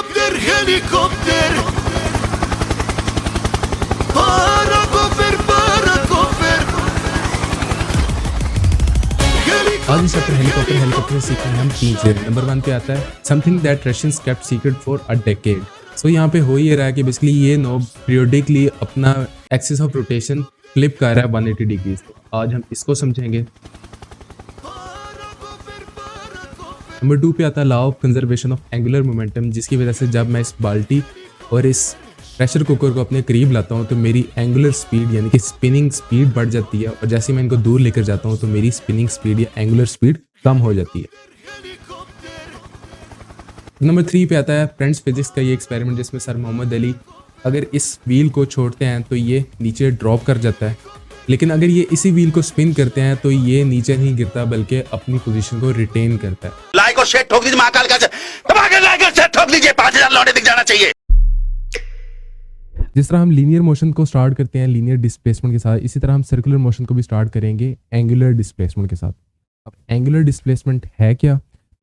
Helikopter, helikopter. Parakofer, parakofer. आज इस chapter helicopter से सीखते हैं हम 3 चीजें। नंबर 1 पे आता है something that Russians kept secret for a decade. So यहाँ पे हो ये रहा है कि बेसिकली ये नॉब पीरियोडिकली अपना एक्सिस ऑफ रोटेशन फ्लिप कर रहा है 180 डिग्रीज। आज हम इसको समझेंगे। नंबर 2 पे आता है law of conservation of angular momentum, जिसकी वजह से जब मैं इस बाल्टी और इस प्रेशर कुकर को अपने करीब लाता हूँ तो मेरी एंगुलर स्पीड यानी कि स्पिनिंग स्पीड बढ़ जाती है, और जैसे मैं इनको दूर लेकर जाता हूँ तो मेरी स्पिनिंग स्पीड या एंगुलर स्पीड कम हो जाती है। नंबर 3 पे आता है फ्रेंड्स फिजिक्स का ये एक्सपेरिमेंट, जिसमें सर मोहम्मद अली अगर इस व्हील को छोड़ते हैं तो ये नीचे ड्रॉप कर जाता है, लेकिन अगर ये इसी व्हील को स्पिन करते हैं तो ये नीचे नहीं गिरता बल्कि अपनी पोजीशन को रिटेन करता है। लाइक और शेयर ठोक दीजिए, महाकाल का दबाकर लाइक और शेयर ठोक दीजिए, 5000 लौटे दिख जाना चाहिए। जिस तरह हम लीनियर मोशन को स्टार्ट करते हैं लीनियर डिस्प्लेसमेंट के साथ, इसी तरह हम सर्कुलर मोशन को भी स्टार्ट करेंगे एंगुलर डिस्प्लेसमेंट के साथ। अब एंगुलर डिस्प्लेसमेंट है क्या?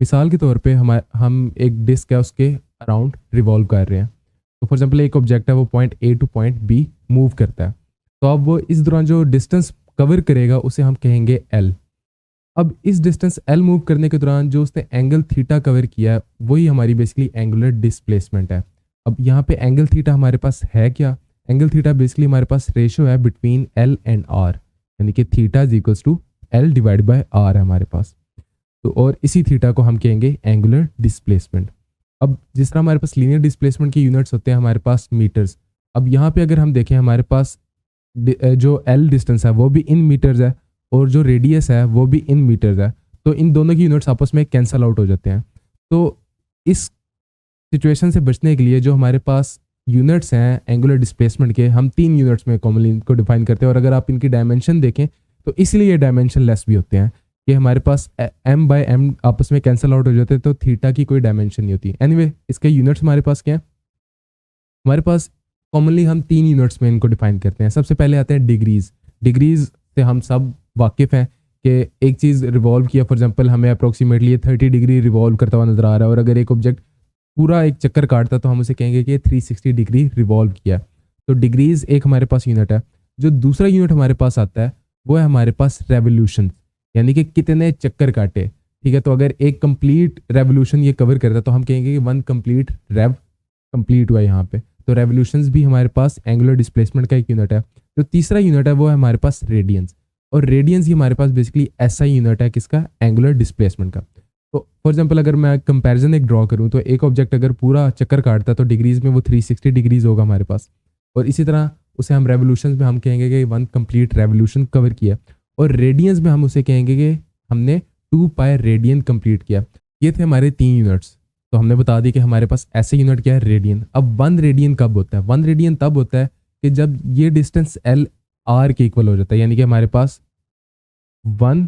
मिसाल के तौर पे हम एक डिस्क है उसके अराउंड रिवॉल्व कर रहे हैं। तो फॉर एग्जांपल एक ऑब्जेक्ट है वो point A to point B move करता है, तो अब वो इस दौरान जो डिस्टेंस कवर करेगा उसे हम कहेंगे एल। अब इस डिस्टेंस एल मूव करने के दौरान जो उसने एंगल थीटा कवर किया है वही हमारी बेसिकली एंगुलर डिस्प्लेसमेंट है। अब यहाँ पे एंगल थीटा हमारे पास है क्या? एंगल थीटा बेसिकली हमारे पास रेशो है बिटवीन एल एंड आर, यानी कि theta is equals to L divide by R है हमारे पास। तो और इसी थीटा को हम कहेंगे एंगुलर डिस्प्लेसमेंट। अब जिस तरह हमारे पास लीनियर डिस्प्लेसमेंट के यूनिट्स होते हैं हमारे पास मीटर्स। अब यहाँ पे अगर हम देखें हमारे पास जो एल डिस्टेंस है वो भी इन मीटर्स है और जो रेडियस है वो भी इन मीटर्स है, तो इन दोनों की यूनिट्स आपस में कैंसल आउट हो जाते हैं। तो इस सिचुएशन से बचने के लिए जो हमारे पास यूनिट्स हैं एंगुलर डिस्प्लेसमेंट के, हम 3 यूनिट्स में कॉमनली इनको डिफाइन करते हैं। और अगर आप इनकी डायमेंशन देखें तो इसलिए ये डायमेंशन लेस भी होते हैं कि हमारे पास m बाय m आपस में कैंसल आउट हो जाते हैं, तो थीटा की कोई डायमेंशन नहीं होती। एनीवे इसके यूनिट्स हमारे पास क्या है? हमारे पास कॉमनली हम 3 यूनिट्स में इनको डिफाइन करते हैं। सबसे पहले आते हैं डिग्रीज। डिग्रीज से हम सब वाकिफ़ हैं कि एक चीज़ रिवॉल्व किया, फॉर एग्जांपल हमें अप्रोक्सीमेटली 30 डिग्री रिवॉल्व करता हुआ नजर आ रहा है, और अगर एक ऑब्जेक्ट पूरा एक चक्कर काटता तो हम उसे कहेंगे कि 360 डिग्री रिवॉल्व किया। तो डिग्रीज एक हमारे पास यूनिट है। जो दूसरा यूनिट हमारे पास आता है वो है हमारे पास रेवोल्यूशन, यानी कि कितने चक्कर काटे। ठीक है, तो अगर एक कंप्लीट रेवोल्यूशन ये कवर करता है तो हम कहेंगे कि 1 कंप्लीट रेव कंप्लीट हुआ यहाँ पे। तो रेवोल्यूशंस भी हमारे पास एंगुलर डिस्प्लेसमेंट का एक यूनिट है। जो तीसरा यूनिट है वो है हमारे पास रेडियंस, और रेडियंस ही हमारे पास बेसिकली ऐसा यूनिट है किसका? एंगुलर डिस्प्लेसमेंट का। तो फॉर एग्जांपल अगर मैं कंपैरिजन एक ड्रॉ करूँ तो एक ऑब्जेक्ट अगर पूरा चक्कर काटता है तो डिग्रीज में वो 360 डिग्रीज होगा हमारे पास, और इसी तरह उसे हम रेवोल्यूशंस में हम कहेंगे कि 1 कंप्लीट रेवोल्यूशन कवर किया, और रेडियंस में हम उसे कहेंगे कि हमने 2 पाई रेडियन कंप्लीट किया। ये थे हमारे 3 यूनिट्स। तो हमने बता दी कि हमारे पास ऐसे यूनिट क्या है? रेडियन। अब 1 रेडियन कब होता है? 1 रेडियन तब होता है कि जब ये डिस्टेंस एल आर के इक्वल हो जाता है, यानी कि हमारे पास 1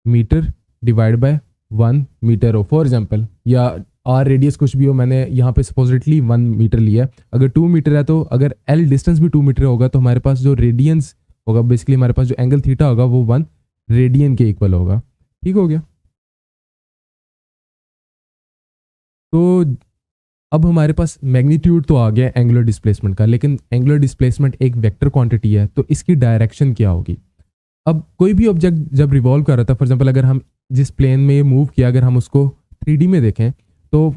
मीटर डिवाइड बाय 1 मीटर हो फॉर एग्जांपल, या आर रेडियस कुछ भी हो, मैंने यहाँ पे सपोजिटली 1 मीटर लिया है। अगर 2 मीटर है तो अगर एल डिस्टेंस भी 2 मीटर होगा तो हमारे पास जो रेडियंस होगा बेसिकली हमारे पास जो एंगल थीटा होगा वो 1 रेडियन के इक्वल होगा। ठीक हो गया। तो अब हमारे पास मैग्नीट्यूड तो आ गया एंगुलर डिस्प्लेसमेंट का, लेकिन एंगुलर डिस्प्लेसमेंट एक वेक्टर क्वांटिटी है, तो इसकी डायरेक्शन क्या होगी? अब कोई भी ऑब्जेक्ट जब रिवॉल्व कर रहा था, फॉर एग्जांपल अगर हम जिस प्लेन में ये मूव किया अगर हम उसको 3D में देखें तो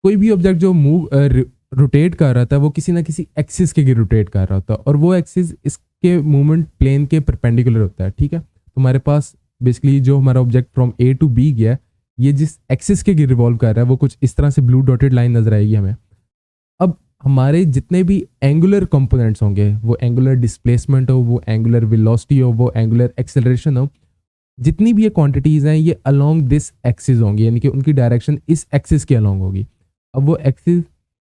कोई भी ऑब्जेक्ट जो मूव रोटेट कर रहा था वो किसी ना किसी एक्सिस के रोटेट कर रहा था, और वो एक्सिस इसके मूवमेंट प्लेन के परपेंडिकुलर होता है। ठीक है, तो हमारे पास बेसिकली जो हमारा object from A to B गया, ये जिस एक्सिस के रिवॉल्व कर रहा है वो कुछ इस तरह से ब्लू डॉटेड लाइन नजर आएगी हमें। अब हमारे जितने भी एंगुलर कंपोनेंट्स होंगे, वो एंगुलर डिस्प्लेसमेंट हो, वो एंगुलर वेलोसिटी हो, वो एंगुलर एक्सेलरेशन हो, जितनी भी ये क्वांटिटीज हैं ये अलोंग दिस एक्सिस होंगी, यानी कि उनकी डायरेक्शन इस एक्सिस के अलोंग होगी। अब वो एक्सिस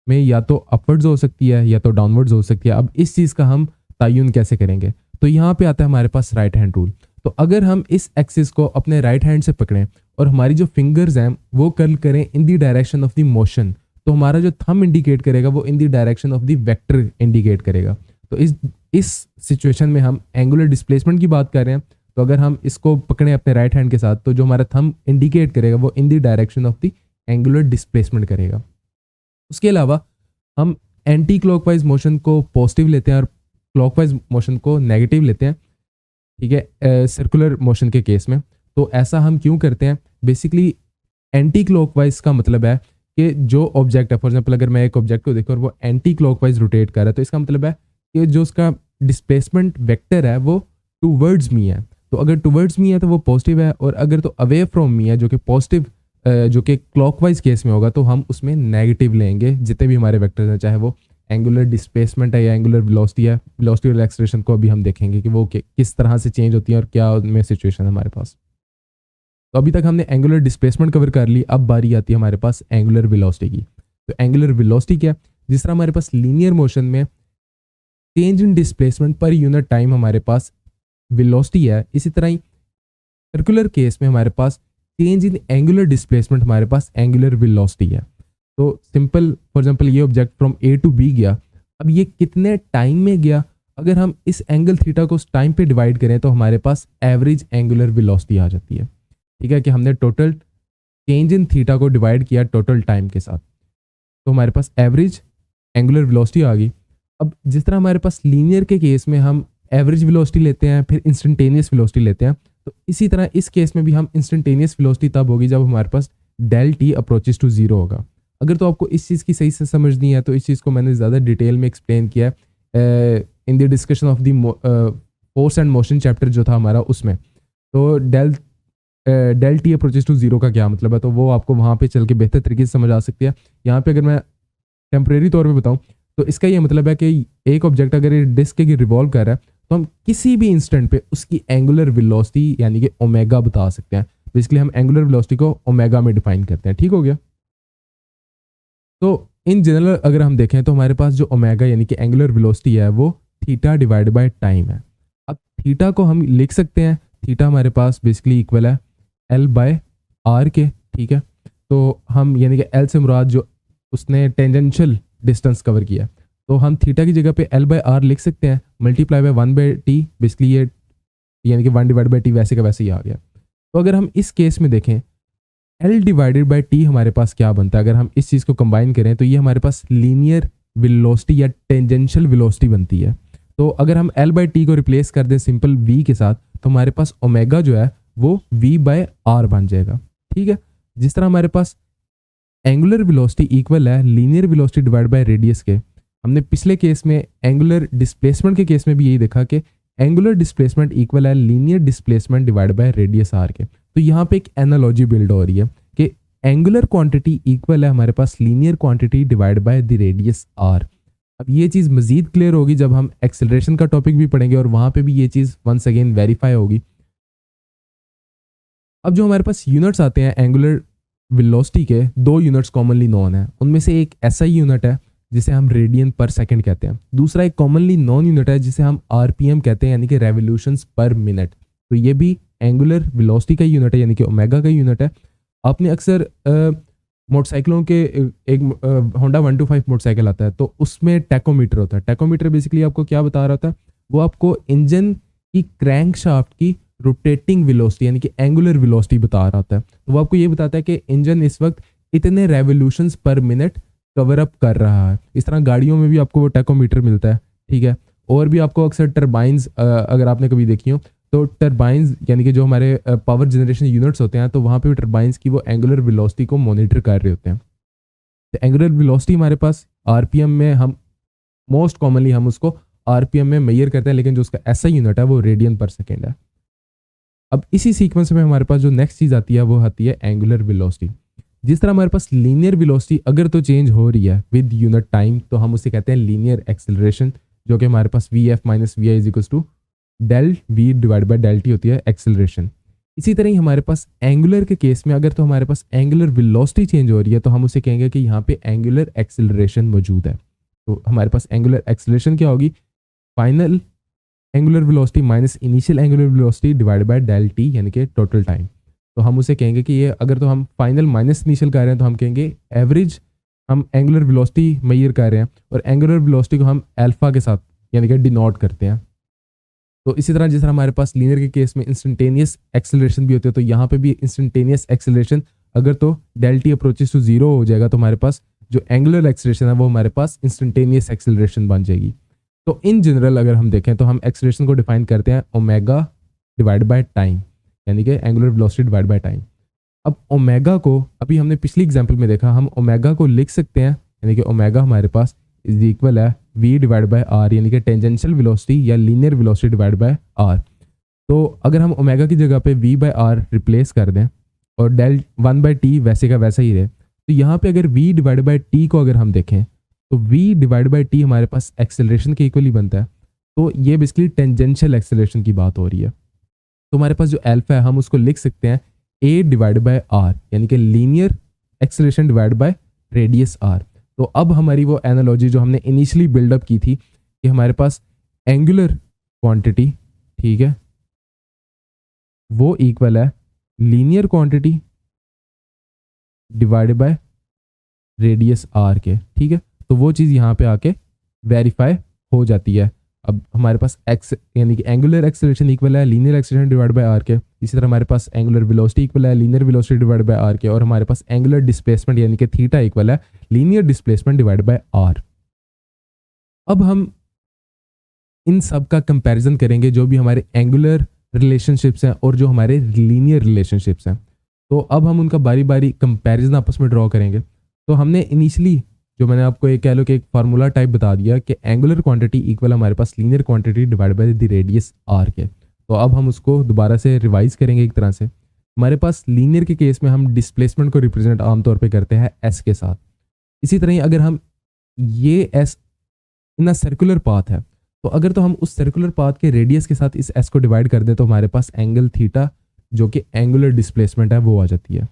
में या तो अपवर्ड्स हो सकती है या तो डाउनवर्ड्स हो सकती है। अब इस चीज़ का हम तयन कैसे करेंगे? तो यहाँ पे आता है हमारे पास राइट हैंड रूल। तो अगर हम इस एक्सिस को अपने राइट हैंड से पकड़ें और हमारी जो फिंगर्स हैं वो कर्ल करें in the direction of the motion, तो हमारा जो थंब इंडिकेट करेगा वो in the direction of the vector indicate करेगा। तो इस सिचुएशन में हम एंगुलर डिस्प्लेसमेंट की बात कर रहे हैं, तो अगर हम इसको पकड़ें अपने राइट हैंड के साथ तो जो हमारा थंब इंडिकेट करेगा वो in the direction of the angular displacement करेगा। उसके अलावा हम एंटी क्लॉकवाइज मोशन को पॉजिटिव लेते हैं और क्लॉकवाइज मोशन को नेगेटिव लेते हैं, ठीक है, सर्कुलर मोशन के केस में। तो ऐसा हम क्यों करते हैं? बेसिकली एंटी क्लॉकवाइज का मतलब है कि जो ऑब्जेक्ट है, फॉर एग्जांपल अगर मैं एक ऑब्जेक्ट को देखूं और वो एंटी क्लॉकवाइज रोटेट कर रहा है, तो इसका मतलब है कि जो उसका डिस्प्लेसमेंट वेक्टर है वो टूवर्ड्स मी है। तो अगर टूवर्ड्स मी है तो वो पॉजिटिव है, और अगर तो अवे फ्रॉम मी है जो कि पॉजिटिव, जो कि क्लॉकवाइज केस में होगा, तो हम उसमें नेगेटिव लेंगे जितने भी हमारे वेक्टर्स हैं, चाहे वो एंगुलर डिस्प्लेसमेंट है या एंगुलर वेलोसिटी है। वेलोसिटी और एक्सेलरेशन को अभी हम देखेंगे कि वो किस तरह से चेंज होती है और क्या उनमें सिचुएशन है हमारे पास। तो अभी तक हमने एंगुलर डिस्प्लेसमेंट कवर कर ली, अब बारी आती है हमारे पास एंगुलर वेलोसिटी की। तो एंगुलर वेलोसिटी क्या? जिस तरह हमारे पास लीनियर मोशन में change in displacement per unit time हमारे पास वेलोसिटी है, इसी तरह ही सर्कुलर केस में हमारे पास चेंज इन एंगुलर डिस्प्लेसमेंट हमारे पास एंगुलर वेलोसिटी है। तो सिंपल, फॉर एग्जांपल ये object from A to B गया, अब ये कितने टाइम में गया? अगर हम इस एंगल थीटा को टाइम पे डिवाइड करें तो हमारे पास एवरेज एंगुलर वेलोसिटी आ जाती है, ठीक है, कि हमने टोटल चेंज इन थीटा को डिवाइड किया टोटल टाइम के साथ, तो हमारे पास एवरेज एंगुलर वेलोसिटी आ गई। अब जिस तरह हमारे पास लीनियर के केस में हम एवरेज वेलोसिटी लेते हैं, फिर इंस्टेंटेनियस वेलोसिटी लेते हैं, तो इसी तरह इस केस में भी हम इंस्टेंटेनियस वेलोसिटी तब होगी जब हमारे पास del T approaches to zero होगा। अगर तो आपको इस चीज़ की सही से समझनी है तो इस चीज़ को मैंने ज़्यादा डिटेल में एक्सप्लेन किया है in the discussion of the force and motion chapter जो था हमारा उसमें। तो del T approaches to zero का क्या मतलब है, तो वो आपको वहाँ पे चल के बेहतर तरीके से समझ आ सकती है। यहाँ पे अगर मैं टेम्परेरी तौर पे बताऊँ तो इसका ये मतलब है कि एक ऑब्जेक्ट अगर ये डिस्क के रिवॉल्व कर रहा है तो हम किसी भी इंस्टेंट पे उसकी एंगुलर वेलोसिटी यानी कि ओमेगा बता सकते हैं। बेसिकली हम एंगुलर वेलोसिटी को ओमेगा में डिफाइन करते हैं, ठीक हो गया। तो इन जनरल अगर हम देखें तो हमारे पास जो ओमेगा यानी कि एंगुलर वेलोसिटी है वो थीटा डिवाइड बाय टाइम है। अब थीटा को हम लिख सकते हैं, थीटा हमारे पास बेसिकली इक्वल है एल बाय आर के, ठीक है। तो हम यानी कि एल से मुराद जो उसने टेंजेंशियल डिस्टेंस कवर किया, तो हम थीटा की जगह पे एल बाय आर लिख सकते हैं, मल्टीप्लाई बाय 1/t, बेसिकली ये यानी कि 1 डिवाइड बाई टी वैसे का वैसे ही आ गया। तो अगर हम इस केस में देखें L डिवाइडेड बाई टी हमारे पास क्या बनता है, अगर हम इस चीज़ को कंबाइन करें तो ये हमारे पास लीनियर वेलोसिटी या टेंजेंशियल वेलोसिटी बनती है। तो अगर हम L बाई टी को रिप्लेस कर दें सिंपल V के साथ तो हमारे पास ओमेगा जो है वो V बाय आर बन जाएगा, ठीक है। जिस तरह हमारे पास एंगुलर वेलोसिटी इक्वल है linear velocity divide by radius के, हमने पिछले केस में एंगुलर डिस्प्लेसमेंट के केस में भी यही देखा कि एंगुलर डिस्प्लेसमेंट इक्वल है linear displacement divide by radius R के। तो यहाँ पे एक एनालॉजी बिल्ड हो रही है कि एंगुलर क्वांटिटी इक्वल है हमारे पास linear quantity divide by the radius R. अब ये चीज़ मजीद क्लियर होगी जब हम एक्सेलरेशन का टॉपिक भी पढ़ेंगे और वहाँ पे भी ये चीज़ वंस अगेन वेरीफाई होगी। अब जो हमारे पास यूनिट्स आते हैं एंगुलर वेलोसिटी के, दो यूनिट्स कॉमनली नोन है, उनमें से एक ऐसा यूनिट है जिसे हम रेडियन पर सेकंड कहते हैं, दूसरा एक कॉमनली नॉन यूनिट है जिसे हम आरपीएम कहते हैं यानी कि रेवोल्यूशंस पर मिनट। तो ये भी एंगुलर वेलोसिटी का यूनिट है यानी कि ओमेगा का यूनिट है। आपने अक्सर मोटरसाइकिलों के एक होंडा 125 मोटरसाइकिल आता है तो उसमें टैकोमीटर होता है। टैकोमीटर बेसिकली आपको क्या बता रहा होता है, वो आपको इंजन की क्रैंक शाफ्ट की रोटेटिंग वेलोसिटी यानी कि एंगुलर वेलोसिटी बता रहा होता है। तो वो आपको ये बताता है कि इंजन इस वक्त इतने रेवोल्यूशंस पर मिनट कवर अप कर रहा है। इस तरह गाड़ियों में भी आपको वो टैकोमीटर मिलता है, ठीक है। और भी आपको अक्सर टरबाइंस अगर आपने कभी देखी हो तो टरबाइंस यानी कि जो हमारे पावर जनरेशन यूनिट्स होते हैं तो वहाँ पे भी टरबाइंस की वो एंगुलर वेलोसिटी को मॉनिटर कर रहे होते हैं। तो एंगुलर वेलोसिटी हमारे पास आरपीएम में हम मोस्ट कॉमनली हम उसको आरपीएम में मेजर करते हैं, लेकिन जो उसका ऐसा यूनिट है वो रेडियन पर सेकेंड है। अब इसी सीक्वेंस में हमारे पास जो नेक्स्ट चीज़ आती है वो आती है एंगुलर वेलोसिटी। जिस तरह हमारे पास लीनियर वेलोसिटी अगर तो चेंज हो रही है विद यूनिट टाइम तो हम उसे कहते हैं लीनियर एक्सेलरेशन, जो कि हमारे पास V F minus V I is equals to del V divide by del T होती है एक्सेलरेशन। इसी तरह ही हमारे पास एंगुलर के केस में अगर तो हमारे पास एंगुलर वेलोसिटी चेंज हो रही है तो हम उसे कहेंगे कि यहाँ पे एंगुलर एक्सेलरेशन मौजूद है। तो हमारे पास एंगुलर एक्सेलरेशन क्या होगी, final angular velocity minus initial angular velocity divide by del T यानी कि टोटल टाइम। तो हम उसे कहेंगे कि ये अगर तो हम फाइनल माइनस इनिशियल कर रहे हैं तो हम कहेंगे एवरेज हम एंगुलर वेलोसिटी मेजर कर रहे हैं और एंगुलर वेलोसिटी को हम अल्फा के साथ यानी कि डिनोट करते हैं। तो इसी तरह जिस तरह हमारे पास लीनियर के केस में इंस्टेंटेनियस एक्सेलरेशन भी होती है तो यहाँ पे भी इंस्टेंटेनियस एक्सेलरेशन अगर तो del T approaches to zero हो जाएगा तो हमारे पास जो एंगुलर एक्सेलरेशन है वो हमारे पास इंस्टेंटेनियस एक्सेलरेशन बन जाएगी। तो इन जनरल अगर हम देखें तो हम एक्सेलरेशन को डिफाइन करते हैं ओमेगा डिवाइड बाय टाइम, यानी कि angular velocity divide by time. अब ओमेगा को अभी हमने पिछली एग्जांपल में देखा, हम ओमेगा को लिख सकते हैं, यानी कि ओमेगा हमारे पास इज इक्वल है v डिवाइड बाय आर, यानी कि टेंजेंशियल वेलोसिटी या linear velocity divide by R. तो अगर हम ओमेगा की जगह पे v बाय आर रिप्लेस कर दें और डेल 1/t वैसे का वैसा ही रहे, तो यहाँ पे अगर v डिवाइड बाय t को अगर हम देखें तो v डिवाइड बाय t हमारे पास एक्सेलरेशन के इक्वल ही बनता है। तो ये बेसिकली टेंजेंशियल एक्सेलरेशन की बात हो रही है। तो हमारे पास जो एल्फा है हम उसको लिख सकते हैं a डिवाइड बाय r, यानी कि linear acceleration divide by radius r। तो अब हमारी वो एनालॉजी जो हमने इनिशियली बिल्डअप की थी कि हमारे पास एंगुलर क्वांटिटी, ठीक है, वो इक्वल है linear quantity divide by radius r के, ठीक है। तो वो चीज़ यहाँ पे आके वेरीफाई हो जाती है। अब हमारे पास एक्स यानी कि एंगुलर एक्सेलरेशन इक्वल है linear acceleration divide by R के, इसी तरह हमारे पास एंगुलर वेलोसिटी इक्वल है linear velocity divide by R के, और हमारे पास एंगुलर डिस्प्लेसमेंट यानी कि थीटा इक्वल है linear displacement divide by R. अब हम इन सब का कंपैरिजन करेंगे जो भी हमारे एंगुलर रिलेशनशिप्स हैं और जो हमारे लीनियर रिलेशनशिप्स हैं। तो अब हम उनका बारी बारी कंपैरिजन आपस में ड्रॉ करेंगे। तो हमने इनिशियली जो मैंने आपको एक कह लो कि एक फार्मूला टाइप बता दिया कि एंगुलर क्वांटिटी इक्वल हमारे पास linear quantity divide by the radius R के। तो अब हम उसको दोबारा से रिवाइज करेंगे एक तरह से। हमारे पास लीनियर के केस में हम डिस्प्लेसमेंट को रिप्रेजेंट आमतौर पे करते हैं एस के साथ। इसी तरह ही अगर हम ये S in a circular path है, तो अगर तो हम उस सर्कुलर पाथ के रेडियस के साथ इस एस को डिवाइड कर दें तो हमारे पास एंगल थीटा जो कि एंगुलर डिस्प्लेसमेंट है वो आ जाती है।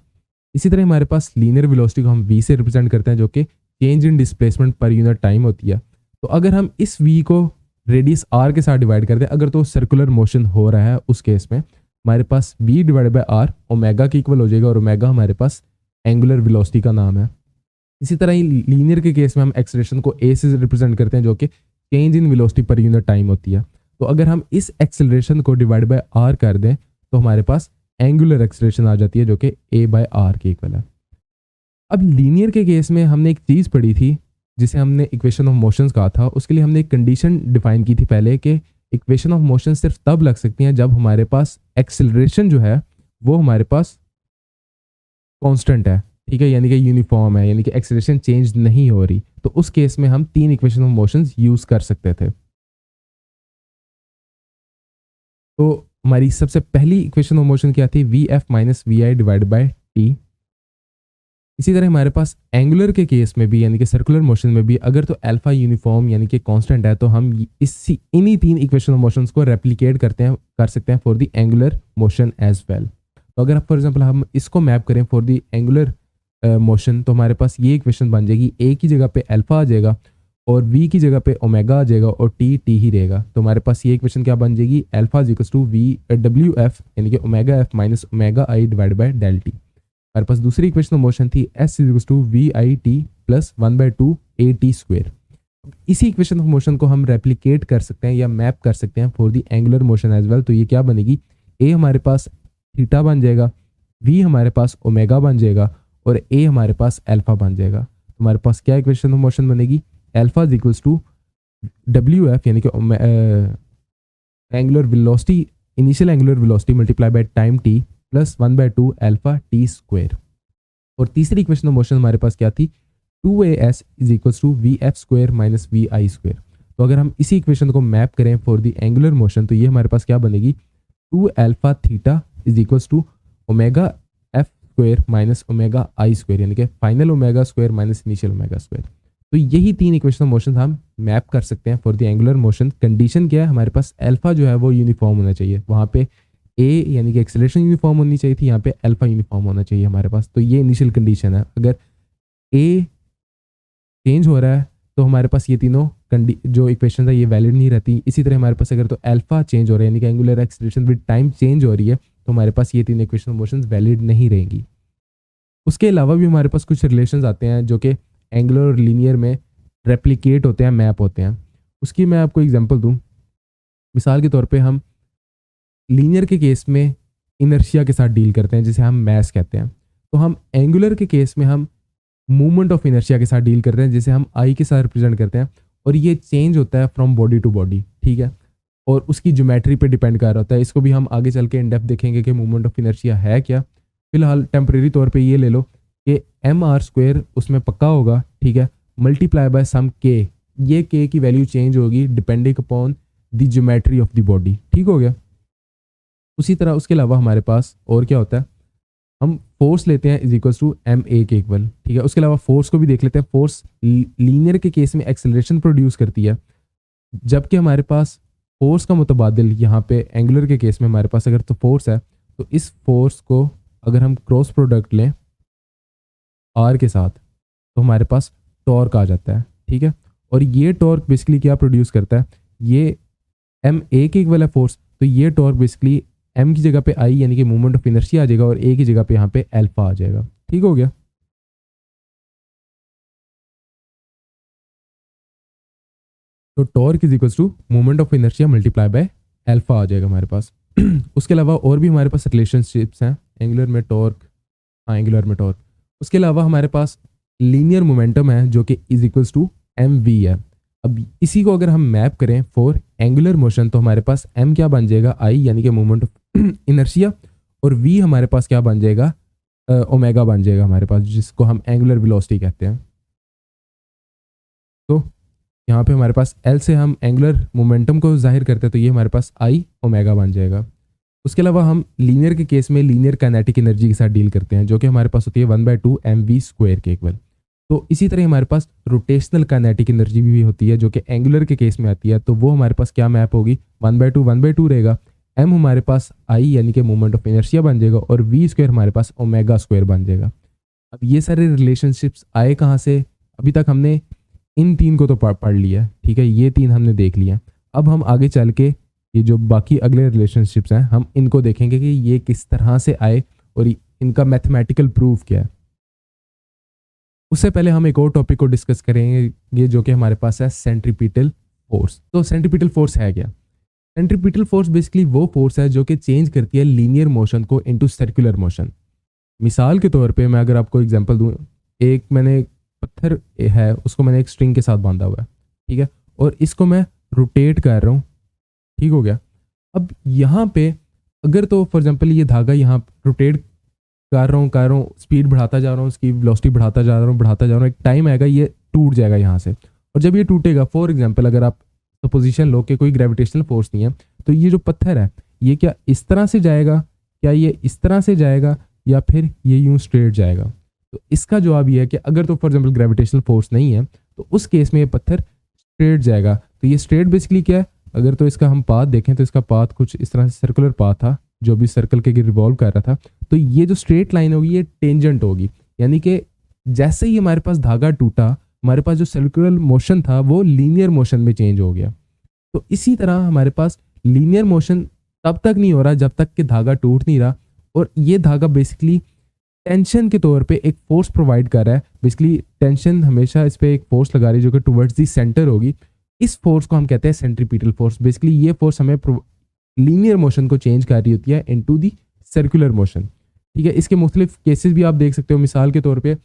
इसी तरह हमारे पास लीनियर वेलोसिटी को हम v से रिप्रेजेंट करते हैं जो कि change in displacement per unit time होती है। तो अगर हम इस v को रेडियस r के साथ डिवाइड कर दें, अगर तो सर्कुलर मोशन हो रहा है उस केस में हमारे पास v divide by r omega के इक्वल हो जाएगा, और ओमेगा हमारे पास एंगुलर वेलोसिटी का नाम है। इसी तरह ही लीनियर के केस में हम एक्सेलरेशन को a से रिप्रेजेंट करते हैं जो कि change in velocity per unit time होती है। तो अगर हम इस एक्सेलरेशन को डिवाइड बाय r कर दें तो हमारे पास एंगुलर एक्सेलरेशन आ जाती है जो कि a बाय r के इक्वल है। अब लीनियर के केस में हमने एक चीज़ पढ़ी थी जिसे हमने इक्वेशन ऑफ मोशंस कहा था। उसके लिए हमने एक कंडीशन डिफाइन की थी पहले कि इक्वेशन ऑफ मोशन सिर्फ तब लग सकती हैं जब हमारे पास एक्सेलरेशन जो है वो हमारे पास कांस्टेंट है, ठीक है, यानी कि यूनिफॉर्म है, यानी कि एक्सेलरेशन चेंज नहीं हो रही। तो उस केस में हम 3 इक्वेशन ऑफ मोशंस यूज़ कर सकते थे। तो हमारी सबसे पहली इक्वेशन ऑफ मोशन क्या थी, V F minus V I divide by T. इसी तरह हमारे पास एंगुलर के केस में भी यानी कि सर्कुलर मोशन में भी अगर तो अल्फा यूनिफॉर्म यानी कि कांस्टेंट है तो हम इन्हीं 3 इक्वेशन ऑफ मोशंस को रेप्लिकेट कर सकते हैं for the angular motion as well. तो अगर फॉर एग्जांपल हम इसको मैप करें फॉर द एंगुलर मोशन तो हमारे पास ये इक्वेशन बन जाएगी, ए की जगह पे अल्फा आ जाएगा और वी की जगह पे ओमेगा आ जाएगा और टी ही रहेगा। तो हमारे पास ये इक्वेशन क्या बन जाएगी, alpha is equals to V W F यानी कि omega F minus omega I divide by del T. हमारे पास दूसरी इक्वेशन ऑफ मोशन थी S is equals to V I T plus 1/2 A T square. इसी इक्वेशन ऑफ मोशन को हम replicate कर सकते हैं या मैप कर सकते हैं for the angular motion as well. तो ये क्या बनेगी, ए हमारे पास थीटा बन जाएगा, वी हमारे पास ओमेगा बन जाएगा और ए हमारे पास अल्फा बन जाएगा। तो हमारे पास क्या इक्वेशन ऑफ मोशन बनेगी, alpha is equals to W F यानी कि angular velocity initial angular velocity multiply by time T plus 1/2 alpha T square. और तीसरी इक्वेशन ऑफ मोशन हमारे पास क्या थी, 2as is equals to V F square minus V I square. तो अगर हम इसी इक्वेशन को मैप करें फॉर द एंगुलर मोशन तो ये हमारे पास क्या बनेगी, 2 alpha theta is equals to omega F square minus omega I square यानी कि final omega square minus initial omega square. तो यही 3 इक्वेशन ऑफ मोशन हम मैप कर सकते हैं for the angular motion. Condition क्या है, हमारे पास अल्फा जो है वो यूनिफॉर्म होना चाहिए, वहाँ पे ए यानी कि एक्सेलरेशन यूनिफॉर्म होनी चाहिए थी, यहाँ पे अल्फा यूनिफॉर्म होना चाहिए हमारे पास। तो ये इनिशियल कंडीशन है। अगर ए चेंज हो रहा है तो हमारे पास ये तीनों जो इक्वेशन है ये वैलिड नहीं रहती। इसी तरह हमारे पास अगर तो अल्फा चेंज हो रहा है यानी कि angular acceleration with time change हो रही है तो हमारे पास ये 3 इक्वेशन ऑफ मोशंस वैलिड नहीं रहेंगी। उसके अलावा भी हमारे पास कुछ रिलेशंस आते हैं जो कि एंगुलर और लीनियर में रेप्लिकेट होते हैं, मैप होते हैं। उसकी मैं आपको एग्जांपल दूं, मिसाल के तौर पे हम लीनियर के केस में इनर्शिया के साथ डील करते हैं जिसे हम मैस कहते हैं। तो हम एंगुलर के केस में हम मूवमेंट ऑफ इनर्शिया के साथ डील करते हैं, जिसे हम आई के साथ रिप्रेजेंट करते हैं, और ये चेंज होता है फ्रॉम बॉडी टू बॉडी, ठीक है, और उसकी ज्योमेट्री पे डिपेंड कर रहा होता है। इसको भी हम आगे चल के इन डेप्थ देखेंगे कि मूवमेंट ऑफ इनर्शिया है क्या। फिलहाल टेम्परेरी तौर पे ये ले लो कि mr² उसमें पक्का होगा, ठीक है, मल्टीप्लाई बाय सम k, ये k की वैल्यू चेंज होगी depending upon the geometry of the body, ठीक हो गया। उसी तरह उसके अलावा हमारे पास और क्या होता है, हम फोर्स लेते हैं इज इक्वल टू ma के इक्वल, ठीक है। उसके अलावा फोर्स को भी देख लेते हैं। फोर्स लीनियर के केस में एक्सेलरेशन प्रोड्यूस करती है, जबकि हमारे पास फोर्स का मुतबादिल यहाँ पे एंगुलर के केस में हमारे पास अगर तो फोर्स है, तो इस फोर्स को अगर हम क्रॉस प्रोडक्ट लें आर के साथ तो हमारे पास टॉर्क आ जाता है, ठीक है। और ये टॉर्क बेसिकली क्या प्रोड्यूस करता है, ये ma के इक्वल है फोर्स, तो ये टॉर्क बेसिकली m की जगह पे i यानी कि मूवमेंट ऑफ इनर्शिया आ जाएगा, और a की जगह पे यहाँ पे अल्फा आ जाएगा, ठीक हो गया। तो torque is equal to movement of inertia multiply by alpha आ जाएगा हमारे पास। उसके अलावा और भी हमारे पास रिलेशनशिप्स हैं, एंगुलर में टॉर्क, एंगुलर में टॉर्क। उसके अलावा हमारे पास लीनियर मोमेंटम है जो कि इज इक्वल्स टू mv है। अब इसी को अगर हम मैप करें फॉर एंगुलर मोशन, तो हमारे पास m क्या बन जाएगा, i यानी कि मूवमेंट ऑफ इनर्शिया, और v हमारे पास क्या बन जाएगा, ओमेगा बन जाएगा हमारे पास, जिसको हम एंगुलर वेलोसिटी कहते हैं। तो यहाँ पे हमारे पास L से हम एंगुलर मोमेंटम को जाहिर करते हैं, तो ये हमारे पास I ओमेगा बन जाएगा। उसके अलावा हम लीनियर के केस में लीनियर काइनेटिक एनर्जी के साथ डील करते हैं, जो कि हमारे पास होती है 1/2 mv² के इक्वल। तो इसी तरह हमारे पास रोटेशनल काइनेटिक एनर्जी भी होती है, जो कि एंगुलर के केस में आती है, तो वो हमारे पास क्या मैप होगी, 1/2 रहेगा। m हमारे पास I यानी कि मूवमेंट ऑफ इनर्शिया बन जाएगा, और v² हमारे पास ओमेगा² बन जाएगा। अब ये सारे रिलेशनशिप्स आए कहाँ से, अभी तक हमने इन तीन को तो पढ़ लिया, ठीक है, ये तीन हमने देख लिया। अब हम आगे चल के ये जो बाकी अगले रिलेशनशिप्स हैं हम इनको देखेंगे कि ये किस तरह से आए और इनका मैथमेटिकल प्रूफ क्या है। उससे पहले हम एक और टॉपिक को डिस्कस करेंगे, जो कि हमारे पास है सेंट्रीपिटल फोर्स। तो सेंट्रीपिटल फोर्स है क्या, सेंट्रीपिटल फोर्स बेसिकली वो फोर्स है जो कि चेंज करती है लीनियर मोशन को इनटू सर्कुलर मोशन। मिसाल के तौर पे मैं अगर आपको एग्जांपल दूं, एक मैंने पत्थर है उसको मैंने एक स्ट्रिंग के साथ बांधा हुआ है, ठीक है, और इसको मैं रोटेट कर रहा हूँ, ठीक हो गया। अब यहाँ पे अगर तो फॉर एग्जांपल ये धागा यहाँ रोटेट कर रहा हूँ, स्पीड बढ़ाता जा रहा हूँ, उसकी वेलोसिटी बढ़ाता जा रहा हूँ, एक टाइम आएगा ये टूट जाएगा यहाँ से। और जब ये टूटेगा, फॉर एग्जांपल अगर आप सपोजिशन लो कि कोई ग्रेविटेशनल फोर्स नहीं है, तो ये जो पत्थर है ये क्या इस तरह से जाएगा, क्या ये इस तरह से जाएगा, या फिर ये यूं स्ट्रेट जाएगा। तो इसका जवाब ये है कि अगर तो फॉर एग्जांपल ग्रेविटेशनल फोर्स नहीं है, तो उस केस में ये पत्थर स्ट्रेट जाएगा। तो ये स्ट्रेट बेसिकली क्या है, अगर तो इसका हम पाथ देखें तो इसका पाथ कुछ इस तरह से सर्कुलर पाथ था जो भी सर्कल के रिवॉल्व कर रहा था। तो ये जो स्ट्रेट लाइन होगी ये टेंजेंट होगी, यानी कि जैसे ही हमारे पास धागा टूटा, हमारे पास जो सर्कुलर मोशन था वो लीनियर मोशन में चेंज हो गया। तो इसी तरह हमारे पास लीनियर मोशन तब तक नहीं हो रहा जब तक कि धागा टूट नहीं रहा, और ये धागा बेसिकली टेंशन के तौर पे एक फोर्स प्रोवाइड कर रहा है। बेसिकली टेंशन हमेशा इस पे एक फोर्स लगा रही है जो कि टुवर्ड्स दी सेंटर होगी। इस फोर्स को हम कहते हैं सेंट्रीपिटल फोर्स। बेसिकली ये फोर्स हमें लीनियर मोशन को चेंज कर रही होती है इनटू दी सर्कुलर मोशन, ठीक है। इसके मुख्तलिफ केसेस भी आप देख सकते हो। मिसाल के तौर पे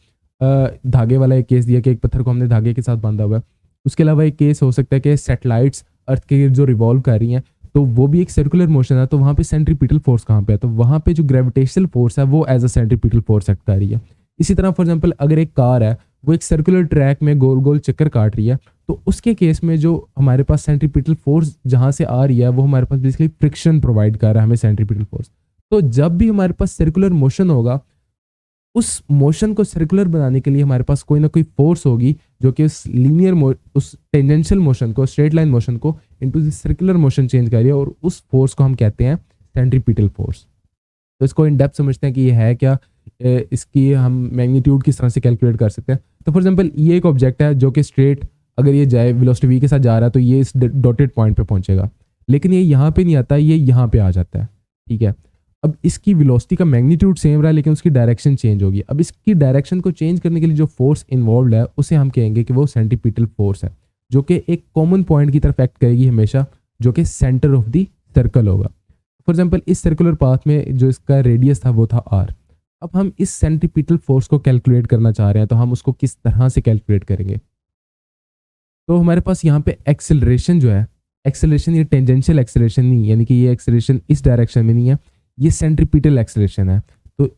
धागे वाला एक केस दिया कि एक पत्थर को हमने धागे के साथ बांधा हुआ है। उसके अलावा एक केस हो सकता है कि सैटेलाइट्स अर्थ के जो रिवॉल्व कर रही हैं, तो वो भी एक सर्कुलर मोशन है, तो वहाँ पे सेंट्रीपिटल फोर्स कहाँ पे है, तो वहाँ पे जो ग्रेविटेशनल फोर्स है वो as a centripetal force act कर रही है। इसी तरह फॉर एग्जांपल अगर एक कार है वो एक सर्कुलर ट्रैक में गोल गोल चक्कर काट रही है, तो उसके केस में जो हमारे पास सेंट्रीपिटल फोर्स जहाँ से आ रही है वो हमारे पास बेसिकली फ्रिक्शन प्रोवाइड कर रहा है हमें सेंट्रीपिटल फोर्स। तो जब भी हमारे पास सर्कुलर मोशन होगा, उस मोशन को सर्कुलर बनाने के लिए हमारे पास कोई ना कोई फोर्स होगी जो कि उस उस टेंजेंशियल मोशन को, स्ट्रेट लाइन मोशन को into the circular motion change कर रही है, और उस फोर्स को हम कहते हैं सेंट्रीपिटल फोर्स। तो इसको इन डेप्थ समझते हैं कि ये है क्या, इसकी हम मैग्नीट्यूड किस तरह से कैलकुलेट कर सकते हैं। तो फॉर एग्जांपल ये एक ऑब्जेक्ट है जो कि स्ट्रेट अगर ये जाए वेलोसिटी v के साथ जा रहा है तो ये इस डॉटेड पॉइंट पे पहुंचेगा, लेकिन ये यहाँ पे नहीं आता, ये यहाँ पे आ जाता है, ठीक है। अब इसकी वेलोसिटी का मैग्नीट्यूड सेम रहा है लेकिन उसकी डायरेक्शन चेंज होगी। अब इसकी डायरेक्शन को चेंज करने के लिए जो फोर्स इन्वॉल्व है उसे हम कहेंगे कि वो सेंट्रीपिटल फोर्स है, जो कि एक कॉमन पॉइंट की तरफ एक्ट करेगी हमेशा, जो कि सेंटर ऑफ द सर्कल होगा। फॉर एग्जांपल इस सर्कुलर पाथ में जो इसका रेडियस था वो था r, अब हम इस सेंट्रीपिटल फोर्स को कैलकुलेट करना चाह रहे हैं, तो हम उसको किस तरह से कैलकुलेट करेंगे? तो हमारे पास यहाँ पे एक्सेलरेशन जो है, एक्सेलरेशन ये टेंजेंशियल एक्सेलरेशन नहीं, यानी कि ये एक्सेलरेशन इस डायरेक्शन में नहीं है, ये सेंट्रीपिटल एक्सेलरेशन है। तो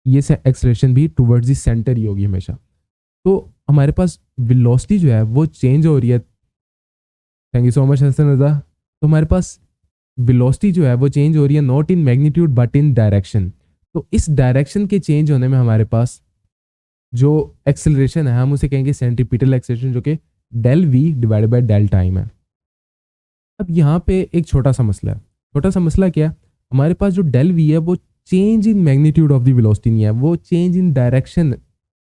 ये एक्सेलरेशन भी टुवर्ड्स द सेंटर ही होगी हमेशा। तो हमारे पास वेलोसिटी जो है वो चेंज हो रही है। Thank you so much Hasan Raza. तो हमारे पास वेलोसिटी जो है वो चेंज हो रही है not in magnitude but in direction. तो इस डायरेक्शन के चेंज होने में हमारे पास जो एक्सेलरेशन है हम उसे कहेंगे सेंट्रीपिटल एक्सेलरेशन, जो कि del V divided by del time है। अब यहाँ पे एक छोटा सा मसला है। छोटा सा मसला क्या है? हमारे पास जो डेल वी है वो change in magnitude of the velocity नहीं है, वो चेंज इन डायरेक्शन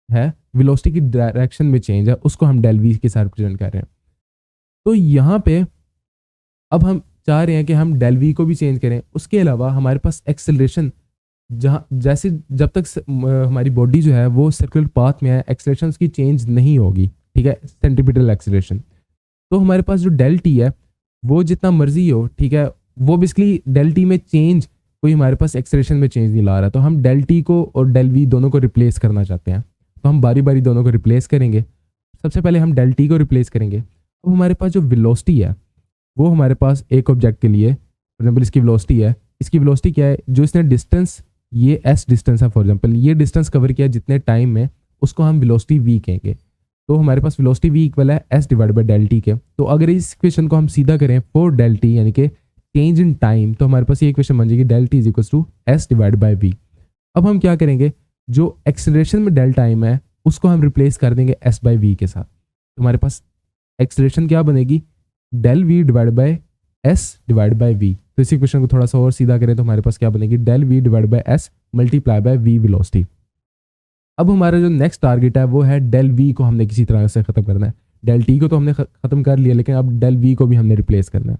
है, वेलोसिटी की डायरेक्शन में चेंज है, उसको हम डेल वी के साथ रिप्रेजेंट कर रहे हैं। तो यहाँ पे अब हम चाह रहे हैं कि हम डेल वी को भी चेंज करें। उसके अलावा हमारे पास एक्सेलरेशन जहाँ जैसे जब तक हमारी बॉडी जो है वो सर्कुलर पाथ में है, एक्सेलरेशन की चेंज नहीं होगी, ठीक है, सेंट्रीपिटल एक्सेलरेशन। तो हमारे पास जो डेल टी है वो जितना मर्जी हो, ठीक है, वो बेसिकली डेल टी में चेंज कोई हमारे पास एक्सेलरेशन में चेंज नहीं ला रहा। तो हम डेल टी को और डेल वी दोनों को रिप्लेस करना चाहते हैं। तो हम बारी बारी दोनों को रिप्लेस करेंगे। सबसे पहले हम डेल टी को रिप्लेस करेंगे। अब हमारे पास जो वेलोसिटी है वो हमारे पास एक ऑब्जेक्ट के लिए, फॉर एग्जाम्पल इसकी वेलोसिटी है, इसकी वेलोसिटी क्या है? जो इसने डिस्टेंस, ये एस डिस्टेंस है फॉर एग्जाम्पल, ये डिस्टेंस कवर किया जितने टाइम में, उसको हम वेलोसिटी वी कहेंगे। तो हमारे पास वेलोसिटी वी इक्वल है S divide by del T के। तो अगर इस इक्वेशन को हम सीधा करें फॉर डेल टी यानी कि चेंज इन टाइम, तो हमारे पास ये इक्वेशन बन जाएगी del T is equal to S divide by V. अब हम क्या करेंगे? जो एक्सेलरेशन में डेल टाइम है उसको हम रिप्लेस कर देंगे एस बाई वी के साथ। तो हमारे पास एक्सेलरेशन क्या बनेगी? Del V divide by S divide by V. तो इस इक्वेशन को थोड़ा सा और सीधा करें तो हमारे पास क्या बनेगी? Del V divide by S multiply by V velocity. अब हमारा जो नेक्स्ट टारगेट है वो है डेल वी को हमने किसी तरह से ख़त्म करना है। डेल टी को तो हमने ख़त्म कर लिया, लेकिन अब डेल वी को भी हमने रिप्लेस करना है।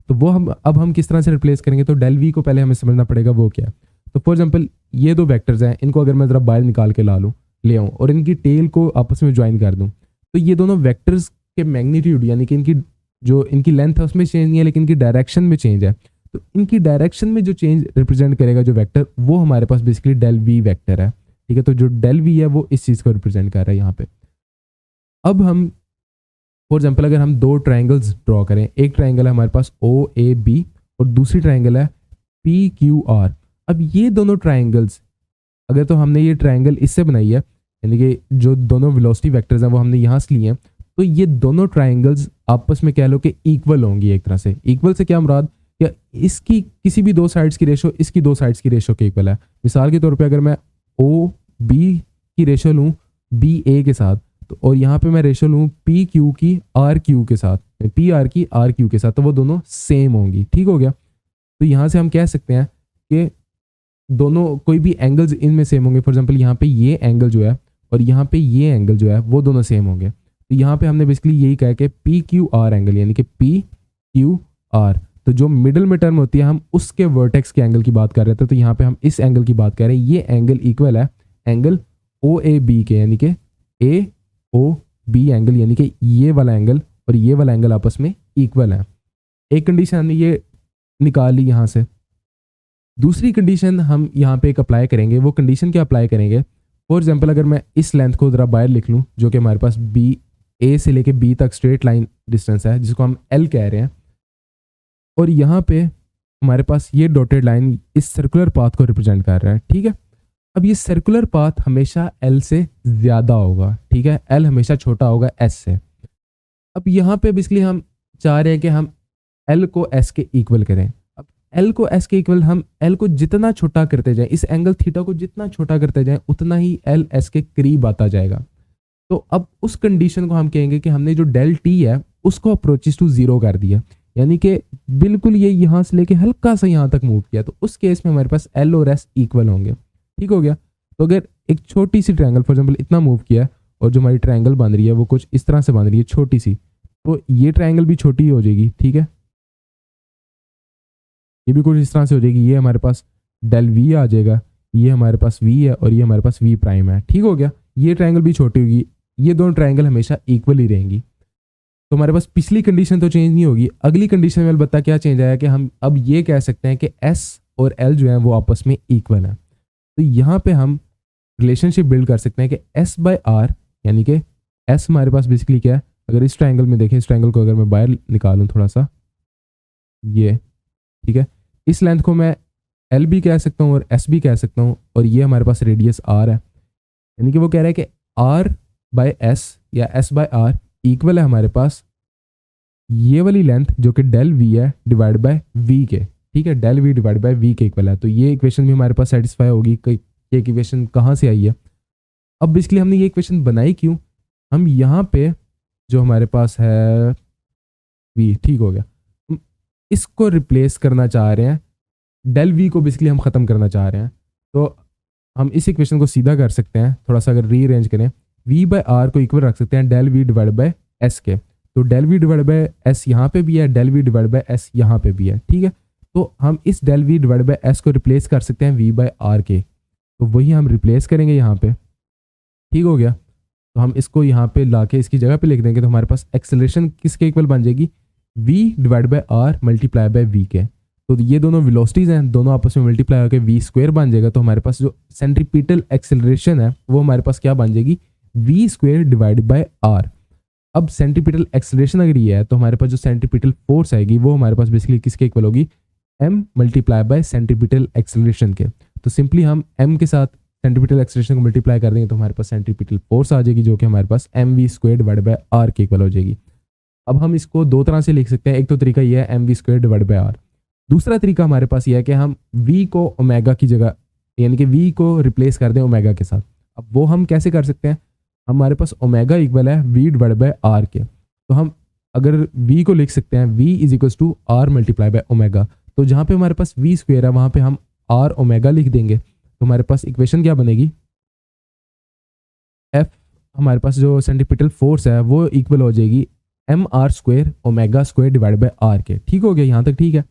तो वो हम किस तरह से रिप्लेस करेंगे? तो डेल वी को पहले हमें समझना पड़ेगा वो क्या है। तो फॉर एग्जाम्पल ये दो वेक्टर्स हैं, इनको अगर मैं ज़रा बाहर निकाल के ले आऊँ और इनकी टेल को आपस में ज्वाइन कर दूँ, तो ये दोनों वेक्टर्स के मैग्नीट्यूड यानी कि इनकी लेंथ है उसमें चेंज नहीं है, लेकिन इनकी डायरेक्शन में चेंज है। तो इनकी डायरेक्शन में जो चेंज रिप्रेजेंट करेगा जो वेक्टर, वो हमारे पास बेसिकली डेल वी वेक्टर है, ठीक है। तो जो डेल वी है वो इस चीज़ को रिप्रेजेंट कर रहा है यहाँ पे। अब हम फॉर एग्जाम्पल अगर हम दो ट्राइंगल्स ड्रॉ करें, एक ट्राइंगल है हमारे पास ओ ए बी और दूसरी ट्राइंगल है पी क्यू आर। अब ये दोनों ट्राइंगल्स अगर तो हमने ये ट्राइंगल इससे बनाई है, यानी कि जो दोनों वेलोसिटी वेक्टर्स हैं वो हमने यहाँ से लिए हैं, तो ये दोनों ट्राइंगल्स आपस में कह लो कि इक्वल होंगी एक तरह से। इक्वल से क्या मुराद? या इसकी किसी भी दो साइड्स की रेशो इसकी दो साइड्स की रेशो के इक्वल है। मिसाल के तौर पे अगर मैं ओ बी की रेशो लूँ बी ए के साथ, तो और यहाँ पे मैं रेशो लूँ पी क्यू की आर क्यू के साथ, पी आर की आर क्यू के साथ, तो वो दोनों सेम होंगी। ठीक हो गया। तो यहाँ से हम कह सकते हैं कि दोनों कोई भी एंगल्स इनमें सेम होंगे। फॉर एग्जांपल यहाँ पे ये एंगल जो है और यहाँ पे ये एंगल जो है वो दोनों सेम होंगे। तो यहाँ पे हमने बेसिकली यही कहा कि पी क्यू आर एंगल यानी कि पी क्यू आर, तो जो मिडल में टर्म होती है हम उसके वर्टेक्स के एंगल की बात कर रहे थे, तो यहाँ पे हम इस एंगल की बात कर रहे हैं। ये एंगल इक्वल है एंगल ओ ए बी के, यानी कि ए ओ बी एंगल, यानी कि ये वाला एंगल और ये वाला एंगल आपस में इक्वल है। एक कंडीशन हमने ये निकाल ली यहाँ से। दूसरी कंडीशन हम यहाँ पे एक अप्लाई करेंगे। वो कंडीशन क्या अप्लाई करेंगे? फॉर एग्जाम्पल अगर मैं इस लेंथ को ज़रा बाहर लिख लूँ, जो कि हमारे पास बी ए से लेके बी तक स्ट्रेट लाइन डिस्टेंस है जिसको हम एल कह रहे हैं, और यहाँ पे हमारे पास ये डॉटेड लाइन इस सर्कुलर पाथ को रिप्रेजेंट कर रहा है। ठीक है। अब ये सर्कुलर पाथ हमेशा एल से ज़्यादा होगा, ठीक है, एल हमेशा छोटा होगा एस से। अब यहाँ पे बेसिकली हम चाह रहे हैं कि हम एल को एस के इक्वल करें। अब एल को एस के इक्वल हम एल को जितना छोटा करते जाएं, इस एंगल थीटा को जितना छोटा करते जाएं, उतना ही एल एस के करीब आता जाएगा। तो अब उस कंडीशन को हम कहेंगे कि हमने जो डेल टी है उसको अप्रोचेस टू जीरो कर दिया, यानी कि बिल्कुल ये यहाँ से लेके हल्का सा यहाँ तक मूव किया। तो उस केस में हमारे पास एल और एस इक्वल होंगे। ठीक हो गया। तो अगर एक छोटी सी ट्रायंगल फॉर एग्जांपल इतना मूव किया और जो हमारी ट्रायंगल बन रही है वो कुछ इस तरह से बन रही है छोटी सी, तो ये ट्रायंगल भी छोटी हो जाएगी। ठीक है, ये भी कुछ इस तरह से हो जाएगी। ये हमारे पास डेल वी आ जाएगा, ये हमारे पास वी है और ये हमारे पास वी प्राइम है। ठीक हो गया। ये ट्रायंगल भी छोटी होगी, ये दोनों ट्रायंगल हमेशा इक्वल ही रहेंगी। तो हमारे पास पिछली कंडीशन तो चेंज नहीं होगी। अगली कंडीशन में अलबत्ता क्या चेंज आया कि हम अब ये कह सकते हैं कि एस और एल जो है वो आपस में इक्वल है। तो यहाँ पे हम रिलेशनशिप बिल्ड कर सकते हैं कि एस बाय आर, यानी कि एस हमारे पास बेसिकली क्या है, अगर इस ट्रायंगल में देखें, इस ट्रायंगल को अगर मैं बाहर निकालूं थोड़ा सा, ये ठीक है, इस लेंथ को मैं एल भी कह सकता हूँ और एस भी कह सकता हूँ, और ये हमारे पास रेडियस आर है। यानी कि वो कह रहा है कि आर बाय एस या एस बाय आर इक्वल है हमारे पास ये वाली लेंथ जो कि डेल वी है डिवाइड बाय वी के, ठीक है, del V divide by V के इक्वल है। तो ये इक्वेशन भी हमारे पास सेटिस्फाई होगी कि ये इक्वेशन कहाँ से आई है। अब बेसिकली हमने ये इक्वेशन बनाई क्यों, हम यहाँ पे जो हमारे पास है वी, ठीक हो गया, हम इसको रिप्लेस करना चाह रहे हैं, डेल वी को बेसिकली हम ख़त्म करना चाह रहे हैं। तो हम इस इक्वेशन को सीधा कर सकते हैं, थोड़ा सा अगर रीअरेंज करें, वी बाय आर को इक्वल रख सकते हैं del V divide by S के। तो del V divide by S यहाँ पे भी है, del V divide by S यहाँ पे भी है, ठीक है। तो हम इस del V divide by S को रिप्लेस कर सकते हैं वी बाय आर के, तो वही हम रिप्लेस करेंगे यहाँ पे, ठीक हो गया। तो हम इसको यहाँ पे लाके इसकी जगह पे लिख देंगे, तो हमारे पास एक्सेलरेशन किसके इक्वल बन जाएगी, v divide by R multiply by V के। तो ये दोनों वेलोसिटीज़ हैं, दोनों आपस में मल्टीप्लाई होकर वी स्क्वायर बन जाएगा। तो हमारे पास जो सेंट्रीपिटल एक्सेलरेशन है वो हमारे पास क्या बन जाएगी, V square divide by R. अब सेंट्रीपिटल एक्सेलरेशन अगर ये है तो हमारे पास जो सेंट्रीपिटल फोर्स आएगी वो हमारे पास बेसिकली किसके इक्वल होगी, m multiply by centripetal acceleration के। तो सिंपली हम m के साथ सेंट्रीपिटल एक्सेलरेशन को मल्टीप्लाई कर देंगे तो हमारे पास सेंट्रीपिटल फोर्स आ जाएगी जो कि हमारे पास M V square divide by R के इक्वल हो जाएगी। अब हम इसको दो तरह से लिख सकते हैं, एक तो तरीका ये है M V square divide by R, दूसरा तरीका हमारे पास ये है कि हम v को ओमेगा की जगह, यानी कि v को रिप्लेस कर दें ओमेगा के साथ। अब वो हम कैसे कर सकते हैं, हमारे पास ओमेगा इक्वल है v डिवाइड बाय आर के, तो हम अगर v को लिख सकते हैं v is equal to R multiply by omega. तो जहाँ पे हमारे पास v स्क्वायर है वहाँ पे हम r ओमेगा लिख देंगे, तो हमारे पास इक्वेशन क्या बनेगी, f हमारे पास जो सेंट्रीपिटल फोर्स है वो इक्वल हो जाएगी M R square omega square divide by R के। ठीक हो गया यहाँ तक, ठीक है।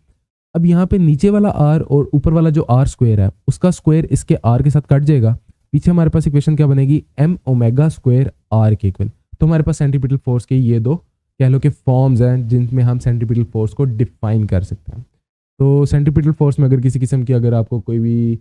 अब यहाँ पे नीचे वाला r और ऊपर वाला जो r स्क्वायर है उसका स्क्वायर इसके r के साथ कट जाएगा, पीछे हमारे पास इक्वेशन क्या बनेगी, m ओमेगा स्क्वायर r के इक्वल। तो हमारे पास सेंट्रीपिटल फोर्स के ये दो कह लो कि फॉर्म्स हैं जिनमें हम सेंट्रीपिटल फोर्स को डिफाइन कर सकते हैं। तो सेंट्रीपिटल फोर्स में अगर किसी किस्म की अगर आपको कोई भी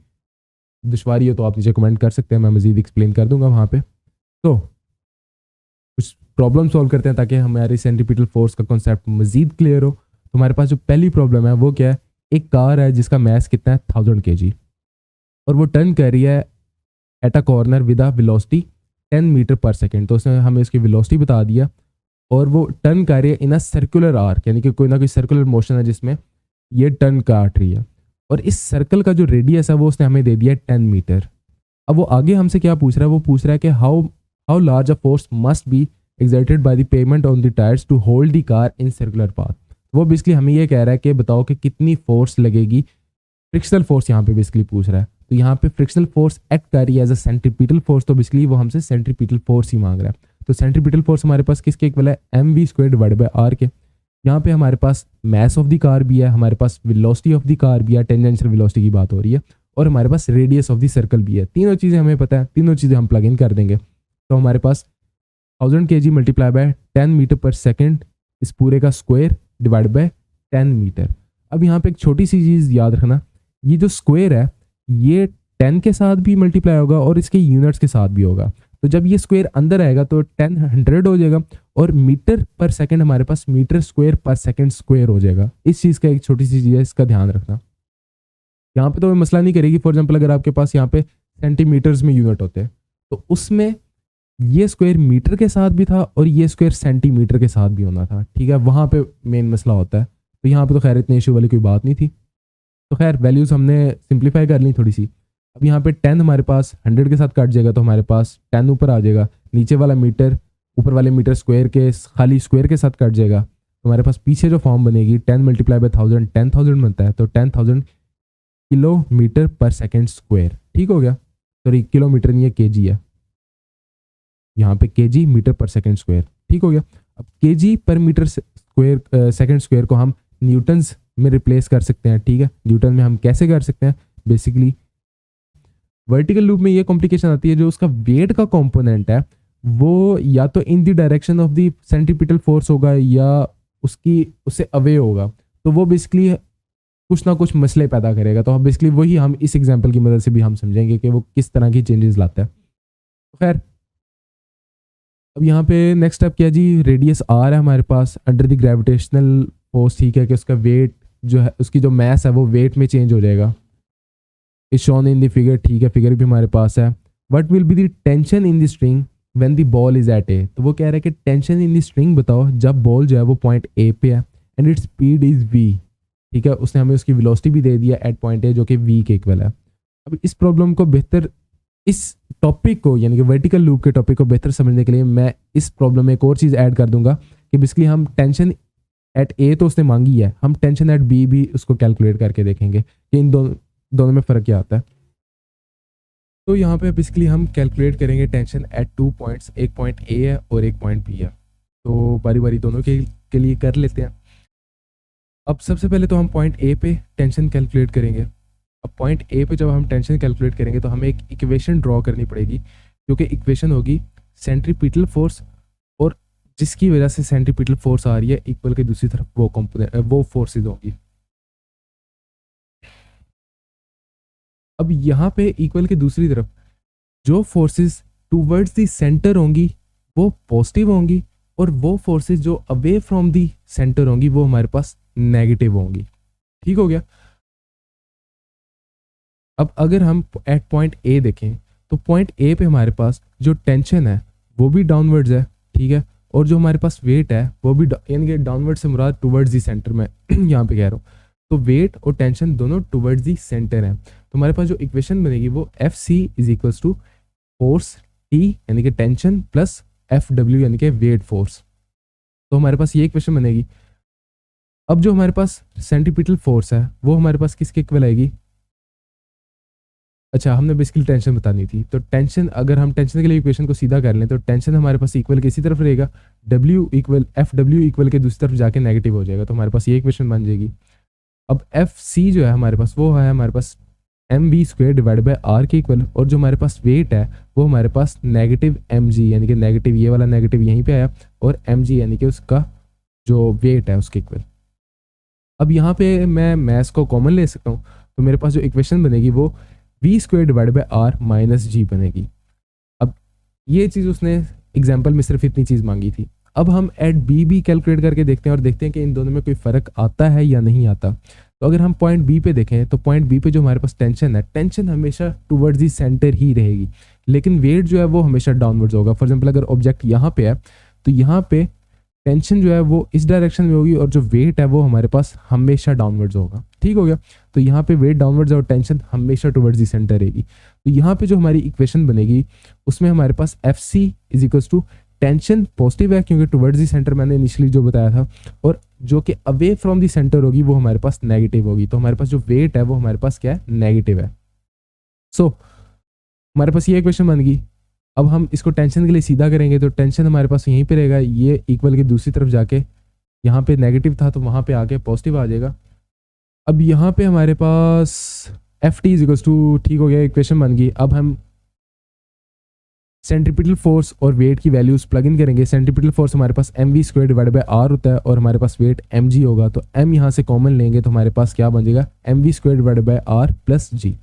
दुश्वारी हो तो आप नीचे कमेंट कर सकते हैं, मैं मज़ीद एक्सप्लेन कर दूंगा वहाँ पे। तो कुछ प्रॉब्लम सॉल्व करते हैं ताकि हमारी सेंट्रीपिटल फोर्स का कॉन्सेप्ट मज़ीद क्लियर हो। तो हमारे पास जो पहली प्रॉब्लम है वो क्या है, एक कार है जिसका मैस कितना है 1000 kg और वो टर्न कर रही है at a corner with a velocity 10 metre per second. तो उसने हमें उसकी वेलोसिटी बता दिया और वो टर्न कर रही है इन अ सर्कुलर आर्क, यानी कि कोई ना कोई सर्कुलर मोशन है जिसमें ये टर्न काट रही है, और इस सर्कल का जो रेडियस है वो उसने हमें दे दिया 10 मीटर। अब वो आगे हमसे क्या पूछ रहा है, वो पूछ रहा है कि how large a force must be exerted by the pavement on the tires to hold the car in circular path। वो बेसिकली हमें ये कह रहा है कि बताओ कि कितनी फोर्स लगेगी, फ्रिक्शनल फोर्स यहाँ पे बेसिकली पूछ रहा है। तो यहाँ पे फ्रिक्शनल फोर्स एक्ट कर रही है एज अ सेंट्रीपिटल फोर्स, तो बेसिकली वो हमसे सेंट्रीपिटल फोर्स ही मांग रहा है। तो सेंट्रीपिटल फोर्स हमारे पास किसके इक्वल है, M V square divide by R के। यहाँ पे हमारे पास मैस ऑफ द कार भी है, हमारे पास वेलोसिटी ऑफ द कार भी है, टेंजेंशियल वेलोसिटी की बात हो रही है, और हमारे पास रेडियस ऑफ द सर्कल भी है। तीनों चीज़ें हमें पता है, तीनों चीज़ें हम प्लग इन कर देंगे तो हमारे पास 1000 kg multiply by 10 metre per second इस पूरे का स्क्वायर डिवाइड बाय 10 मीटर। अब यहाँ पे एक छोटी सी चीज़ याद रखना, ये जो स्क्वायर है ये 10 के साथ भी मल्टीप्लाई होगा और इसके यूनिट्स के साथ भी होगा। तो जब ये स्क्वायर अंदर आएगा तो 10 100 हो जाएगा और मीटर पर सेकेंड हमारे पास मीटर स्क्वायर पर सेकेंड स्क्वायर हो जाएगा। इस चीज़ का एक छोटी सी चीज़ है, इसका ध्यान रखना। यहाँ पे तो मसला नहीं करेगी। फॉर एग्जाम्पल अगर आपके पास यहाँ पे सेंटीमीटर्स में यूनिट होते हैं तो उसमें ये स्क्वायर मीटर के साथ भी था और ये स्क्वायर सेंटीमीटर के साथ भी होना था, ठीक है, वहाँ पे मेन मसला होता है। तो यहाँ पे तो खैर इतने इशू वाली कोई बात नहीं थी। तो खैर वैल्यूज़ हमने सिंप्लीफाई कर ली थोड़ी सी। अब यहाँ पे 10 हमारे पास 100 के साथ कट जाएगा तो हमारे पास 10 ऊपर आ जाएगा, नीचे वाला मीटर ऊपर वाले मीटर स्क्वायर के खाली स्क्वायर के साथ कट जाएगा। तो हमारे पास पीछे जो फॉर्म बनेगी 10 मल्टीप्लाई बाय 1000 10,000 बनता है, तो 10,000 किलोमीटर पर सेकेंड स्क्वायर। ठीक हो गया, सॉरी किलोमीटर नहीं है केजी है, यहाँ पे KG metre per second square. ठीक हो गया। अब केजी पर मीटर स्क्वायर सेकेंड स्क्वायर को हम न्यूटन्स में रिप्लेस कर सकते हैं। ठीक है, न्यूटन में हम कैसे कर सकते हैं, बेसिकली वर्टिकल लूप में ये कॉम्प्लिकेशन आती है, जो उसका वेट का कंपोनेंट है वो या तो इन the direction of the centripetal force होगा या उससे अवे होगा। तो वो बेसिकली कुछ ना कुछ मसले पैदा करेगा। तो बेसिकली वही हम इस एग्जांपल की मदद से भी हम समझेंगे कि वो किस तरह की चेंजेस लाता है। तो खैर अब यहाँ पे नेक्स्ट स्टेप क्या जी, रेडियस आर है हमारे पास अंडर द ग्रेविटेशनल फोर्स, ठीक है, कि उसका वेट जो है, उसकी जो मास है वो वेट में चेंज हो जाएगा। Is shown in the figure, ठीक है, फिगर भी हमारे पास है। What will be the tension in the string when the ball is at A, तो वो कह रहा है कि टेंशन इन द स्ट्रिंग बताओ जब बॉल जो है वो पॉइंट ए पे है and its speed is V, ठीक है, उसने हमें उसकी वेलोसिटी भी दे दिया एट पॉइंट ए जो कि वी के इक्वल है। अब इस प्रॉब्लम को बेहतर, इस टॉपिक को यानी कि वर्टिकल लूप के टॉपिक को बेहतर समझने के लिए मैं इस प्रॉब्लम में एक और चीज़ ऐड कर दूंगा कि बेसिकली हम टेंशन एट ए तो उसने मांगी है, हम टेंशन एट बी भी उसको कैलकुलेट करके देखेंगे कि इन दोनों में फ़र्क क्या आता है। तो यहाँ पे बेसिकली हम कैलकुलेट करेंगे टेंशन एट 2 पॉइंट्स, एक पॉइंट ए है और एक पॉइंट बी है। तो बारी बारी दोनों के लिए कर लेते हैं। अब सबसे पहले तो हम पॉइंट ए पे टेंशन कैलकुलेट करेंगे। अब पॉइंट ए पे जब हम टेंशन कैलकुलेट करेंगे तो हमें एक इक्वेशन ड्रॉ करनी पड़ेगी, जो कि इक्वेशन होगी सेंट्रीपिटल फोर्स, और जिसकी वजह से सेंट्रीपिटल फोर्स आ रही है इक्वल के दूसरी तरफ वो कंपोनेंट, वो फोर्सेज होंगी। अब यहाँ पे इक्वल के दूसरी तरफ जो फोर्सेस टूवर्ड्स द सेंटर होंगी वो पॉजिटिव होंगी, और वो फोर्सेस जो अवे फ्रॉम द सेंटर होंगी वो हमारे पास नेगेटिव होंगी। ठीक हो गया। अब अगर हम एट पॉइंट ए देखें तो पॉइंट ए पे हमारे पास जो टेंशन है वो भी डाउनवर्ड्स है, ठीक है, और जो हमारे पास वेट है वो भी यानी कि डाउनवर्ड से मुराद टूवर्ड्स दी सेंटर में यहाँ पे कह रहा हूँ। तो वेट और टेंशन दोनों टूवर्ड्स दी सेंटर हैं। तो हमारे पास जो इक्वेशन बनेगी वो F C is equals to force T यानी कि टेंशन प्लस एफ डब्ल्यू यानी कि वेट फोर्स। तो हमारे पास ये इक्वेशन बनेगी। अब जो हमारे पास सेंट्रीपिटल फोर्स है वो हमारे पास किसके इक्वल आएगी, अच्छा हमने बेसिकली टेंशन बतानी थी। तो टेंशन, अगर हम टेंशन के लिए इक्वेशन को सीधा कर लें तो टेंशन हमारे पास इक्वल किसी तरफ रहेगा, W equal F W equal के दूसरी तरफ जाके नेगेटिव हो जाएगा। तो हमारे पास ये इक्वेशन बन जाएगी। अब एफ सी जो है हमारे पास वो है हमारे पास M V square divide by R के इक्वल, और जो हमारे पास वेट है वो हमारे पास नेगेटिव एम जी यानी कि नेगेटिव, ये वाला नेगेटिव यहीं पे आया, और एम जी यानी कि उसका जो वेट है उसके इक्वल। अब यहाँ पे मैं मैथ्स को कॉमन ले सकता हूँ, तो मेरे पास जो इक्वेशन बनेगी वो V square divide by R minus G बनेगी। अब ये चीज़ उसने एग्जाम्पल में सिर्फ इतनी चीज़ मांगी थी। अब हम एट बी भी कैलकुलेट करके देखते हैं और देखते हैं कि इन दोनों में कोई फ़र्क आता है या नहीं आता। तो अगर हम पॉइंट बी पे देखें तो पॉइंट बी पे जो हमारे पास टेंशन है, टेंशन हमेशा टूवर्ड्स दी सेंटर ही रहेगी, लेकिन वेट जो है वो हमेशा डाउनवर्ड्स होगा। फॉर एग्जाम्पल अगर ऑब्जेक्ट यहाँ पे है तो यहाँ पे टेंशन जो है वो इस डायरेक्शन में होगी और जो वेट है वो हमारे पास हमेशा डाउनवर्ड्स होगा। ठीक हो गया। तो यहाँ पे वेट डाउनवर्ड्स और टेंशन हमेशा टुवर्ड्स दी सेंटर रहेगी। तो यहाँ पे जो हमारी इक्वेशन बनेगी उसमें हमारे पास F C is equals to tension positive है क्योंकि टुवर्ड्स दी सेंटर मैंने इनिशियली जो बताया था, और जो कि अवे फ्रॉम दी सेंटर होगी वो हमारे पास नेगेटिव होगी। तो हमारे पास जो वेट है वो हमारे पास क्या है, नेगेटिव है। सो हमारे पास ये इक्वेशन बन गई। अब हम इसको टेंशन के लिए सीधा करेंगे तो टेंशन हमारे पास यहीं पे रहेगा, ये इक्वल की दूसरी तरफ जाके यहाँ पे नेगेटिव था तो वहाँ पे आके पॉजिटिव आ जाएगा। अब यहाँ पे हमारे पास F T is equals to, ठीक हो गया, इक्वेशन बन गई। अब हम सेंट्रीपिटल फोर्स और वेट की वैल्यूज प्लग इन करेंगे। सेंट्रीपिटल फोर्स हमारे पास M V square divide by R होता है और हमारे पास वेट एम जी होगा। तो एम यहाँ से कॉमन लेंगे तो हमारे पास क्या बन जाएगा, M V square divide by R plus G.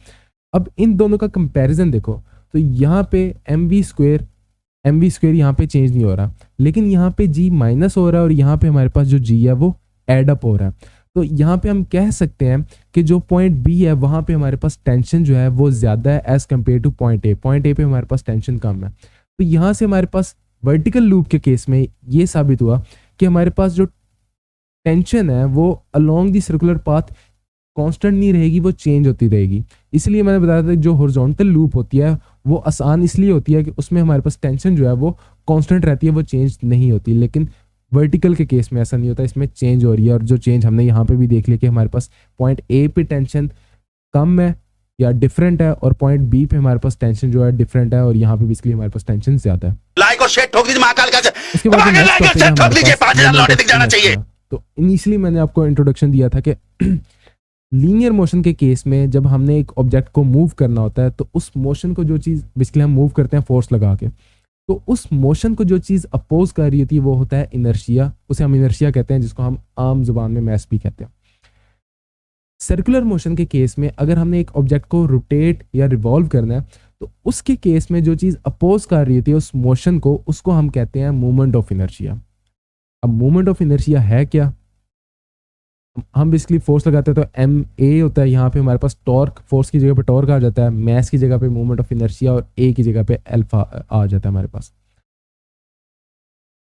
अब इन दोनों का कंपैरिजन देखो तो यहाँ पे एम वी स्क्वायर यहाँ पे चेंज नहीं हो रहा, लेकिन यहाँ पे जी माइनस हो रहा है और यहाँ पे हमारे पास जो जी है वो एड अप हो रहा है। तो यहाँ पे हम कह सकते हैं कि जो पॉइंट बी है वहाँ पे हमारे पास टेंशन जो है वो ज़्यादा है as compare two point A. Point A पे हमारे पास टेंशन कम है। तो यहाँ से हमारे पास वर्टिकल लूप के केस में ये साबित हुआ कि हमारे पास जो टेंशन है वो along the circular path constant नहीं रहेगी, वो चेंज होती रहेगी। इसलिए मैंने बताया था जो हॉरिजॉन्टल लूप होती है वो आसान इसलिए होती है कि उसमें हमारे पास टेंशन जो है वो कांस्टेंट रहती है, वो चेंज नहीं होती। लेकिन वर्टिकल के केस में ऐसा नहीं होता, इसमें चेंज हो रही है। और जो चेंज हमने यहाँ पे भी देख लिया कि हमारे पास पॉइंट ए पे टेंशन कम है या डिफरेंट है, और पॉइंट बी पे हमारे पास टेंशन जो है डिफरेंट है, और यहाँ पे बेसिकली हमारे पास टेंशन ज्यादा है। लाइक और शेयर ठोक दीजिए महाकाल का। उसके बाद लाइक और शेयर ठोक दीजिए, 5000 लौटे दिख जाना चाहिए। तो इनिशियली मैंने आपको इंट्रोडक्शन दिया था कि लीनियर मोशन के केस में जब हमने एक ऑब्जेक्ट को मूव करना होता है तो उस मोशन को जो चीज़ बेसिकली हम मूव करते हैं फोर्स लगा के, तो उस मोशन को जो चीज़ अपोज कर रही होती है वो होता है इनर्शिया। उसे हम इनर्शिया कहते हैं, जिसको हम आम जुबान में मैस भी कहते हैं। सर्कुलर मोशन के केस में अगर हमने एक ऑब्जेक्ट को रोटेट या रिवॉल्व करना है तो उसके केस में जो चीज़ अपोज कर रही होती है उस मोशन को, उसको हम कहते हैं मोमेंट ऑफ इनर्शिया। अब मोमेंट ऑफ इनर्शिया है क्या? हम बेसिकली फोर्स लगाते हैं तो एम ए होता है, यहाँ पे हमारे पास टॉर्क, फोर्स की जगह पे टॉर्क आ जाता है, मैस की जगह पे मोमेंट ऑफ इनर्शिया और ए की जगह पे अल्फा आ जाता है हमारे पास।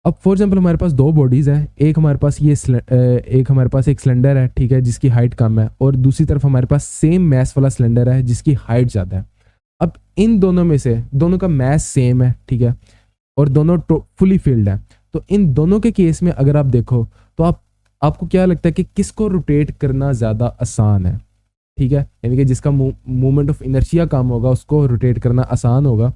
अब फॉर एग्जांपल हमारे पास दो बॉडीज़ हैं, एक हमारे पास एक हमारे पास एक सिलेंडर है, ठीक है, जिसकी हाइट कम है, और दूसरी तरफ हमारे पास सेम मैस वाला सिलेंडर है जिसकी हाइट ज़्यादा है। अब इन दोनों में से दोनों का मैस सेम है, ठीक है, और दोनों फुली फील्ड है, तो इन दोनों के केस में अगर आप देखो तो आपको क्या लगता है कि किसको रोटेट करना ज़्यादा आसान है? ठीक है, यानी कि जिसका मोमेंट ऑफ इनर्शिया कम होगा उसको रोटेट करना आसान होगा।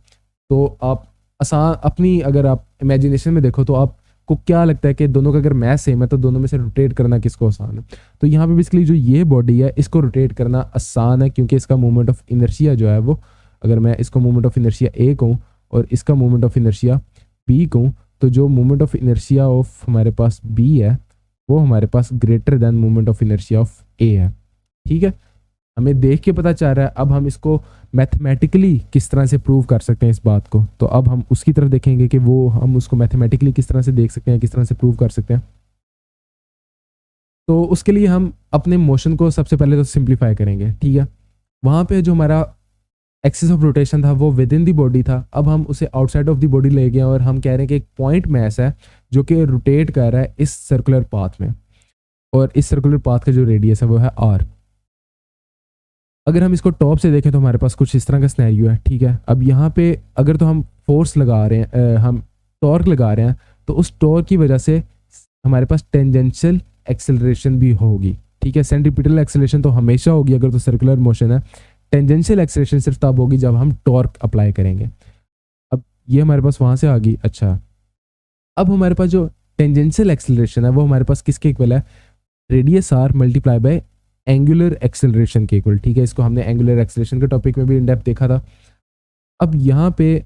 तो आप आसान अपनी अगर आप इमेजिनेशन में देखो तो आपको क्या लगता है कि दोनों का अगर मैस सेम है तो दोनों में से रोटेट करना किसको आसान है? तो यहाँ पे बेसिकली जो ये बॉडी है इसको रोटेट करना आसान है, क्योंकि इसका मोमेंट ऑफ इनर्शिया जो है वो, अगर मैं इसको मोमेंट ऑफ इनर्शिया ए कहूँ और इसका मोमेंट ऑफ इनर्शिया बी कहूँ, तो जो मोमेंट ऑफ इनर्शिया ऑफ हमारे पास बी है वो हमारे पास greater than moment of inertia of A है। ठीक है, हमें देख के पता चल रहा है। अब हम इसको मैथमेटिकली किस तरह से प्रूव कर सकते हैं इस बात को, तो अब हम उसकी तरफ देखेंगे कि वो हम उसको मैथमेटिकली किस तरह से देख सकते हैं, किस तरह से प्रूव कर सकते हैं। तो उसके लिए हम अपने मोशन को सबसे पहले तो सिंप्लीफाई करेंगे। ठीक है, वहाँ पे जो हमारा एक्सिस ऑफ रोटेशन था वो विद इन दी बॉडी था, अब हम उसे आउटसाइड ऑफ दी बॉडी ले गए और हम कह रहे हैं कि एक पॉइंट मैस है जो कि रोटेट कर रहा है इस सर्कुलर पाथ में, और इस सर्कुलर पाथ का जो रेडियस है वो है आर। अगर हम इसको टॉप से देखें तो हमारे पास कुछ इस तरह का सिनेरियो है। ठीक है, अब यहाँ पे अगर तो हम फोर्स लगा रहे हैं, हम टॉर्क लगा रहे हैं, तो उस टॉर्क की वजह से हमारे पास टेंजेंशियल एक्सेलरेशन भी होगी। ठीक है, सेंट्रीपिटल एक्सेलरेशन तो हमेशा होगी अगर तो सर्कुलर मोशन है, टेंजेंशियल एक्सेलरेशन सिर्फ तब होगी जब हम टॉर्क अप्लाई करेंगे। अब ये हमारे पास वहाँ से आ गई। अच्छा, अब हमारे पास जो टेंजेंशियल एक्सेलरेशन है वो हमारे पास किसके इक्वल है? Radius R multiply by angular acceleration के इक्वल। ठीक है, इसको हमने एंगुलर एक्सेलरेशन के टॉपिक में भी इन डेप्थ देखा था। अब यहाँ पे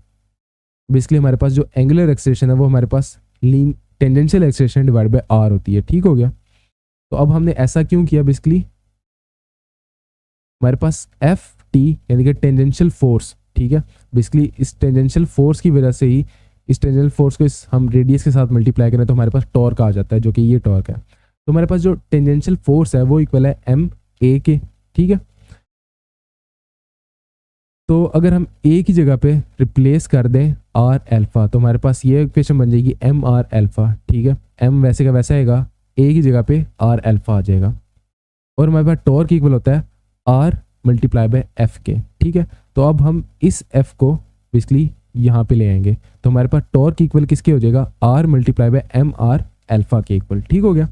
बेसिकली हमारे पास जो एंगुलर एक्सेलरेशन है वो हमारे पास tangential acceleration divide by R होती है। ठीक हो गया, तो अब हमने ऐसा क्यों किया? बेसिकली हमारे पास एफ टी यानी कि टेंजेंशियल फोर्स, ठीक है, बेसिकली इस टेंजेंशियल फोर्स की वजह से ही इस टेंजेंशियल फोर्स को हम रेडियस के साथ मल्टीप्लाई करें तो हमारे पास टॉर्क आ जाता है, जो कि ये टॉर्क है। तो हमारे पास जो टेंजेंशियल फोर्स है वो इक्वल है एम ए के। ठीक है, तो अगर हम ए की जगह पे रिप्लेस कर दें आर एल्फा तो हमारे पास ये इक्वेशन बन जाएगी एम आर एल्फा। ठीक है, एम वैसे का वैसा आएगा, ए की जगह पे आर एल्फा आ जाएगा, और हमारे पास टॉर्क इक्वल होता है आर मल्टीप्लाई बाय एफ के। ठीक है, तो अब हम इस एफ को बेसिकली यहाँ पे ले आएंगे तो हमारे पास टॉर्क इक्वल किसके हो जाएगा? R multiply by M R alpha के इक्वल। ठीक हो गया,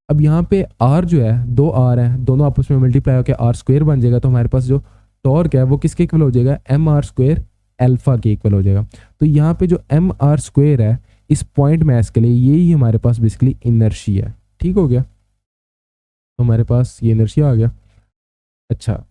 अब यहाँ पे आर जो है, दो आर हैं, दोनों आपस में मल्टीप्लाई होकर आर स्क्वायर बन जाएगा, तो हमारे पास जो टॉर्क है वो किसके इक्वल हो जाएगा? एम आर स्क्वायर एल्फा के इक्वल हो जाएगा। तो यहाँ पे जो एम आर स्क्वायर है इस पॉइंट मैस के लिए यही हमारे पास बेसिकली इनर्शिया है। ठीक हो गया, तो हमारे पास ये इनर्शिया आ गया। अच्छा,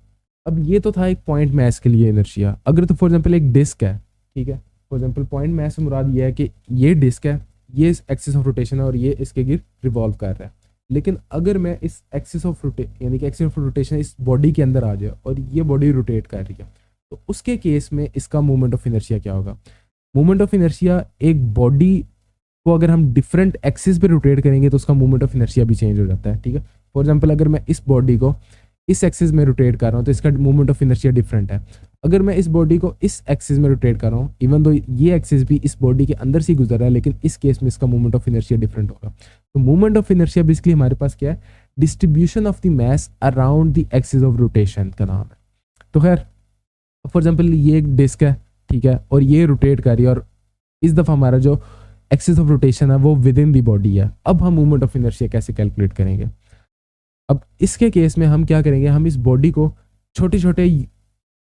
अब ये तो था एक पॉइंट मैस के लिए इनर्शिया। अगर तो फॉर एग्जांपल एक डिस्क है, ठीक है, फॉर एग्जांपल पॉइंट मैस से मुराद ये है कि ये डिस्क है, ये एक्सिस ऑफ रोटेशन है और ये इसके गिर रिवॉल्व कर रहा है। लेकिन अगर मैं इस एक्सिस ऑफ यानी कि एक्सिस ऑफ रोटेशन इस बॉडी के अंदर आ जाए और ये बॉडी रोटेट कर रही है, तो उसके केस में इसका मोमेंट ऑफ इनर्शिया क्या होगा? मोमेंट ऑफ इनर्शिया एक बॉडी को अगर हम डिफरेंट एक्सिस पे रोटेट करेंगे तो उसका मोमेंट ऑफ इनर्शिया भी चेंज हो जाता है। ठीक है, फॉर एग्जांपल अगर मैं इस बॉडी को इस एक्सिस में रोटेट कर रहा हूँ तो इसका मोमेंट ऑफ इनर्शिया डिफरेंट है। अगर मैं इस बॉडी को इस एक्सिस में रोटेट कर रहा हूँ, इवन दो ये एक्सिस भी इस बॉडी के अंदर से गुजर रहा है, लेकिन इस केस में इसका मोमेंट ऑफ इनर्शिया डिफरेंट होगा। तो मोमेंट ऑफ इनर्शिया बेसिकली हमारे पास क्या है? Distribution of the mass around the axis of rotation का नाम है। तो खैर फॉर एग्जाम्पल ये एक डिस्क है, ठीक है, और ये रोटेट कर रही है, और इस दफ़ा हमारा जो एक्सिस ऑफ रोटेशन है वो विद इन दी बॉडी है। अब हम मोमेंट ऑफ इनर्शिया कैसे कैलकुलेट करेंगे? अब इसके केस में हम क्या करेंगे? हम इस बॉडी को छोटे छोटे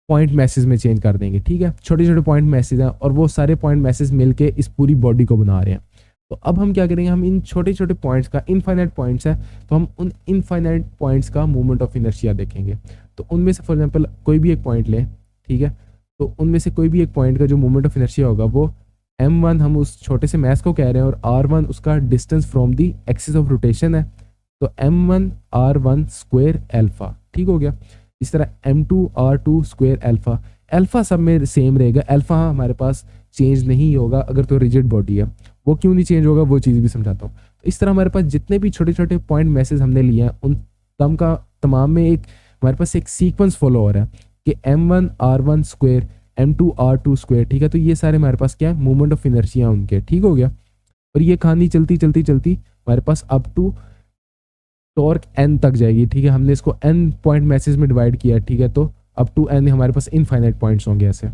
पॉइंट मैसेज में चेंज कर देंगे। ठीक है, छोटे छोटे पॉइंट मैसेज हैं और वो सारे पॉइंट मैसेज मिलके इस पूरी बॉडी को बना रहे हैं। तो अब हम क्या करेंगे? हम इन छोटे छोटे पॉइंट्स का, इनफाइनाइट पॉइंट्स है, तो हम उन इनफाइनाइट पॉइंट्स का मोमेंट ऑफ इनर्शिया देखेंगे। तो उनमें से फॉर एग्जांपल कोई भी एक पॉइंट लें, ठीक है, तो उनमें से कोई भी एक पॉइंट का जो मोमेंट ऑफ इनर्शिया होगा वो m1 हम उस छोटे से मैस को कह रहे हैं और r1 उसका distance from the axis of rotation है, तो m1 r1 स्क्वायर अल्फा, ठीक हो गया। इस तरह m2 r2 square alpha, alpha सब में सेम रहेगा, अल्फा हमारे पास चेंज नहीं होगा अगर तो रिजिड बॉडी है। वो क्यों नहीं चेंज होगा वो चीज़ भी समझाता हूँ। तो इस तरह हमारे पास जितने भी छोटे छोटे पॉइंट मैसेज हमने लिए हैं उन तमाम में एक हमारे पास एक सीक्वेंस फॉलो हो रहा है कि m1 r1 square m2 r2 square, ठीक है। तो ये सारे हमारे पास क्या है, मूवमेंट ऑफ इनर्शिया उनके, ठीक हो गया। और ये कहानी चलती चलती चलती हमारे पास अप टू टॉर्क n तक जाएगी, ठीक है। हमने इसको n पॉइंट मैसेज में डिवाइड किया, ठीक है। तो अप टू n हमारे पास इनफाइनाइट पॉइंट्स होंगे ऐसे।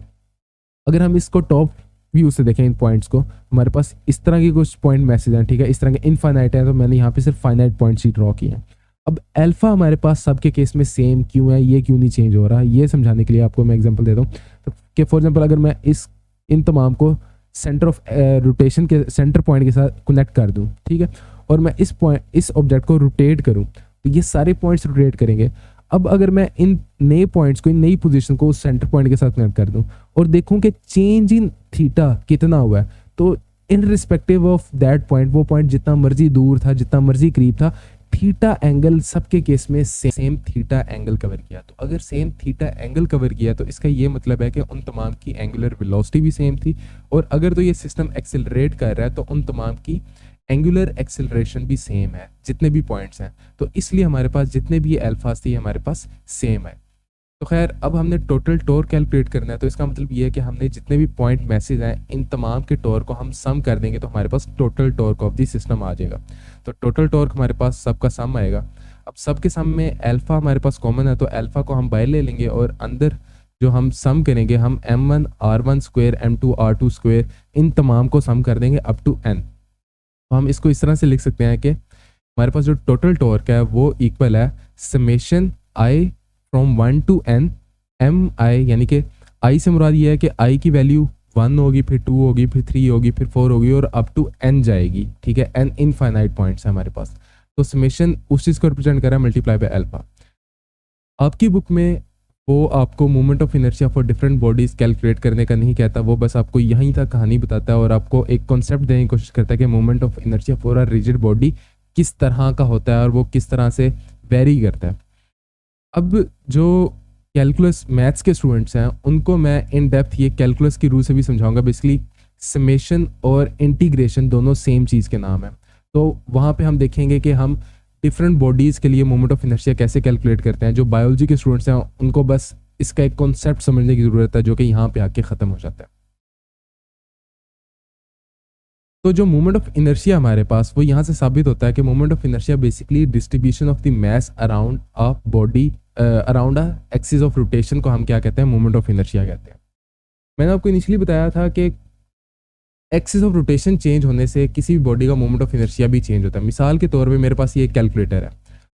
अगर हम इसको टॉप व्यू से देखें इन पॉइंट्स को, हमारे पास इस तरह के कुछ पॉइंट मैसेज हैं, ठीक है, इस तरह के इनफाइनाइट हैं। तो मैंने यहाँ पे सिर्फ फाइनाइट पॉइंट्स ही ड्रॉ किए हैं। अब अल्फा हमारे पास सबके केस में सेम क्यों है, ये क्यों नहीं चेंज हो रहा है, ये समझाने के लिए आपको मैं एग्जांपल देता हूँ। तो कि फॉर एग्जांपल अगर मैं इन तमाम को सेंटर ऑफ रोटेशन के सेंटर पॉइंट के साथ कनेक्ट कर दूँ, ठीक है, और मैं इस ऑब्जेक्ट को रोटेट करूँ तो ये सारे पॉइंट्स रोटेट करेंगे। अब अगर मैं इन नए पॉइंट्स को, इन नई पोजीशन को उस सेंटर पॉइंट के साथ कनेक्ट कर दूं और देखूं कि चेंज इन थीटा कितना हुआ है, तो in respective of that point, वो पॉइंट जितना मर्जी दूर था, जितना मर्जी करीब था, थीटा एंगल सबके केस में सेम थीटा एंगल कवर किया। तो अगर सेम थीटा एंगल कवर किया तो इसका ये मतलब है कि उन तमाम की एंगुलर वेलोसिटी भी सेम थी, और अगर तो ये सिस्टम एक्सेलरेट कर रहा है तो उन तमाम की एंगुलर एक्सेलरेशन भी सेम है जितने भी पॉइंट्स हैं। तो इसलिए हमारे पास जितने भी ये अल्फाज थी हमारे पास सेम है। तो खैर अब हमने टोटल टॉर्क कैलकुलेट करना है। तो इसका मतलब ये है कि हमने जितने भी पॉइंट मैसेज हैं इन तमाम के टॉर्क को हम सम कर देंगे तो हमारे पास total torque of the system आ जाएगा। तो टोटल टॉर्क हमारे पास सबका सम आएगा। अब सबके सम में अल्फा हमारे पास कॉमन है, तो अल्फा को हम बाहर ले लेंगे और अंदर जो हम सम करेंगे हम m1 r1 square m2 r2 square इन तमाम को सम कर देंगे अप टू n। तो हम इसको इस तरह से लिख सकते हैं कि हमारे पास जो टोटल टॉर्क है वो इक्वल है summation i from 1 to n mi, यानी कि i से मुराद ये है कि i की वैल्यू 1 होगी, फिर 2 होगी, फिर 3 होगी, फिर 4 होगी और अप टू n जाएगी, ठीक है। n इनफाइनाइट पॉइंट्स है हमारे पास। तो समेशन उस चीज़ को रिप्रेजेंट कर रहा है मल्टीप्लाई बाय अल्फा। आपकी बुक में वो आपको moment of inertia for different bodies calculate करने का नहीं कहता, वो बस आपको यहीं तक कहानी बताता है और आपको एक कॉन्सेप्ट देने की कोशिश करता है कि moment of inertia for a rigid body किस तरह का होता है और वो किस तरह से वेरी करता है। अब जो कैलकुलस मैथ्स के स्टूडेंट्स हैं उनको मैं इन डेप्थ ये कैलकुलस की रूल से भी समझाऊंगा। बेसिकली समेशन और इंटीग्रेशन दोनों सेम चीज़ के नाम है। तो वहाँ पे हम देखेंगे कि हम डिफरेंट बॉडीज़ के लिए मोमेंट ऑफ इनर्शिया कैसे कैलकुलेट करते हैं। जो बायोलॉजी के स्टूडेंट्स हैं उनको बस इसका एक कॉन्सेप्ट समझने की ज़रूरत है जो कि यहाँ पे आके ख़त्म हो जाता है। तो जो मोमेंट ऑफ इनर्शिया हमारे पास वो यहाँ से साबित होता है कि moment of inertia basically distribution of the mass around a body around a axis of rotation को हम क्या कहते हैं, मोमेंट ऑफ इनर्शिया कहते हैं। मैंने आपको इनिशियली बताया था कि एक्सिस ऑफ रोटेशन चेंज होने से किसी भी बॉडी का मोमेंट ऑफ इनर्शिया भी चेंज होता है। मिसाल के तौर पे मेरे पास ये एक कैलकुलेटर है,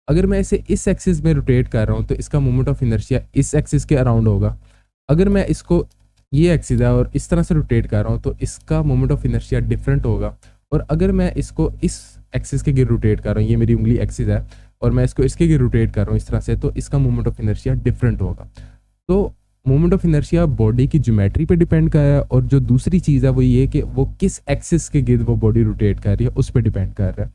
अगर मैं इसे इस एक्सिस में रोटेट कर रहा हूँ तो इसका मोमेंट ऑफ इनर्शिया इस एक्सिस के अराउंड होगा। अगर मैं इसको, ये एक्सिस है और इस तरह से रोटेट कर रहा हूँ तो इसका मोमेंट ऑफ इनर्शिया डिफरेंट होगा। और अगर मैं इसको इस एक्सिस के गिर रोटेट कर रहा हूँ, ये मेरी उंगली एक्सिस है और मैं इसको इसके गिर रोटेट कर रहा हूँ इस तरह से, तो इसका मोमेंट ऑफ इनर्शिया डिफरेंट होगा। तो मोमेंट ऑफ इनर्शिया बॉडी की ज्योमेट्री पे डिपेंड कर रहा है और जो दूसरी चीज़ है वो ये कि वो किस एक्सिस के गिर्द वो बॉडी रोटेट कर रही है उस पर डिपेंड कर रहा है।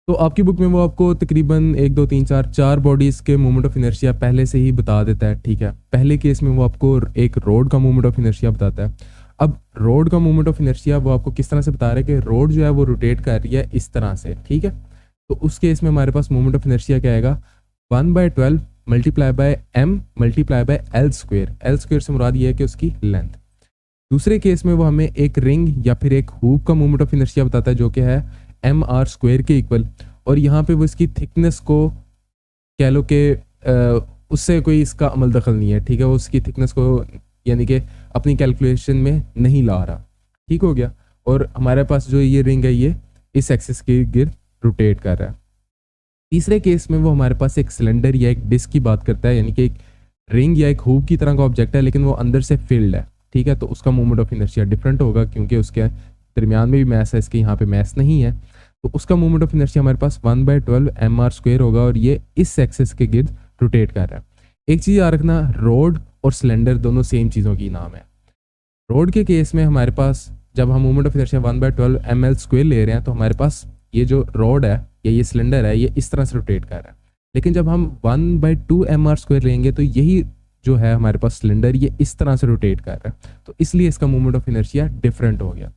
तो आपकी बुक में वो आपको तकरीबन 1 2 3 4 बॉडीज़ के मोमेंट ऑफ इनर्शिया पहले से ही बता देता है, ठीक है। पहले केस में वो आपको एक रोड का मोमेंट ऑफ इनर्शिया बताता है। अब रोड का मोमेंट ऑफ इनर्शिया वो आपको किस तरह से बता रहा है कि रोड जो है वो रोटेट कर रही है इस तरह से, ठीक है। तो उस केस में हमारे पास मोमेंट ऑफ इनर्शिया क्या आएगा, 1/12 multiply by m multiply by L square. L square से मुराद ये है कि उसकी लेंथ। दूसरे केस में वो हमें एक रिंग या फिर एक हुप का मोमेंट ऑफ इनर्शिया बताता है जो कि है mr स्क्वेयर के इक्वल, और यहाँ पे वो इसकी थिकनेस को कह लो कि उससे कोई इसका अमल दखल नहीं है, ठीक है। वो उसकी थिकनेस को यानी कि अपनी कैलकुलेशन में नहीं ला रहा, ठीक हो गया। और हमारे पास जो ये रिंग है ये इस एक्सिस के गिर्द रोटेट कर रहा है। तीसरे केस में वो हमारे पास एक सिलेंडर या एक डिस्क की बात करता है, यानी कि एक रिंग या एक हुप की तरह का ऑब्जेक्ट है लेकिन वो अंदर से फिल्ड है, ठीक है। तो उसका मोमेंट ऑफ इनर्शिया डिफरेंट होगा क्योंकि उसके दरमियान में भी मैस है, इसके यहाँ पे मैस नहीं है। तो उसका मोमेंट ऑफ इनर्शिया हमारे पास 1/12 mr स्क्वेयर होगा और ये इस एक्सिस के गिर्द रोटेट कर रहा है। एक चीज़ याद रखना, रोड और सिलेंडर दोनों सेम चीज़ों की नाम है। रोड के केस में हमारे पास जब हम moment of inertia 1/12 ml square ले रहे हैं तो हमारे पास ये जो रोड है या ये सिलेंडर है ये इस तरह से रोटेट कर रहा है। लेकिन जब हम 1/2 mr² लेंगे तो यही जो है हमारे पास सिलेंडर ये इस तरह से रोटेट कर रहा है, तो इसलिए इसका मोमेंट ऑफ इनर्शिया डिफरेंट हो गया।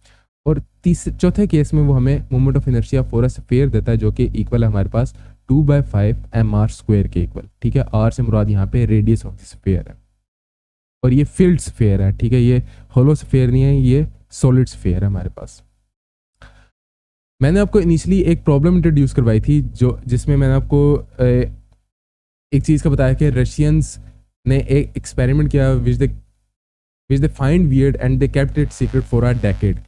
और चौथे केस में वो हमें moment of inertia for a sphere देता है, जो कि इक्वल है हमारे पास 2/5 mr² के इक्वल। ठीक है, आर से मुराद यहाँ पे रेडियस ऑफ द स्फीयर है, और ये फील्ड स्फीयर है। ठीक है, ये होलो स्फीयर नहीं है, ये सॉलिड स्फीयर है हमारे पास। मैंने आपको इनिशियली एक प्रॉब्लम इंट्रोड्यूस करवाई थी जिसमें मैंने आपको एक चीज़ का बताया कि रशियंस ने एक एक्सपेरिमेंट किया which they find weird and they kept it secret for a decade.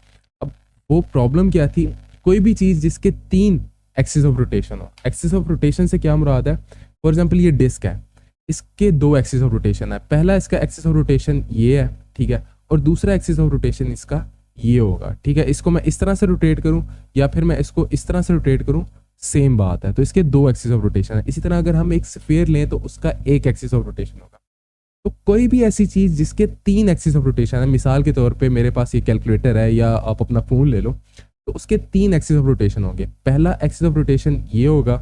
अब वो प्रॉब्लम क्या थी, कोई भी चीज़ जिसके 3 एक्सिस ऑफ रोटेशन हो। एक्सिस ऑफ रोटेशन से क्या मुराद है, फॉर एग्जाम्पल ये डिस्क है, इसके 2 एक्सिस ऑफ रोटेशन है। पहला इसका एक्सिस ऑफ रोटेशन ये है, ठीक है, और दूसरा एक्सिस ऑफ रोटेशन इसका ये होगा। ठीक है, इसको मैं इस तरह से रोटेट करूं या फिर मैं इसको इस तरह से रोटेट करूं, सेम बात है। तो इसके 2 एक्सिस ऑफ रोटेशन है। इसी तरह अगर हम एक स्फीयर लें तो उसका 1 एक्सिस ऑफ रोटेशन होगा। तो कोई भी ऐसी चीज़ जिसके 3 एक्सिस ऑफ रोटेशन है, मिसाल के तौर पे मेरे पास ये कैलकुलेटर है या आप अपना फ़ोन ले लो, तो उसके 3 एक्सिस ऑफ रोटेशन होंगे। पहला एक्सिस ऑफ रोटेशन ये होगा,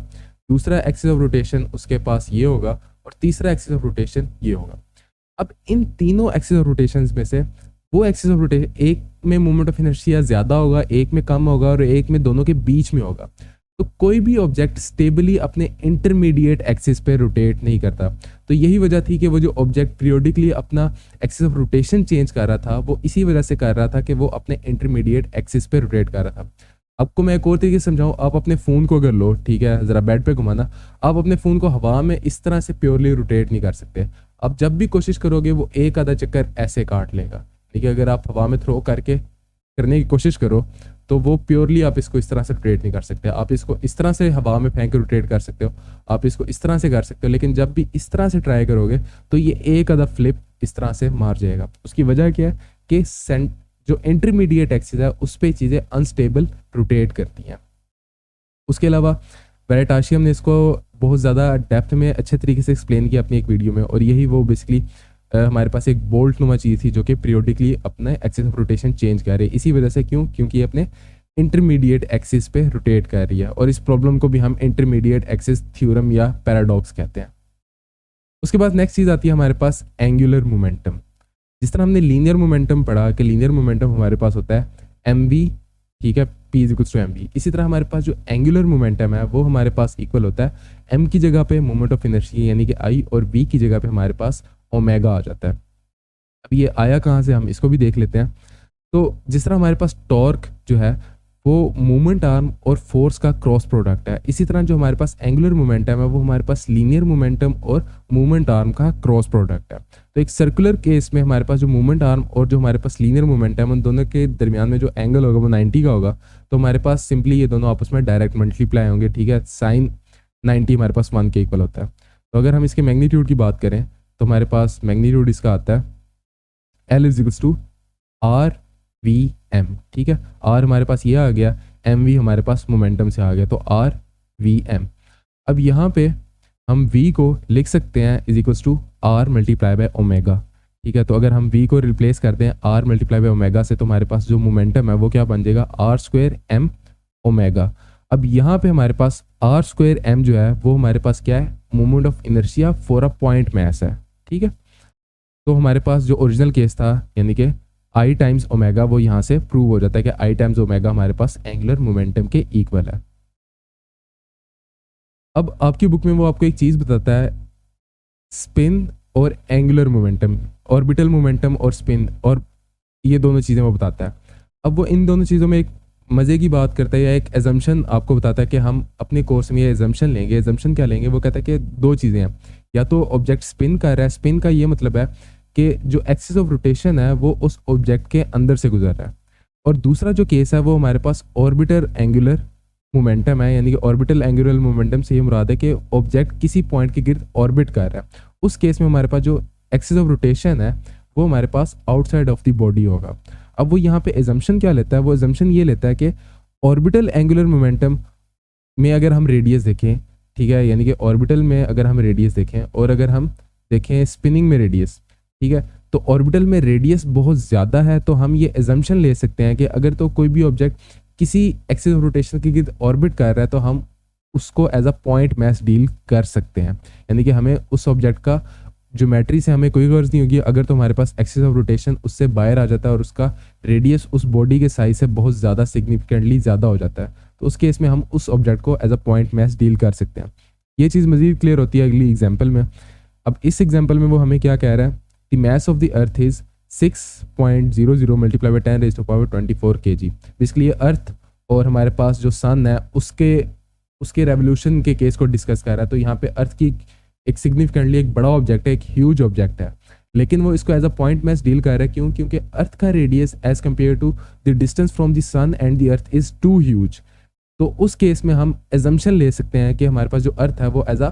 दूसरा एक्सिस ऑफ रोटेशन उसके पास ये होगा, और तीसरा एक्सिस ऑफ रोटेशन ये होगा। अब इन तीनों एक्सिस ऑफ रोटेशन में से वो एक्सिस ऑफ रोटेशन, एक में मोमेंट ऑफ इनर्शिया ज़्यादा होगा, एक में कम होगा, और एक में दोनों के बीच में होगा। तो कोई भी ऑब्जेक्ट स्टेबली अपने इंटरमीडिएट एक्सिस पे रोटेट नहीं करता। तो यही वजह थी कि वो जो ऑब्जेक्ट पीरियोडिकली अपना एक्सिस ऑफ रोटेशन चेंज कर रहा था, वो इसी वजह से कर रहा था कि वो अपने इंटरमीडिएट एक्सिस पे रोटेट कर रहा था। आपको मैं एक और तरीके से समझाऊँ, आप अपने फ़ोन को अगर लो, ठीक है, ज़रा बेड पे घुमाना, आप अपने फ़ोन को हवा में इस तरह से प्योरली रोटेट नहीं कर सकते। आप जब भी कोशिश करोगे वो एक आधा चक्कर ऐसे काट लेगा। ठीक है, अगर आप हवा में थ्रो करने की कोशिश करो तो वो प्योरली आप इसको इस तरह से रोटेट नहीं कर सकते। आप इसको इस तरह से हवा में फेंक के रोटेट कर सकते हो, आप इसको इस तरह से कर सकते हो, लेकिन जब भी इस तरह से ट्राई करोगे तो ये एक आधा फ्लिप इस तरह से मार जाएगा। उसकी वजह क्या है कि जो इंटरमीडिएट एक्सिस है उस पर चीज़ें अनस्टेबल रोटेट करती हैं। उसके अलावा वेरेटाशियम ने इसको बहुत ज़्यादा डेप्थ में अच्छे तरीके से एक्सप्लेन किया अपनी एक वीडियो में, और यही वो बेसिकली हमारे पास एक बोल्ट नुमा चीज़ थी जो कि पीरियोडिकली अपने एक्सिस ऑफ रोटेशन चेंज कर रही है। इसी वजह से क्योंकि ये अपने इंटरमीडिएट एक्सिस पे रोटेट कर रही है, और इस प्रॉब्लम को भी हम इंटरमीडिएट एक्सिस थ्योरम या पैराडॉक्स कहते हैं। उसके बाद नेक्स्ट चीज़ आती है हमारे पास एंगुलर मोमेंटम। जिस तरह हमने लीनियर मोमेंटम पढ़ा कि लीनियर मोमेंटम हमारे पास होता है mv, ठीक है, p = mv। इसी तरह हमारे पास जो एंगुलर मोमेंटम है वो हमारे पास इक्वल होता है m की जगह पे मोमेंट ऑफ इनर्शिया यानी कि I, और v की जगह पे हमारे पास ओमेगा आ जाता है। अब ये आया कहाँ से, हम इसको भी देख लेते हैं। तो जिस तरह हमारे पास टॉर्क जो है वो मूवमेंट आर्म और फोर्स का क्रॉस प्रोडक्ट है, इसी तरह जो हमारे पास एंगुलर मोमेंटम है वो हमारे पास लीनियर मोमेंटम और मूवमेंट आर्म का क्रॉस प्रोडक्ट है। तो एक सर्कुलर केस में हमारे पास जो मूवमेंट आर्म और जो हमारे पास लीनियर मोमेंटम है उन दोनों के दरमियान में जो एंगल होगा वो 90 का होगा। तो हमारे पास सिंपली ये दोनों आपस में डायरेक्ट मल्टीप्लाई होंगे। ठीक है, sin 90 हमारे पास 1 के इक्वल होता है। तो अगर हम इसके मैग्नीट्यूड की बात करें तो हमारे पास मैग्नीट्यूड इसका आता है L = RVM। ठीक है, R हमारे पास ये आ गया, MV हमारे पास मोमेंटम से आ गया, तो RVM। अब यहाँ पे हम V को लिख सकते हैं = R × ओमेगा। ठीक है, तो अगर हम V को रिप्लेस करते हैं R × ओमेगा से तो हमारे पास जो मोमेंटम है वो क्या बन जाएगा, R² M ओमेगा। अब यहाँ पे हमारे पास R² M जो है वो हमारे पास क्या है, moment of inertia for a point mass है। ठीक है, तो हमारे पास जो ओरिजिनल केस था यानी कि I × ओमेगा वो यहाँ से प्रूव हो जाता है कि I × ओमेगा हमारे पास एंगुलर मोमेंटम के इक्वल है। अब आपकी बुक में वो आपको एक चीज़ बताता है, स्पिन और एंगुलर मोमेंटम, ऑर्बिटल मोमेंटम और स्पिन, और ये दोनों चीज़ें वो बताता है। अब वो इन दोनों चीज़ों में एक मज़े की बात करता है या एक एजम्पशन आपको बताता है कि हम अपने कोर्स में ये एजम्पशन लेंगे। एजम्पशन क्या लेंगे, वो कहता है कि 2 चीज़ें हैं, या तो ऑब्जेक्ट स्पिन कर रहा है, स्पिन का ये मतलब है कि जो एक्सिस ऑफ रोटेशन है वो उस ऑब्जेक्ट के अंदर से गुजर रहा है, और दूसरा जो केस है वो हमारे पास ऑर्बिटर एंगुलर मोमेंटम है, यानी कि ऑर्बिटल एंगुलर मोमेंटम से ये मुराद है कि ऑब्जेक्ट किसी पॉइंट के गिर्द ऑर्बिट कर रहा है। उस केस में हमारे पास जो एक्सिस ऑफ रोटेशन है वो हमारे पास आउटसाइड ऑफ द बॉडी होगा। अब वो यहाँ पे एजम्पशन क्या लेता है, वो एजम्पशन ये लेता है कि ऑर्बिटल एंगुलर मोमेंटम में अगर हम रेडियस देखें, ठीक है, यानी कि ऑर्बिटल में अगर हम रेडियस देखें और अगर हम देखें स्पिनिंग में रेडियस, ठीक है, तो ऑर्बिटल में रेडियस बहुत ज़्यादा है, तो हम ये एजम्पशन ले सकते हैं कि अगर तो कोई भी ऑब्जेक्ट किसी एक्सिस ऑफ रोटेशन के गिर्द ऑर्बिट कर रहा है तो हम उसको as a point mass deal कर सकते हैं। यानी कि हमें उस ऑब्जेक्ट का ज्योमेट्री से हमें कोई गर्ज नहीं होगी अगर तो हमारे पास एक्सिस ऑफ रोटेशन उससे बाहर आ जाता है और उसका रेडियस उस बॉडी के साइज से बहुत ज़्यादा सिग्निफिकेंटली ज़्यादा हो जाता है, तो उस केस में हम उस ऑब्जेक्ट को as a point mass deal कर सकते हैं। ये चीज़ मज़ीद क्लियर होती है अगली एग्जाम्पल में। अब इस एग्जाम्पल में वो हमें क्या कह रहा है, the mass of the earth is 6.00 multiply by 10 raised to power 24 kg। Basically ये अर्थ और हमारे पास जो सन है उसके रेवोल्यूशन के केस को डिस्कस कर रहा है। तो यहाँ पे अर्थ की एक सिग्निफिकेंटली एक बड़ा ऑब्जेक्ट है, एक ह्यूज ऑब्जेक्ट है, लेकिन वो इसको as a point mass deal कर रहा है। क्यों? क्योंकि अर्थ का radius as compare to the distance from the sun and the earth is too huge. तो उस केस में हम एजम्पशन ले सकते हैं कि हमारे पास जो अर्थ है वो एज अ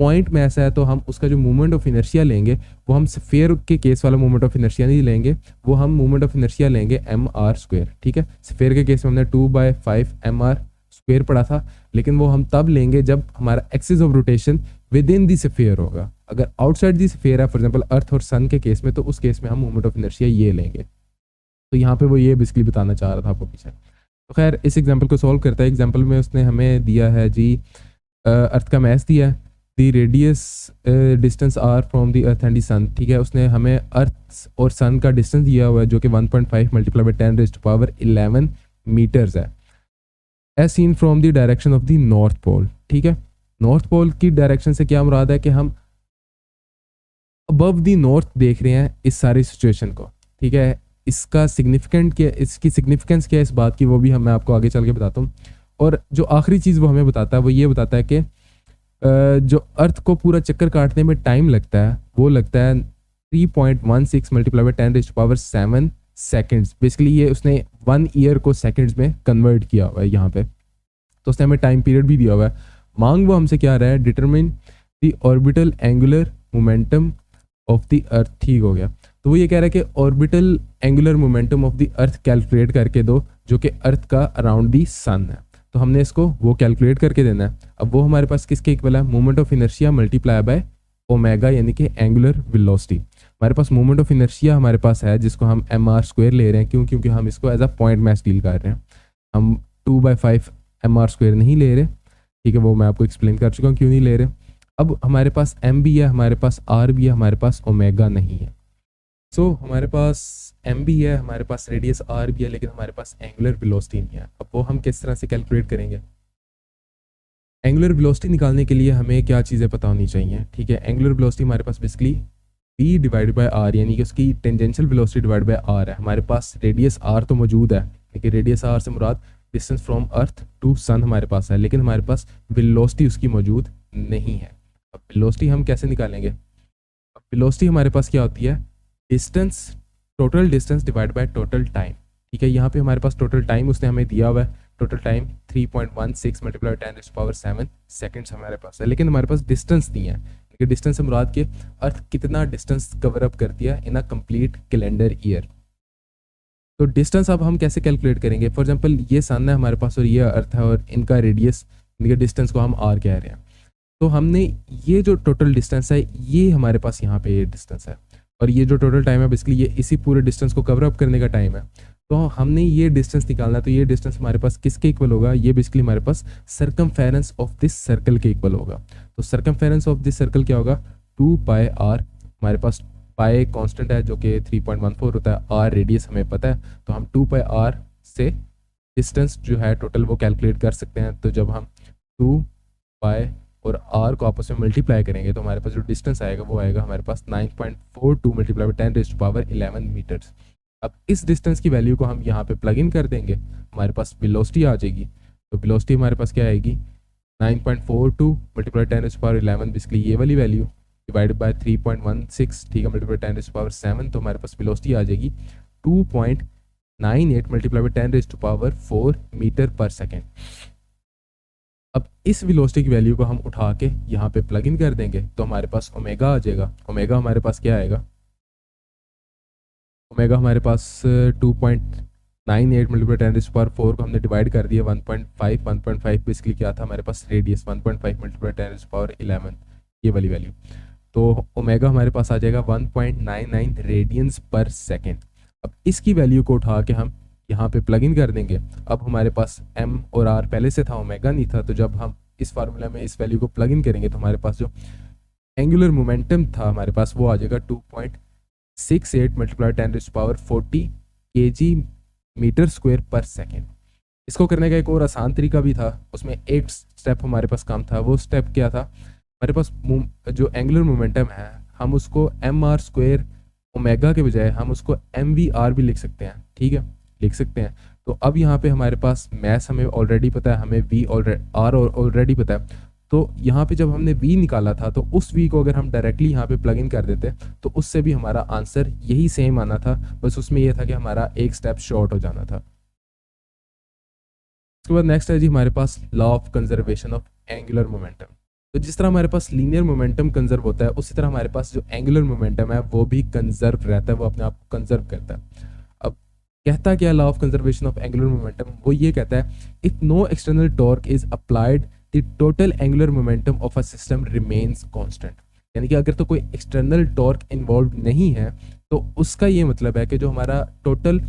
पॉइंट मैस है, तो हम उसका जो मूवमेंट ऑफ इनर्शिया लेंगे वो हम स्फीयर के केस वाला मूवमेंट ऑफ इनर्शिया नहीं लेंगे, वो हम मूवमेंट ऑफ इनर्शिया लेंगे mr²। ठीक है, स्फीयर के केस में हमने 2/5 mr² पढ़ा था, लेकिन वो हम तब लेंगे जब हमारा axis of rotation with in the sphere होगा। अगर आउटसाइड दी स्फीयर है, फॉर एग्जांपल अर्थ और सन के केस में, तो उस केस में हम मूवमेंट ऑफ इनर्शिया ये लेंगे। तो यहाँ पे वो ये बेसिकली बताना चाह रहा था आपको पीछे। तो खैर इस एग्जाम्पल को सॉल्व करता है। एग्जाम्पल में उसने हमें दिया है जी अर्थ का मैस दिया है, the radius distance R from the earth and the sun. ठीक है, उसने हमें अर्थ और सन का डिस्टेंस दिया हुआ है जो कि 1.5 multiply by 10 raised to power 11 metres है, as seen from the direction of the north pole. ठीक है, नॉर्थ पोल की डायरेक्शन से क्या मुराद है कि हम अबव द नॉर्थ देख रहे हैं इस सारी सिचुएशन को। ठीक है, इसका सिग्निफिकेंट क्या, इसकी सिग्निफिकेंस क्या है इस बात की, वो भी मैं आपको आगे चल के बताता हूँ। और जो आखिरी चीज़ वो हमें बताता है वो ये बताता है कि जो अर्थ को पूरा चक्कर काटने में टाइम लगता है वो लगता है 3.16 multiply by 10 raised to power 7 seconds. Basically ये उसने 1 ईयर को सेकेंड्स में कन्वर्ट किया हुआ है यहाँ पे। तो उसने हमें टाइम पीरियड भी दिया हुआ है। मांग वो हमसे क्या रहा है, determine the orbital angular momentum of the अर्थ। ठीक हो गया, तो वो ये कह रहा है कि orbital angular momentum of the earth calculate करके दो जो कि अर्थ का अराउंड दी सन है। तो हमने इसको वो कैलकुलेट करके देना है। अब वो हमारे पास किसके इक्वल है, moment of inertia multiply by omega, यानी कि एंगुलर वेलोसिटी। हमारे पास मोमेंट ऑफ इनर्शिया हमारे पास है जिसको हम mr² ले रहे हैं। क्यों? क्योंकि हम इसको as a point mass deal कर रहे हैं, हम 2/5 mr² नहीं ले रहे। ठीक है, वो मैं आपको एक्सप्लेन कर चुका हूँ क्यों नहीं ले रहे। अब हमारे पास m भी है, हमारे पास r भी है, हमारे पास ओमेगा नहीं है। सो हमारे पास m भी है, हमारे पास रेडियस r भी है, लेकिन हमारे पास एंगुलर वेलोसिटी नहीं है। अब वो हम किस तरह से कैलकुलेट करेंगे? एंगुलर वेलोसिटी निकालने के लिए हमें क्या चीज़ें पता होनी चाहिए? ठीक है, एंगुलर वेलोसिटी हमारे पास basically v divide by r, यानी कि उसकी tangential velocity divide by r है। हमारे पास रेडियस r तो मौजूद है, लेकिन रेडियस r से मुराद डिस्टेंस फ्रॉम अर्थ टू सन हमारे पास है, लेकिन हमारे पास वेलोसिटी उसकी मौजूद नहीं है। अब वेलोसिटी हम कैसे निकालेंगे? अब वेलोसिटी हमारे पास क्या होती है, distance, total distance divide by total time. ठीक है, यहाँ पे हमारे पास टोटल टाइम उसने हमें दिया हुआ है, total time 3.16 multiply 10 raised to power 7 seconds हमारे पास है, लेकिन हमारे पास डिस्टेंस नहीं है। क्योंकि डिस्टेंस से मुराद के अर्थ कितना डिस्टेंस कवर अप करती है इन अ कंप्लीट कैलेंडर ईयर। तो डिस्टेंस अब हम कैसे कैलकुलेट करेंगे? फॉर एग्जांपल ये सन है हमारे पास और ये अर्थ है और इनका रेडियस, इनके डिस्टेंस को हम r कह रहे हैं। तो हमने ये जो टोटल डिस्टेंस है ये हमारे पास यहाँ पे ये डिस्टेंस है, और ये जो टोटल टाइम है बेसिकली ये इसी पूरे डिस्टेंस को कवर अप करने का टाइम है। तो हमने ये डिस्टेंस निकालना है, तो ये डिस्टेंस हमारे पास किसके इक्वल होगा? ये बेसिकली हमारे पास सर्कमफेरेंस ऑफ दिस सर्कल के इक्वल होगा। तो सर्कमफेरेंस ऑफ दिस सर्कल क्या होगा? 2πr। हमारे पास पाई कांस्टेंट है जो कि 3.14 होता है, r रेडियस हमें पता है, तो हम 2πr से डिस्टेंस जो है टोटल वो कैलकुलेट कर सकते हैं। तो जब हम 2π और r को आपस में मल्टीप्लाई करेंगे तो हमारे पास जो डिस्टेंस आएगा वो आएगा हमारे पास 9.42 multiply by 10 raised to power 11 metres. अब इस डिस्टेंस की वैल्यू को हम यहाँ पे प्लग इन कर देंगे, हमारे पास वेलोसिटी आ जाएगी। तो वेलोसिटी हमारे पास क्या आएगी? 9.42 multiply 10 raised to power 11, basically ये वाली वैल्यू डिवाइडेड बाय 3.16, ठीक है, मल्टीप्लाई 10 रेज़्ड टू पावर 7। तो हमारे पास वेलोसिटी आ जाएगी 2.98 multiply by 10 raised to power 4 metre per second. अब इस वेलोसिटी की वैल्यू को हम उठा के यहाँ पे प्लग इन कर देंगे तो हमारे पास ओमेगा आ जाएगा। ओमेगा हमारे पास क्या आएगा? ओमेगा हमारे पास 2.98 मल्टीप्लाई 10 रेज़्ड टू पावर 4 को हमने डिवाइड कर दिया 1.5 बेसिकली क्या था हमारे पास? Radius 1.5 multiply 10 raised to power 11, ये वाली वैल्यू। तो ओमेगा हमारे पास आ जाएगा 1.99 रेडियंस पर सेकेंड। अब इसकी वैल्यू को उठा के हम यहाँ पे प्लग इन कर देंगे। अब हमारे पास m और r पहले से था, ओमेगा नहीं था, तो जब हम इस फार्मूला में इस वैल्यू को प्लग इन करेंगे तो हमारे पास जो एंगुलर मोमेंटम था हमारे पास वो आ जाएगा 2.68 मल्टीप्लाई 10⁻40 kg मीटर स्क्वायर पर सेकेंड। इसको करने का एक और आसान तरीका भी था, उसमें एक स्टेप हमारे पास काम था। वो स्टेप क्या था, हमारे पास जो एंगुलर मोमेंटम है हम उसको mr² ओमेगा के बजाय हम उसको mvr भी लिख सकते हैं, ठीक है, लिख सकते हैं। तो अब यहाँ पे हमारे पास मैथ्स हमें ऑलरेडी पता है, हमें v ऑलरेडी पता है। तो यहाँ पे जब हमने v निकाला था तो उस v को अगर हम डायरेक्टली यहाँ पे प्लग इन कर देते तो उससे भी हमारा आंसर यही सेम आना था, बस उसमें यह था कि हमारा एक स्टेप शॉर्ट हो जाना था। उसके बाद नेक्स्ट है जी हमारे पास law of conservation of angular momentum. तो जिस तरह हमारे पास लीनियर मोमेंटम कंजर्व होता है उसी तरह हमारे पास जो एंगुलर मोमेंटम है वो भी कंजर्व रहता है, वो अपने आप को कंजर्व करता है। अब कहता क्या law of conservation of angular momentum, वो ये कहता है if no external torque is applied the total angular momentum of a system remains constant. यानी कि अगर तो कोई एक्सटर्नल टॉर्क इन्वॉल्व नहीं है तो उसका ये मतलब है कि जो हमारा टोटल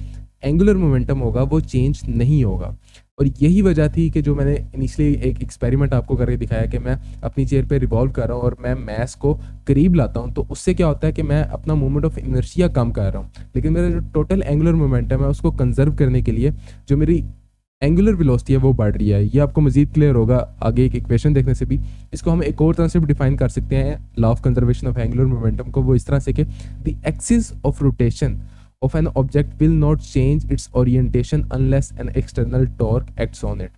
एंगुलर मोमेंटम होगा वो चेंज नहीं होगा। और यही वजह थी कि जो मैंने इनिशियली एक एक्सपेरिमेंट आपको करके दिखाया कि मैं अपनी चेयर पे रिवॉल्व कर रहा हूँ और मैं मैस को करीब लाता हूँ, तो उससे क्या होता है कि मैं अपना मोमेंट ऑफ इनर्शिया कम कर रहा हूँ, लेकिन मेरा जो टोटल एंगुलर मोमेंटम है उसको कंजर्व करने के लिए जो मेरी एंगुलर वेलोसिटी है वो बढ़ रही है। ये आपको मजीद क्लियर होगा आगे एक इक्वेशन देखने से भी। इसको हम एक और तरह से भी डिफाइन कर सकते हैं law of conservation of angular momentum को, वो इस तरह से कि the axis of rotation of an object will not change its orientation unless an external torque acts on it।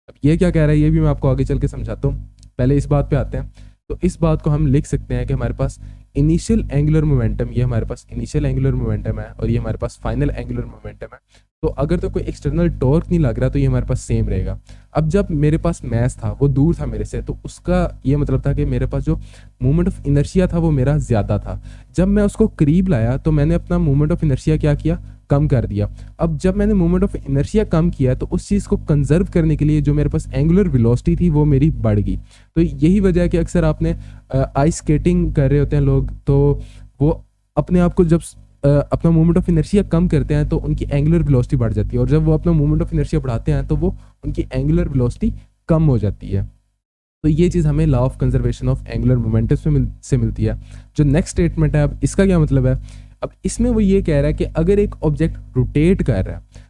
अब ये क्या कह रहा है ये भी मैं आपको आगे चल के समझाता हूँ, पहले इस बात पे आते हैं। तो इस बात को हम लिख सकते हैं कि हमारे पास इनिशियल एंगुलर मोमेंटम, ये हमारे पास इनिशियल एंगुलर मोमेंटम है और ये हमारे पास फाइनल एंगुलर मोमेंटम है। तो अगर तो कोई एक्सटर्नल टॉर्क नहीं लग रहा तो ये हमारे पास सेम रहेगा। अब जब मेरे पास मैस था वो दूर था मेरे से, तो उसका ये मतलब था कि मेरे पास जो मोमेंट ऑफ इनर्शिया था वो मेरा ज़्यादा था। जब मैं उसको करीब लाया तो मैंने अपना मोमेंट ऑफ इनर्शिया क्या किया, कम कर दिया। अब जब मैंने मोमेंट ऑफ इनर्शिया कम किया तो उस चीज़ को कंजर्व करने के लिए जो मेरे पास एंगुलर वेलोसिटी थी वो मेरी बढ़ गई। तो यही वजह है कि अक्सर आपने आइस स्केटिंग कर रहे होते हैं लोग, तो वो अपने आप को जब अपना मोमेंट ऑफ इनर्शिया कम करते हैं तो उनकी एंगुलर वेलोसिटी बढ़ जाती है, और जब वो अपना मोमेंट ऑफ इनर्शिया बढ़ाते हैं तो वो उनकी एंगुलर वेलोसिटी कम हो जाती है। तो ये चीज़ हमें law of conservation of angular momentum से मिलती है। जो नेक्स्ट स्टेटमेंट है, अब इसका क्या मतलब है, अब इसमें वो ये कह रहा है कि अगर एक ऑब्जेक्ट रोटेट कर रहा है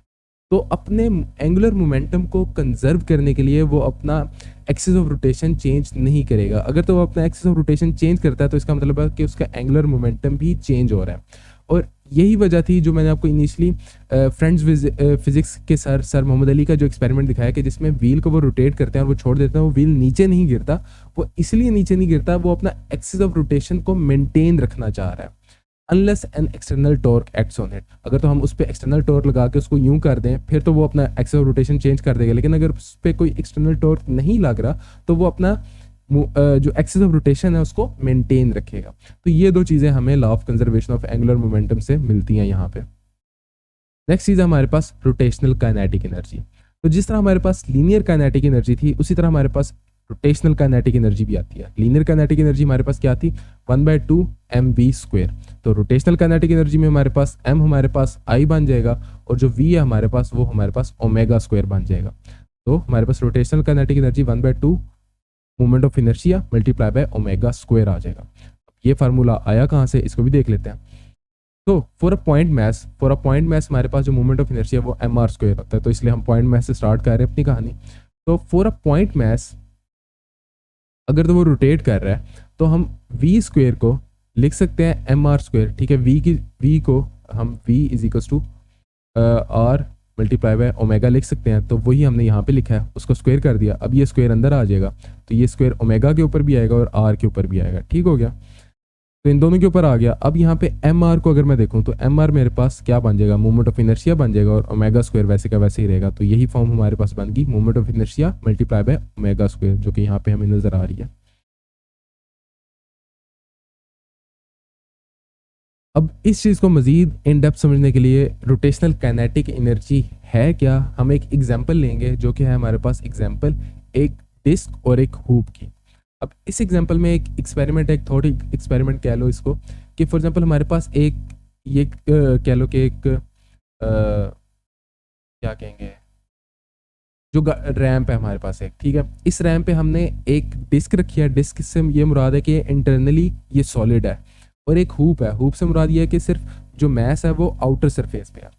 तो अपने एंगुलर मोमेंटम को कंजर्व करने के लिए वो अपना एक्सिस ऑफ रोटेशन चेंज नहीं करेगा। अगर तो वो अपना एक्सिस ऑफ रोटेशन चेंज करता है तो इसका मतलब है कि उसका एंगुलर मोमेंटम भी चेंज हो रहा है। और यही वजह थी जो मैंने आपको इनिशियली फ्रेंड्स फिजिक्स के सर मोहम्मद अली का जो एक्सपेरिमेंट दिखाया कि जिसमें व्हील को वो रोटेट करते हैं और वो छोड़ देते हैं, वो व्हील नीचे नहीं गिरता। वो इसलिए नीचे नहीं गिरता, वो अपना एक्सिस ऑफ रोटेशन को मेंटेन रखना चाह रहा है unless an external torque acts on it. अगर तो हम उस पर एक्सटर्नल टॉर्क लगा के उसको यूं कर दें फिर तो वो अपना एक्सिस ऑफ रोटेशन चेंज कर देगा, लेकिन अगर उस पर कोई एक्सटर्नल टॉर्क नहीं लग रहा तो वो अपना जो एक्सिस ऑफ रोटेशन है उसको मेंटेन रखेगा। तो ये दो चीज़ें हमें law of conservation of angular momentum से मिलती हैं यहाँ पे। नेक्स्ट चीज़ है हमारे पास रोटेशनल काइनेटिक एनर्जी। तो जिस तरह हमारे पास लीनियर काइनेटिक एनर्जी थी उसी तरह हमारे पास रोटेशनल काइनेटिक एनर्जी भी आती है। लीनियर काइनेटिक एनर्जी हमारे पास क्या थी, 1/2 mv²। तो रोटेशनल काइनेटिक एनर्जी में हमारे पास m हमारे पास I बन जाएगा और जो v है हमारे पास वो हमारे पास ओमेगा² बन जाएगा। तो हमारे पास rotational kinetic energy 1/2 moment of inertia multiply by omega आ जाएगा। ये फार्मूला आया कहाँ से, इसको भी देख लेते हैं। तो फॉर अ पॉइंट मैस हमारे पास जो मोमेंट ऑफ इनर्शिया वो mr² होता है, तो इसलिए हम पॉइंट मैस से स्टार्ट कर रहे हैं अपनी कहानी। तो फॉर अ पॉइंट मैस अगर तो वो रोटेट कर रहा है तो हम v² को लिख सकते हैं mr², ठीक है। v को हम v = r multiply by omega लिख सकते हैं, तो वही हमने यहाँ पे लिखा है, उसको स्क्वायर कर दिया। अब ये स्क्वायर अंदर आ जाएगा तो ये स्क्वायर ओमेगा के ऊपर भी आएगा और r के ऊपर भी आएगा, ठीक हो गया। तो इन दोनों के ऊपर आ गया। अब यहाँ पे mr को अगर मैं देखूँ तो mr मेरे पास क्या बन जाएगा, मोमेंट ऑफ इनर्शिया बन जाएगा और ओमेगा² वैसे का वैसे ही रहेगा। तो यही फॉर्म हमारे पास बन गई, moment of inertia multiply by omega, जो कि यहाँ पे हमें नजर आ रही है। अब इस चीज़ को मज़ीद इन डेप्थ समझने के लिए रोटेशनल काइनेटिक एनर्जी है क्या, हम एक एग्जांपल लेंगे जो कि है हमारे पास एग्जांपल एक डिस्क और एक हूप की। अब इस एग्जांपल में एक एक्सपेरिमेंट, एक थॉट एक्सपेरिमेंट कह लो इसको, कि फॉर एग्जांपल हमारे पास एक ये कह लो कि एक क्या कहेंगे, जो रैम पे हमारे पास है, ठीक है। इस रैम पे हमने एक डिस्क रखी है। डिस्क से ये मुराद है कि इंटरनली ये सॉलिड है, और एक हूप है। हूप से मुराद ये है कि सिर्फ जो मैस है वो आउटर सरफेस पे है।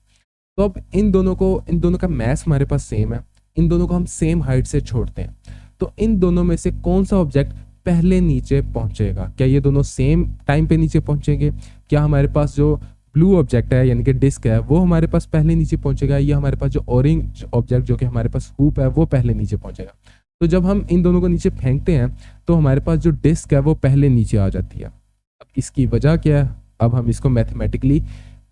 तो अब इन दोनों का मैस हमारे पास सेम है, इन दोनों को हम सेम हाइट से छोड़ते हैं। तो इन दोनों में से कौन सा ऑब्जेक्ट पहले नीचे पहुंचेगा? क्या ये दोनों सेम टाइम पे नीचे पहुंचेंगे? क्या हमारे पास जो ब्लू ऑब्जेक्ट है यानी कि डिस्क है वो हमारे पास पहले नीचे पहुंचेगा, या हमारे पास जो ऑरेंज ऑब्जेक्ट जो कि हमारे पास हूप है वो पहले नीचे पहुंचेगा? तो जब हम इन दोनों को नीचे फेंकते हैं तो हमारे पास जो डिस्क है वो पहले नीचे आ जाती है। अब इसकी वजह क्या है? अब हम इसको मैथमेटिकली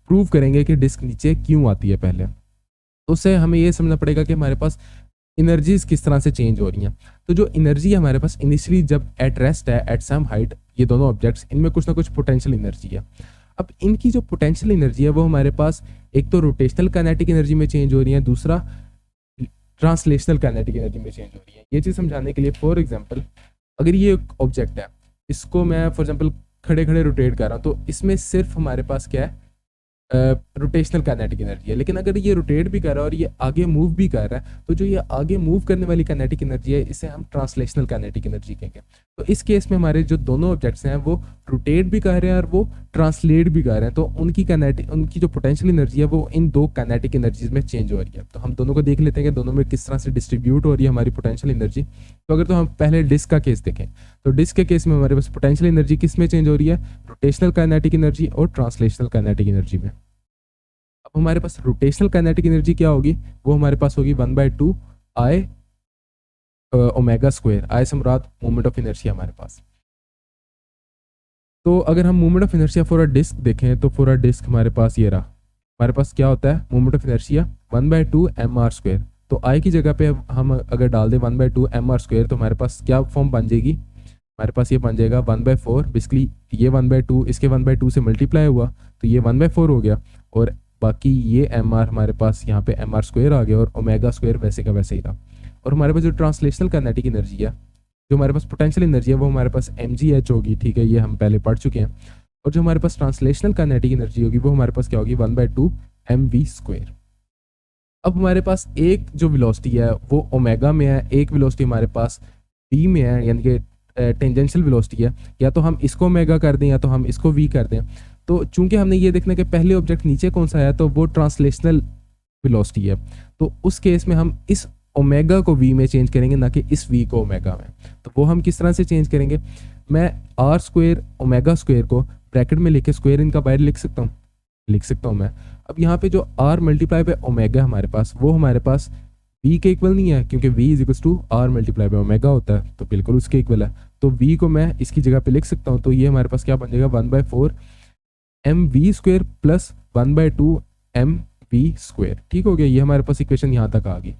प्रूव करेंगे कि डिस्क नीचे क्यों आती है पहले। तो उससे हमें ये समझना पड़ेगा कि हमारे पास एनर्जीज किस तरह से चेंज हो रही हैं। तो जो एनर्जी हमारे पास इनिशियली जब एट रेस्ट है एट सम हाइट, ये दोनों ऑब्जेक्ट्स, इनमें कुछ ना कुछ पोटेंशियल एनर्जी है। अब इनकी जो पोटेंशियल एनर्जी है वो हमारे पास एक तो रोटेशनल काइनेटिक एनर्जी में चेंज हो रही है, दूसरा ट्रांसलेशनल काइनेटिक एनर्जी में चेंज हो रही है। ये चीज़ समझाने के लिए फॉर एग्जांपल अगर ये एक ऑब्जेक्ट है, इसको मैं फॉर एग्जांपल खड़े खड़े रोटेट कर रहा हूँ, तो इसमें सिर्फ हमारे पास क्या है? रोटेशनल काइनेटिक एनर्जी है। लेकिन अगर ये रोटेट भी कर रहा है और ये आगे मूव भी कर रहा है, तो जो ये आगे मूव करने वाली काइनेटिक एनर्जी है इसे हम ट्रांसलेशनल काइनेटिक एनर्जी कहेंगे। तो इस केस में हमारे जो दोनों ऑब्जेक्ट्स हैं वो रोटेट भी कर रहे हैं और वो ट्रांसलेट भी कर रहे हैं, तो उनकी जो पोटेंशियल एनर्जी है वो इन दो काइनेटिक एनर्जीज में चेंज हो रही है। तो हम दोनों को देख लेते हैं कि दोनों में किस तरह से डिस्ट्रीब्यूट हो रही है हमारी पोटेंशियल एनर्जी। तो अगर तो हम पहले डिस्क का केस देखें, तो डिस्क के केस में हमारे पास पोटेंशियल एनर्जी किस में चेंज हो रही है? रोटेशनल काइनेटिक एनर्जी और ट्रांसलेशनल काइनेटिक एनर्जी में। अब हमारे पास रोटेशनल काइनेटिक एनर्जी क्या होगी? वो हमारे पास होगी 1/2 I ओमेगा स्क्वायर। आई से मुराद मोमेंट ऑफ इनर्शिया हमारे पास। तो अगर हम moment of inertia for a disc देखें तो फॉर अ डिस्क हमारे पास ये रहा, हमारे पास क्या होता है? Moment of inertia 1/2 mr square. तो आई की जगह पे हम अगर डाल दें 1/2 mr स्क्वायर, तो हमारे पास क्या फॉर्म बन जाएगी? हमारे पास ये बन जाएगा 1/4। बेसिकली ये 1/2 इसके 1/2 से मल्टीप्लाई हुआ तो ये 1/4 हो गया, और बाकी ये mr हमारे पास यहाँ पे mr स्क्वायर आ गया, और ओमेगा स्क्वायर वैसे का वैसे ही रहा। और हमारे पास जो ट्रांसलेशनल काइनेटिक एनर्जी है, जो हमारे पास पोटेंशियल एनर्जी है, वो हमारे पास mgh होगी, ठीक है, ये हम पहले पढ़ चुके हैं। और जो हमारे पास ट्रांसलेशनल काइनेटिक एनर्जी होगी वो हमारे पास क्या होगी? 1/2 mv स्क्वायर। अब हमारे पास एक जो वेलोसिटी है वो ओमेगा में है, एक वेलोसिटी हमारे पास v में है, यानी कि टेंजेंशियल वेलोसिटी है। या तो हम इसको ओमेगा कर दें या तो हम इसको v कर दें। तो चूंकि हमने ये देखना कि पहले ऑब्जेक्ट नीचे कौन सा है, तो वो ट्रांसलेशनल वेलोसिटी है, तो उस केस में हम इस ओमेगा को v में चेंज करेंगे, ना कि इस v को ओमेगा में। तो वो हम किस तरह से चेंज करेंगे? मैं r स्क्वायर ओमेगा स्क्वायर को ब्रैकेट में लेके स्क्वायर इनका बाहर लिख सकता हूँ मैं। अब यहाँ पे जो r मल्टीप्लाई बाय ओमेगा हमारे पास, वो हमारे पास v के इक्वल नहीं है, क्योंकि v is equal to r multiply by omega होता है, तो बिल्कुल उसके इक्वल है। तो v को मैं इसकी जगह पे लिख सकता हूँ, तो ये हमारे पास क्या बन जाएगा? 1/4 mv square plus 1/2 mv square. ठीक हो गया, ये हमारे पास इक्वेशन यहाँ तक आ गई।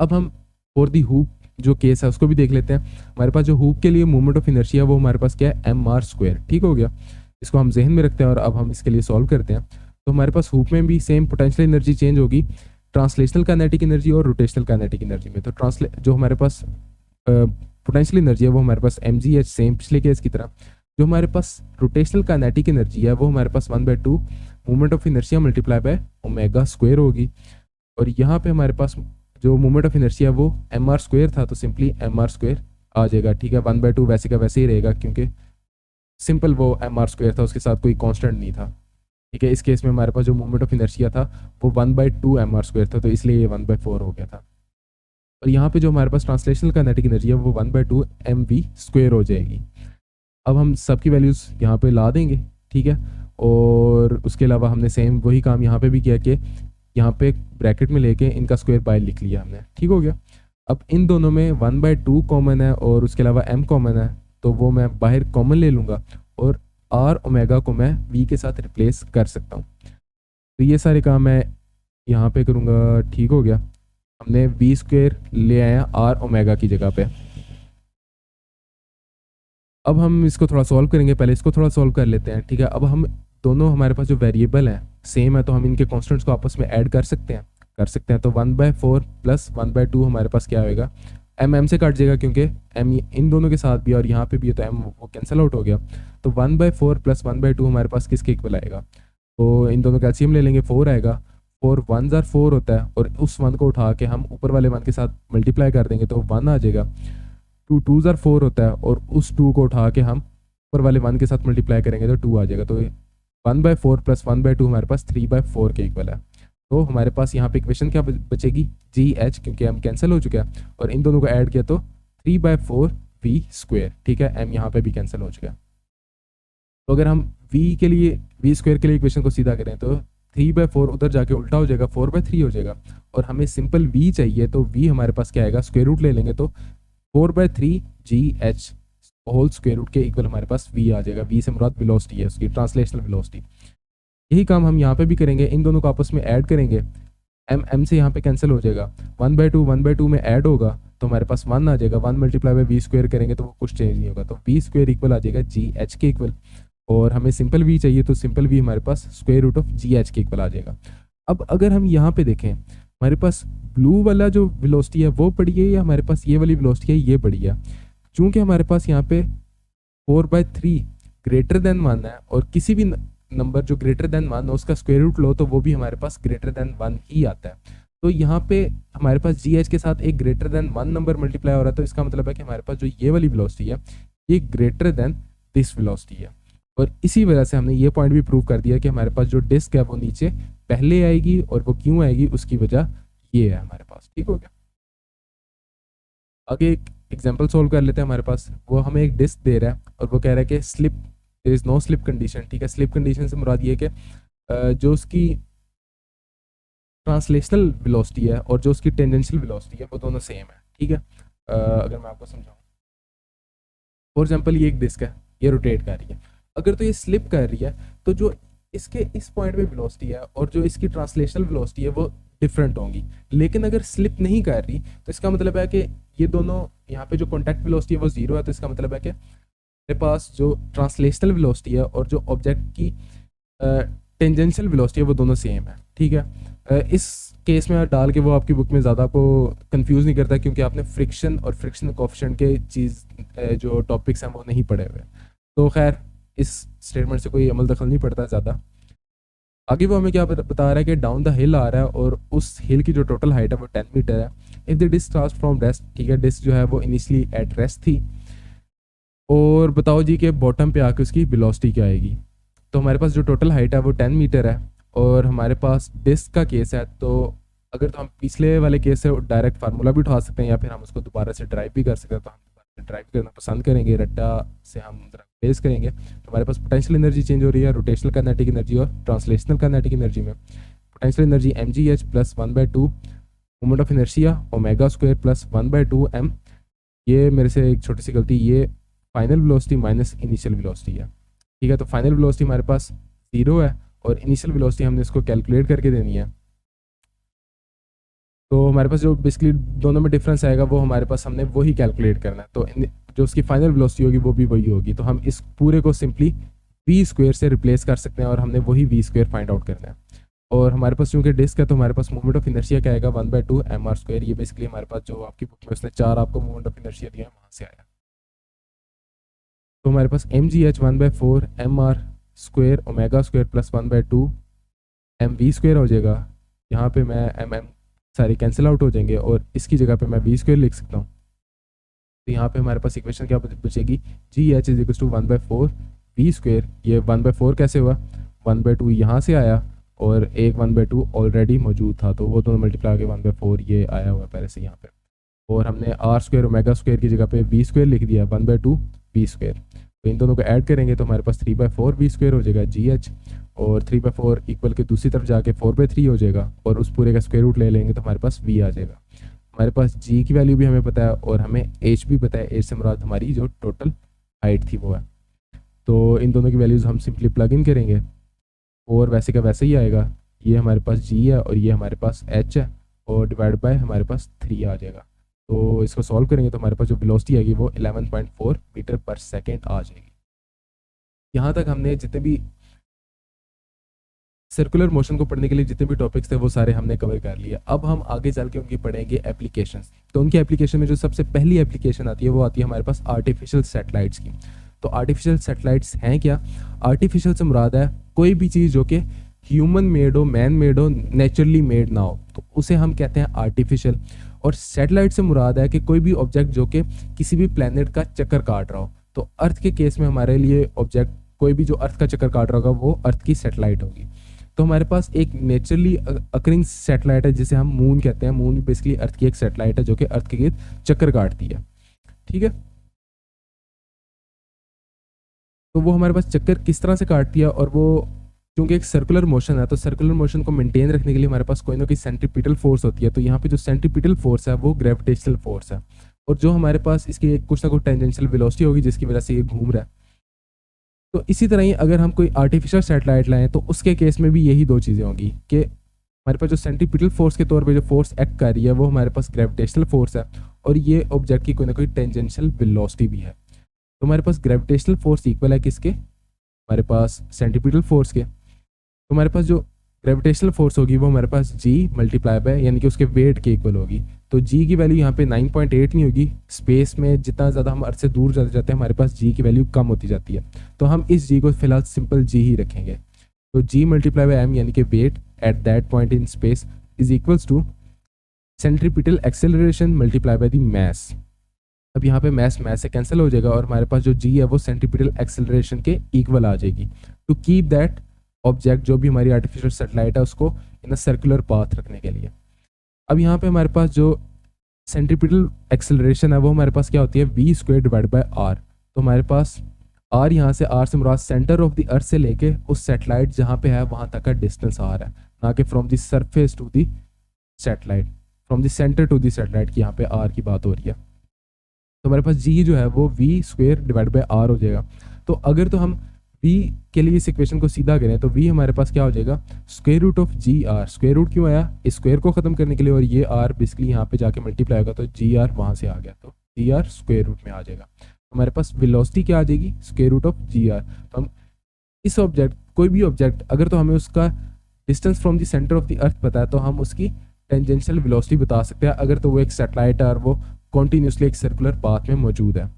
अब हम फॉर दी हूप जो केस है उसको भी देख लेते हैं। हमारे पास जो हूप के लिए मूवमेंट ऑफ इनर्शिया है वो हमारे पास क्या है? mr square. ठीक हो गया, इसको हम जहन में रखते हैं और अब हम इसके लिए सॉल्व करते हैं। तो हमारे पास हूप में भी सेम पोटेंशियल एनर्जी चेंज होगी, ट्रांसलेशनल काइनेटिक एनर्जी और रोटेशनल काइनेटिक एनर्जी में। तो जो हमारे पास पोटेंशियल एनर्जी है वो हमारे पास mgh, सेम पिछले केस की तरह। जो हमारे पास रोटेशनल काइनेटिक एनर्जी है वो हमारे पास 1/2 movement of inertia multiply by omega square होगी। और यहाँ पे हमारे पास जो मूवमेंट ऑफ इनर्शिया वो mr स्क्वायर था, तो सिंपली mr स्क्वायर आ जाएगा। ठीक है, 1/2 वैसे का वैसे ही रहेगा, क्योंकि सिंपल वो mr स्क्वायर था, उसके साथ कोई कांस्टेंट नहीं था। ठीक है, इस केस में हमारे पास जो मूवमेंट ऑफ इनर्शिया था वो 1/2 mr स्क्वायर था, तो इसलिए ये 1/4 हो गया था। और यहाँ पे जो हमारे पास ट्रांसलेशनल काइनेटिक एनर्जी है वो 1/2 mv स्क्वायर हो जाएगी। अब हम सब की वैल्यूज़ यहाँ पे ला देंगे, ठीक है। और उसके अलावा हमने सेम वही काम यहाँ पे भी किया कि यहाँ पे ब्रैकेट में लेके इनका स्क्वायर बाहर लिख लिया हमने। ठीक हो गया। अब इन दोनों में 1/2 कॉमन है और उसके अलावा m कॉमन है, तो वो मैं बाहर कॉमन ले लूँगा और r ओमेगा को मैं v के साथ रिप्लेस कर सकता हूँ। तो ये सारे काम मैं यहाँ पे करूँगा। ठीक हो गया, हमने v स्क्वायर ले आए r ओमेगा की जगह पे। अब हम इसको थोड़ा सॉल्व करेंगे, पहले इसको थोड़ा सॉल्व कर लेते हैं। ठीक है, अब हम दोनों हमारे पास जो वेरिएबल हैं सेम है, तो हम इनके कॉन्स्टेंट्स को आपस में ऐड कर सकते हैं। तो 1/4 प्लस 1/2 हमारे पास क्या होएगा? m से कट जाएगा, क्योंकि m इन दोनों के साथ भी और यहाँ पे भी है, तो m वो कैंसिल आउट हो गया। तो 1/4 प्लस 1/2 हमारे पास किसके इक्वल आएगा? तो इन दोनों का एलसीएम ले लेंगे, 4 आएगा। 4 1s आर 4 होता है, और उस 1 को उठा के हम ऊपर वाले 1 के साथ मल्टीप्लाई कर देंगे तो 1 आ जाएगा। 2 2s आर 4 होता है, और उस 2 को उठा के हम ऊपर वाले 1 के साथ मल्टीप्लाई करेंगे तो 2 आ जाएगा। तो 1/4 प्लस 1/2 हमारे पास 3/4 के इक्वल है। तो हमारे पास यहाँ पे इक्वेशन क्या बचेगी, GH, क्योंकि m कैंसिल हो चुका है, और इन दोनों को ऐड किया तो 3/4 v²। ठीक है, m यहाँ पे भी कैंसिल हो चुका है। तो अगर हम v के लिए v² के लिए इक्वेशन को सीधा करें तो 3/4 उधर जाके उल्टा हो जाएगा, 4/3 हो जाएगा, और हमें सिंपल v चाहिए तो v हमारे पास क्या आएगा, स्क्वायर रूट ले लेंगे तो 4/3 GH होल स्क्वायर रूट के इक्वल हमारे पास v आ जाएगा। v से मुराद वेलोसिटी है, उसकी ट्रांसलेशनल वेलोसिटी। यही काम हम यहाँ पे भी करेंगे, इन दोनों को आपस में ऐड करेंगे, m से यहाँ पे कैंसिल हो जाएगा, 1/2 में ऐड होगा तो हमारे पास 1 आ जाएगा, 1 मल्टीप्लाई बाय v² करेंगे तो वो कुछ चेंज नहीं होगा, तो v² इक्वल आ जाएगा GH के इक्वल, और हमें सिंपल v चाहिए तो सिंपल v हमारे पास स्क्वायर रूट ऑफ GH के इक्वल आ जाएगा। अब अगर हम यहाँ पे देखें, हमारे पास ब्लू वाला जो वेलोसिटी है वो पड़ी है या हमारे पास ये वाली वेलोसिटी है ये पड़ी है। चूँकि हमारे पास यहाँ पे 4/3 ग्रेटर देन 1 है, और किसी भी नंबर जो ग्रेटर देन 1 हो उसका स्क्वायर रूट लो तो वो भी हमारे पास ग्रेटर देन 1 ही आता है। तो यहाँ पे हमारे पास GH के साथ एक ग्रेटर देन 1 नंबर मल्टीप्लाई हो रहा है, तो इसका मतलब है कि हमारे पास जो ये वाली वेलोसिटी है ये ग्रेटर देन दिस वेलोसिटी है, और इसी वजह से हमने ये पॉइंट भी प्रूव कर दिया कि हमारे पास जो डिस्क है वो नीचे पहले आएगी, और वो क्यों आएगी उसकी वजह ये है हमारे पास। ठीक हो गया। आगे एक एग्जांपल सोल्व कर लेते हैं। हमारे पास वो हमें एक डिस्क दे रहा है और वो कह रहा है कि slip, there is no slip condition. ठीक है, स्लिप कंडीशन से मुराद ये कि जो उसकी ट्रांसलेशनल वेलोसिटी है और जो उसकी टेंजेंशियल वेलोसिटी है वो दोनों सेम है। ठीक है, अगर मैं आपको समझाऊं, फॉर एग्जांपल ये एक डिस्क है, ये रोटेट कर रही है, अगर तो ये स्लिप कर रही है तो जो इसके इस पॉइंट पे वेलोसिटी है और जो इसकी ट्रांसलेशनल वेलोसिटी है वो डिफरेंट होंगी। लेकिन अगर स्लिप नहीं कर रही तो इसका मतलब है कि ये दोनों, यहाँ पे जो कॉन्टैक्ट वेलोसिटी है वो 0 है, तो इसका मतलब है कि मेरे पास जो ट्रांसलेशनल वेलोसिटी है और जो ऑब्जेक्ट की टेंजेंशियल वेलोसिटी है वो दोनों सेम है। ठीक है, इस केस में डाल के वो आपकी बुक में ज़्यादा आपको कंफ्यूज नहीं करता, क्योंकि आपने फ्रिक्शन और फ्रिक्शन कोएफिशिएंट के चीज़ जो टॉपिक्स हैं वो नहीं पढ़े हुए। तो खैर इस स्टेटमेंट से कोई अमल दखल नहीं पड़ता ज़्यादा। आगे वो हमें क्या बता रहा है कि डाउन द हिल आ रहा है और उस हिल की जो टोटल हाइट है वो 10 मीटर है। If the disc starts from rest, ठीक है, डिस्क जो है वो इनिशियली एट रेस्ट थी, और बताओ जी कि बॉटम पे आके उसकी वेलोसिटी क्या आएगी। तो हमारे पास जो टोटल हाइट है वो 10 मीटर है, और हमारे पास डिस्क का केस है, तो अगर तो हम पिछले वाले केस से डायरेक्ट फार्मूला भी उठा सकते हैं या फिर हम उसको दोबारा से ड्राइव भी कर सकते हैं। तो हम ड्राइव करना पसंद करेंगे, रट्टा से हम बेस करेंगे। तो हमारे पास पोटेंशियल एनर्जी चेंज हो रही है रोटेशनल काइनेटिक एनर्जी और ट्रांसलेशनल काइनेटिक एनर्जी में। Potential energy mgh plus 1/2 moment of inertia omega square plus 1/2 m। ये मेरे से एक छोटी सी गलती, ये final velocity minus initial velocity है। ठीक है, तो फाइनल वेलोसिटी हमारे पास 0 है और इनिशियल वेलोसिटी हमने इसको कैलकुलेट करके देनी है। तो हमारे पास जो बेसिकली दोनों में डिफरेंस आएगा वो हमारे पास हमने वही कैलकुलेट करना है, तो जो उसकी फाइनल वेलोसिटी होगी वो भी वही होगी। तो हम इस पूरे को सिंपली v² से रिप्लेस कर सकते हैं और हमने वही v² फाइंड आउट करना है। और हमारे पास चूँकि डिस्क है तो हमारे पास मोमेंट ऑफ इनर्शिया क्या आएगा 1/2 mr²। ये बेसिकली हमारे पास जो आपकी बुक में उसने 4 आपको मोमेंट ऑफ इनर्शिया दिया है वहाँ से आया। तो हमारे पास mgh 1/4 mr² omega square plus 1/2 mv² हो जाएगा। यहाँ पे मैं mm सारे कैंसिल आउट हो जाएंगे और इसकी जगह पे मैं v² लिख सकता हूँ। तो यहाँ पे हमारे पास इक्वेशन क्या बचेगी, GH is equal to 1/4 v²। ये 1/4 कैसे हुआ, 1/2 यहाँ से आया और एक 1/2 ऑलरेडी मौजूद था, तो वो दोनों मल्टीप्लाई होकर 1/4 ये आया हुआ है पहले से यहाँ पे। और हमने r² ओमेगा स्क्वायर की जगह पे v² लिख दिया 1/2 v²। तो इन दोनों को ऐड करेंगे तो हमारे पास 3/4 v² हो जाएगा GH, और 3/4 इक्वल के दूसरी तरफ जाके 4/3 हो जाएगा और उस पूरे का स्क्वायर रूट ले लेंगे तो हमारे पास v आ जाएगा। हमारे पास g की वैल्यू भी हमें पता है और हमें h भी पता है। h से मुराद हमारी जो टोटल हाइट थी वो है। तो इन दोनों की वैल्यूज़ हम सिंपली प्लग इन करेंगे और वैसे का वैसे ही आएगा। ये हमारे पास g है और ये हमारे पास h है और डिवाइड बाय हमारे पास 3 आ जाएगा। तो इसको सॉल्व करेंगे तो हमारे पास जो वेलोसिटी आएगी वो 11.4 मीटर पर सेकेंड आ जाएगी। यहाँ तक हमने जितने भी सर्कुलर मोशन को पढ़ने के लिए जितने भी टॉपिक्स थे वो सारे हमने कवर कर लिए। अब हम आगे चल के उनकी पढ़ेंगे एप्लीकेशंस। तो उनकी एप्लीकेशन में जो सबसे पहली एप्लीकेशन आती है वो आती है हमारे पास आर्टिफिशियल सैटेलाइट्स की। तो आर्टिफिशियल सैटेलाइट्स हैं क्या, आर्टिफिशियल से मुराद है कोई भी चीज़ जो कि ह्यूमन मेड हो, मैन मेड हो, नेचुरली मेड ना हो, तो उसे हम कहते हैं आर्टिफिशियल। और सैटेलाइट से मुराद है कि कोई भी ऑब्जेक्ट जो कि किसी भी प्लेनेट का चक्कर काट रहा हो। तो अर्थ के केस में हमारे लिए ऑब्जेक्ट कोई भी जो अर्थ का चक्कर काट रहा होगा वो अर्थ की सैटेलाइट होगी। तो हमारे पास एक नेचुरली अकरिंग सैटेलाइट है जिसे हम मून कहते हैं। मून बेसिकली अर्थ की एक सैटेलाइट है जो कि अर्थ के गिर्द चक्कर काटती है, ठीक है। तो वो हमारे पास चक्कर किस तरह से काटती है, और वो क्योंकि एक सर्कुलर मोशन है तो सर्कुलर मोशन को मेंटेन रखने के लिए हमारे पास कोई ना कोई सेंट्रीपिटल फोर्स होती है। तो यहाँ पे जो सेंट्रीपिटल फोर्स है वो ग्रेविटेशनल फोर्स है, और जो हमारे पास इसकी कुछ ना कुछ टेंजेंशियल वेलोसिटी होगी जिसकी वजह से ये घूम रहा है। तो इसी तरह ही अगर हम कोई आर्टिफिशियल सैटेलाइट लाएं तो उसके केस में भी यही दो चीज़ें होंगी कि हमारे पास जो सेंट्रीपिटल फोर्स के तौर पे जो फोर्स एक्ट कर रही है वो हमारे पास ग्रेविटेशनल फोर्स है, और ये ऑब्जेक्ट की कोई ना कोई टेंजेंशियल वेलोसिटी भी है। तो हमारे पास ग्रेविटेशनल फोर्स इक्वल है किसके, हमारे पास सेंट्रीपिटल फोर्स के। तो हमारे पास जो ग्रेविटेशनल फोर्स होगी वो हमारे पास g मल्टीप्लाई बाय यानी कि उसके वेट के इक्वल होगी। तो g की वैल्यू यहाँ पे 9.8 नहीं होगी। स्पेस में जितना ज़्यादा हम अर्थ से दूर जाते जाते हैं हमारे पास g की वैल्यू कम होती जाती है, तो हम इस g को फिलहाल सिंपल g ही रखेंगे। तो g मल्टीप्लाई बाय m यानी कि weight at that point in space is equals to centripetal acceleration multiply by the mass. अब यहाँ पे मैस से कैंसिल हो जाएगा और हमारे पास जो g है वो सेंट्रीपिटल एक्सेलरेशन के इक्वल आ जाएगी। टू कीप दैट ऑब्जेक्ट जो भी हमारी आर्टिफिशियल सैटेलाइट है उसको इन अ सर्कुलर पाथ रखने के लिए। अब यहाँ पे हमारे पास जो सेंट्रीपिटल एक्सेलरेशन है वो हमारे पास क्या होती है, v² डिवाइड बाय r। तो हमारे पास r, यहाँ से r से मुराद सेंटर ऑफ द अर्थ से लेके उस सैटेलाइट जहाँ पे है वहाँ तक का डिस्टेंस r है, ना कि from the surface to the satellite, from the centre to the satellite की यहाँ पे r की बात हो रही है। तो हमारे पास g जो है वो v² डिवाइड बाय r हो जाएगा। तो अगर तो हम v के लिए इस इक्वेशन को सीधा करें तो v हमारे पास क्या हो जाएगा, square root of G R. Square root क्यों आया, इस स्क्वायर को खत्म करने के लिए, और ये r बेसिकली यहाँ पे जाके मल्टीप्लाई होगा तो जी आर वहाँ से आ गया, तो जी आर स्क्वायर रूट में आ जाएगा। तो हमारे पास वेलोसिटी क्या आ जाएगी, square root of G R. तो हम इस ऑब्जेक्ट, कोई भी ऑब्जेक्ट अगर तो हमें उसका distance from the centre of the अर्थ पता है तो हम उसकी टेंजेंशियल वेलोसिटी बता सकते हैं, अगर तो वो एक सैटेलाइट है और वो कॉन्टीन्यूसली एक सर्कुलर पाथ में मौजूद है।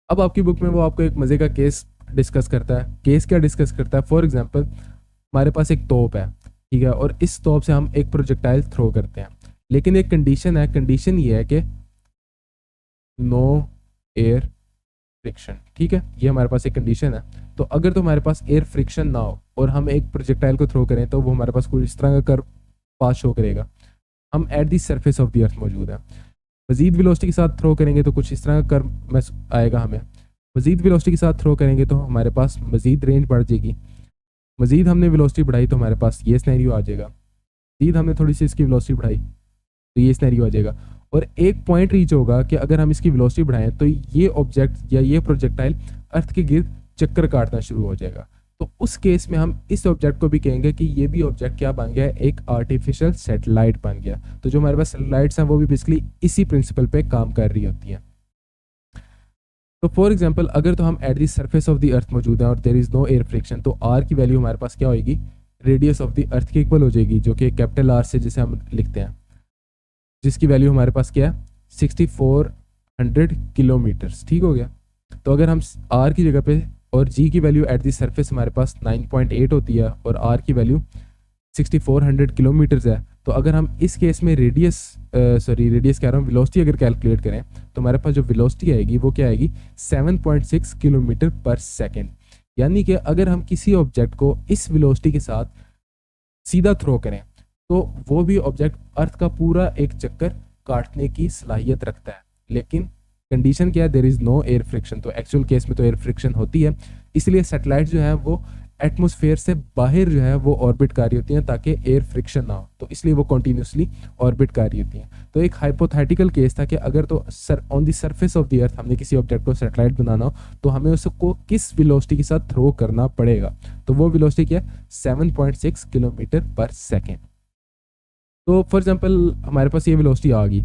अब आपकी बुक में वो आपको एक मज़े का केस डिस्कस करता है। केस क्या डिस्कस करता है, फॉर एग्जांपल हमारे पास एक तोप है, ठीक है, और इस तोप से हम एक प्रोजेक्टाइल थ्रो करते हैं, लेकिन एक कंडीशन है। कंडीशन ये है कि नो एयर फ्रिक्शन, ठीक है, ये हमारे पास एक कंडीशन है। तो अगर तो हमारे पास एयर फ्रिक्शन ना हो और हम एक प्रोजेक्टाइल को थ्रो करें तो वो हमारे पास कुछ इस तरह का कर्व पाथ शो करेगा, हम at the surface of the earth मौजूद है। मजीद वेलोसिटी के साथ थ्रो करेंगे तो कुछ इस तरह का कर्व आएगा हमें। मजीद वेलोसिटी के साथ थ्रो करेंगे तो हमारे पास मजीद रेंज बढ़ जाएगी। मजीद हमने वेलोसिटी बढ़ाई तो हमारे पास ये सिनेरियो आ जाएगा। मजीद हमने थोड़ी सी इसकी वेलोसिटी बढ़ाई तो ये सिनेरियो आ जाएगा। और एक पॉइंट रीच होगा कि अगर हम इसकी वेलोसिटी बढ़ाएं तो ये ऑब्जेक्ट या ये प्रोजेक्टाइल अर्थ के गिर्द चक्कर काटना शुरू हो जाएगा। तो उस केस में हम इस ऑब्जेक्ट को भी कहेंगे कि ये भी ऑब्जेक्ट क्या बन गया, एक आर्टिफिशियल सैटेलाइट बन गया। तो जो हमारे पास सैटेलाइट्स हैं वो भी बेसिकली इसी प्रिंसिपल पे काम कर रही होती हैं। तो फॉर एग्जांपल अगर तो हम at the surface of the earth मौजूद है और there is no air friction, तो आर की वैल्यू हमारे पास क्या होगी, रेडियस ऑफ द अर्थ के इक्वल हो जाएगी, जो कि कैपिटल आर से जिसे हम लिखते हैं, जिसकी वैल्यू हमारे पास क्या है 6400 किलोमीटर्स, ठीक हो गया। तो अगर हम आर की जगह पे और जी की वैल्यू एट द सरफेस हमारे पास 9.8 होती है और आर की वैल्यू 6400 किलोमीटर्स है, तो अगर हम इस केस में रेडियस कह रहा हूँ, वेलोसिटी अगर कैलकुलेट करें तो हमारे पास जो वेलोसिटी आएगी वो क्या आएगी 7.6 किलोमीटर पर सेकेंड। यानी कि अगर हम किसी ऑब्जेक्ट को इस वेलोसिटी के साथ सीधा थ्रो करें तो वो भी ऑब्जेक्ट अर्थ का पूरा एक चक्कर काटने की सलाहियत रखता है। लेकिन कंडीशन क्या है, there is no air friction. तो एक्चुअल केस में तो एयर फ्रिक्शन होती है, इसलिए सैटेलाइट जो है वो एटमॉस्फेयर से बाहर जो है वो ऑर्बिट कर रही होती हैं ताकि एयर फ्रिक्शन ना हो, तो इसलिए वो कॉन्टीन्यूसली ऑर्बिट कर रही होती हैं। तो एक हाइपोथेटिकल केस था कि अगर तो on the surface of the अर्थ हमने किसी ऑब्जेक्ट को सैटेलाइट बनाना हो तो हमें उसको किस वेलोसिटी के साथ थ्रो करना पड़ेगा, तो वो वेलोसिटी क्या है 7.6 किलोमीटर पर सेकेंड। तो फॉर एग्जाम्पल हमारे पास ये वेलोसिटी आ गई,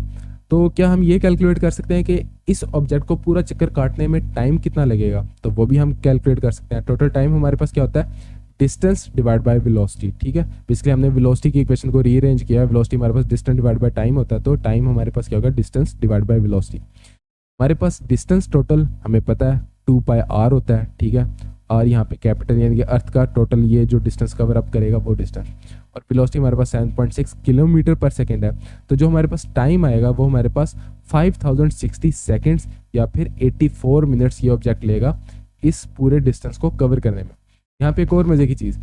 तो क्या हम ये कैलकुलेट कर सकते हैं कि इस ऑब्जेक्ट को पूरा चक्कर काटने में टाइम कितना लगेगा, तो वो भी हम कैलकुलेट कर सकते हैं। टोटल टाइम हमारे पास क्या होता है, डिस्टेंस डिवाइड बाय वेलोसिटी, ठीक है। बेसिकली हमने वेलोसिटी की इक्वेशन को रीअरेंज किया है, वेलोसिटी हमारे पास डिस्टेंस डिवाइड बाय टाइम होता है, तो टाइम हमारे पास क्या होगा डिस्टेंस डिवाइड बाय वेलोसिटी। हमारे पास डिस्टेंस टोटल हमें पता है 2πr होता है, ठीक है। और यहाँ पे कैपिटल यानी कि अर्थ का टोटल ये जो डिस्टेंस कवर अप करेगा वो डिस्टेंस, और वेलोसिटी हमारे पास 7.6 किलोमीटर पर सेकेंड है। तो जो हमारे पास टाइम आएगा वो हमारे पास 5060 सेकेंड्स या फिर 84 मिनट्स ये ऑब्जेक्ट लेगा इस पूरे डिस्टेंस को कवर करने में। यहाँ पे एक और मज़े की चीज़,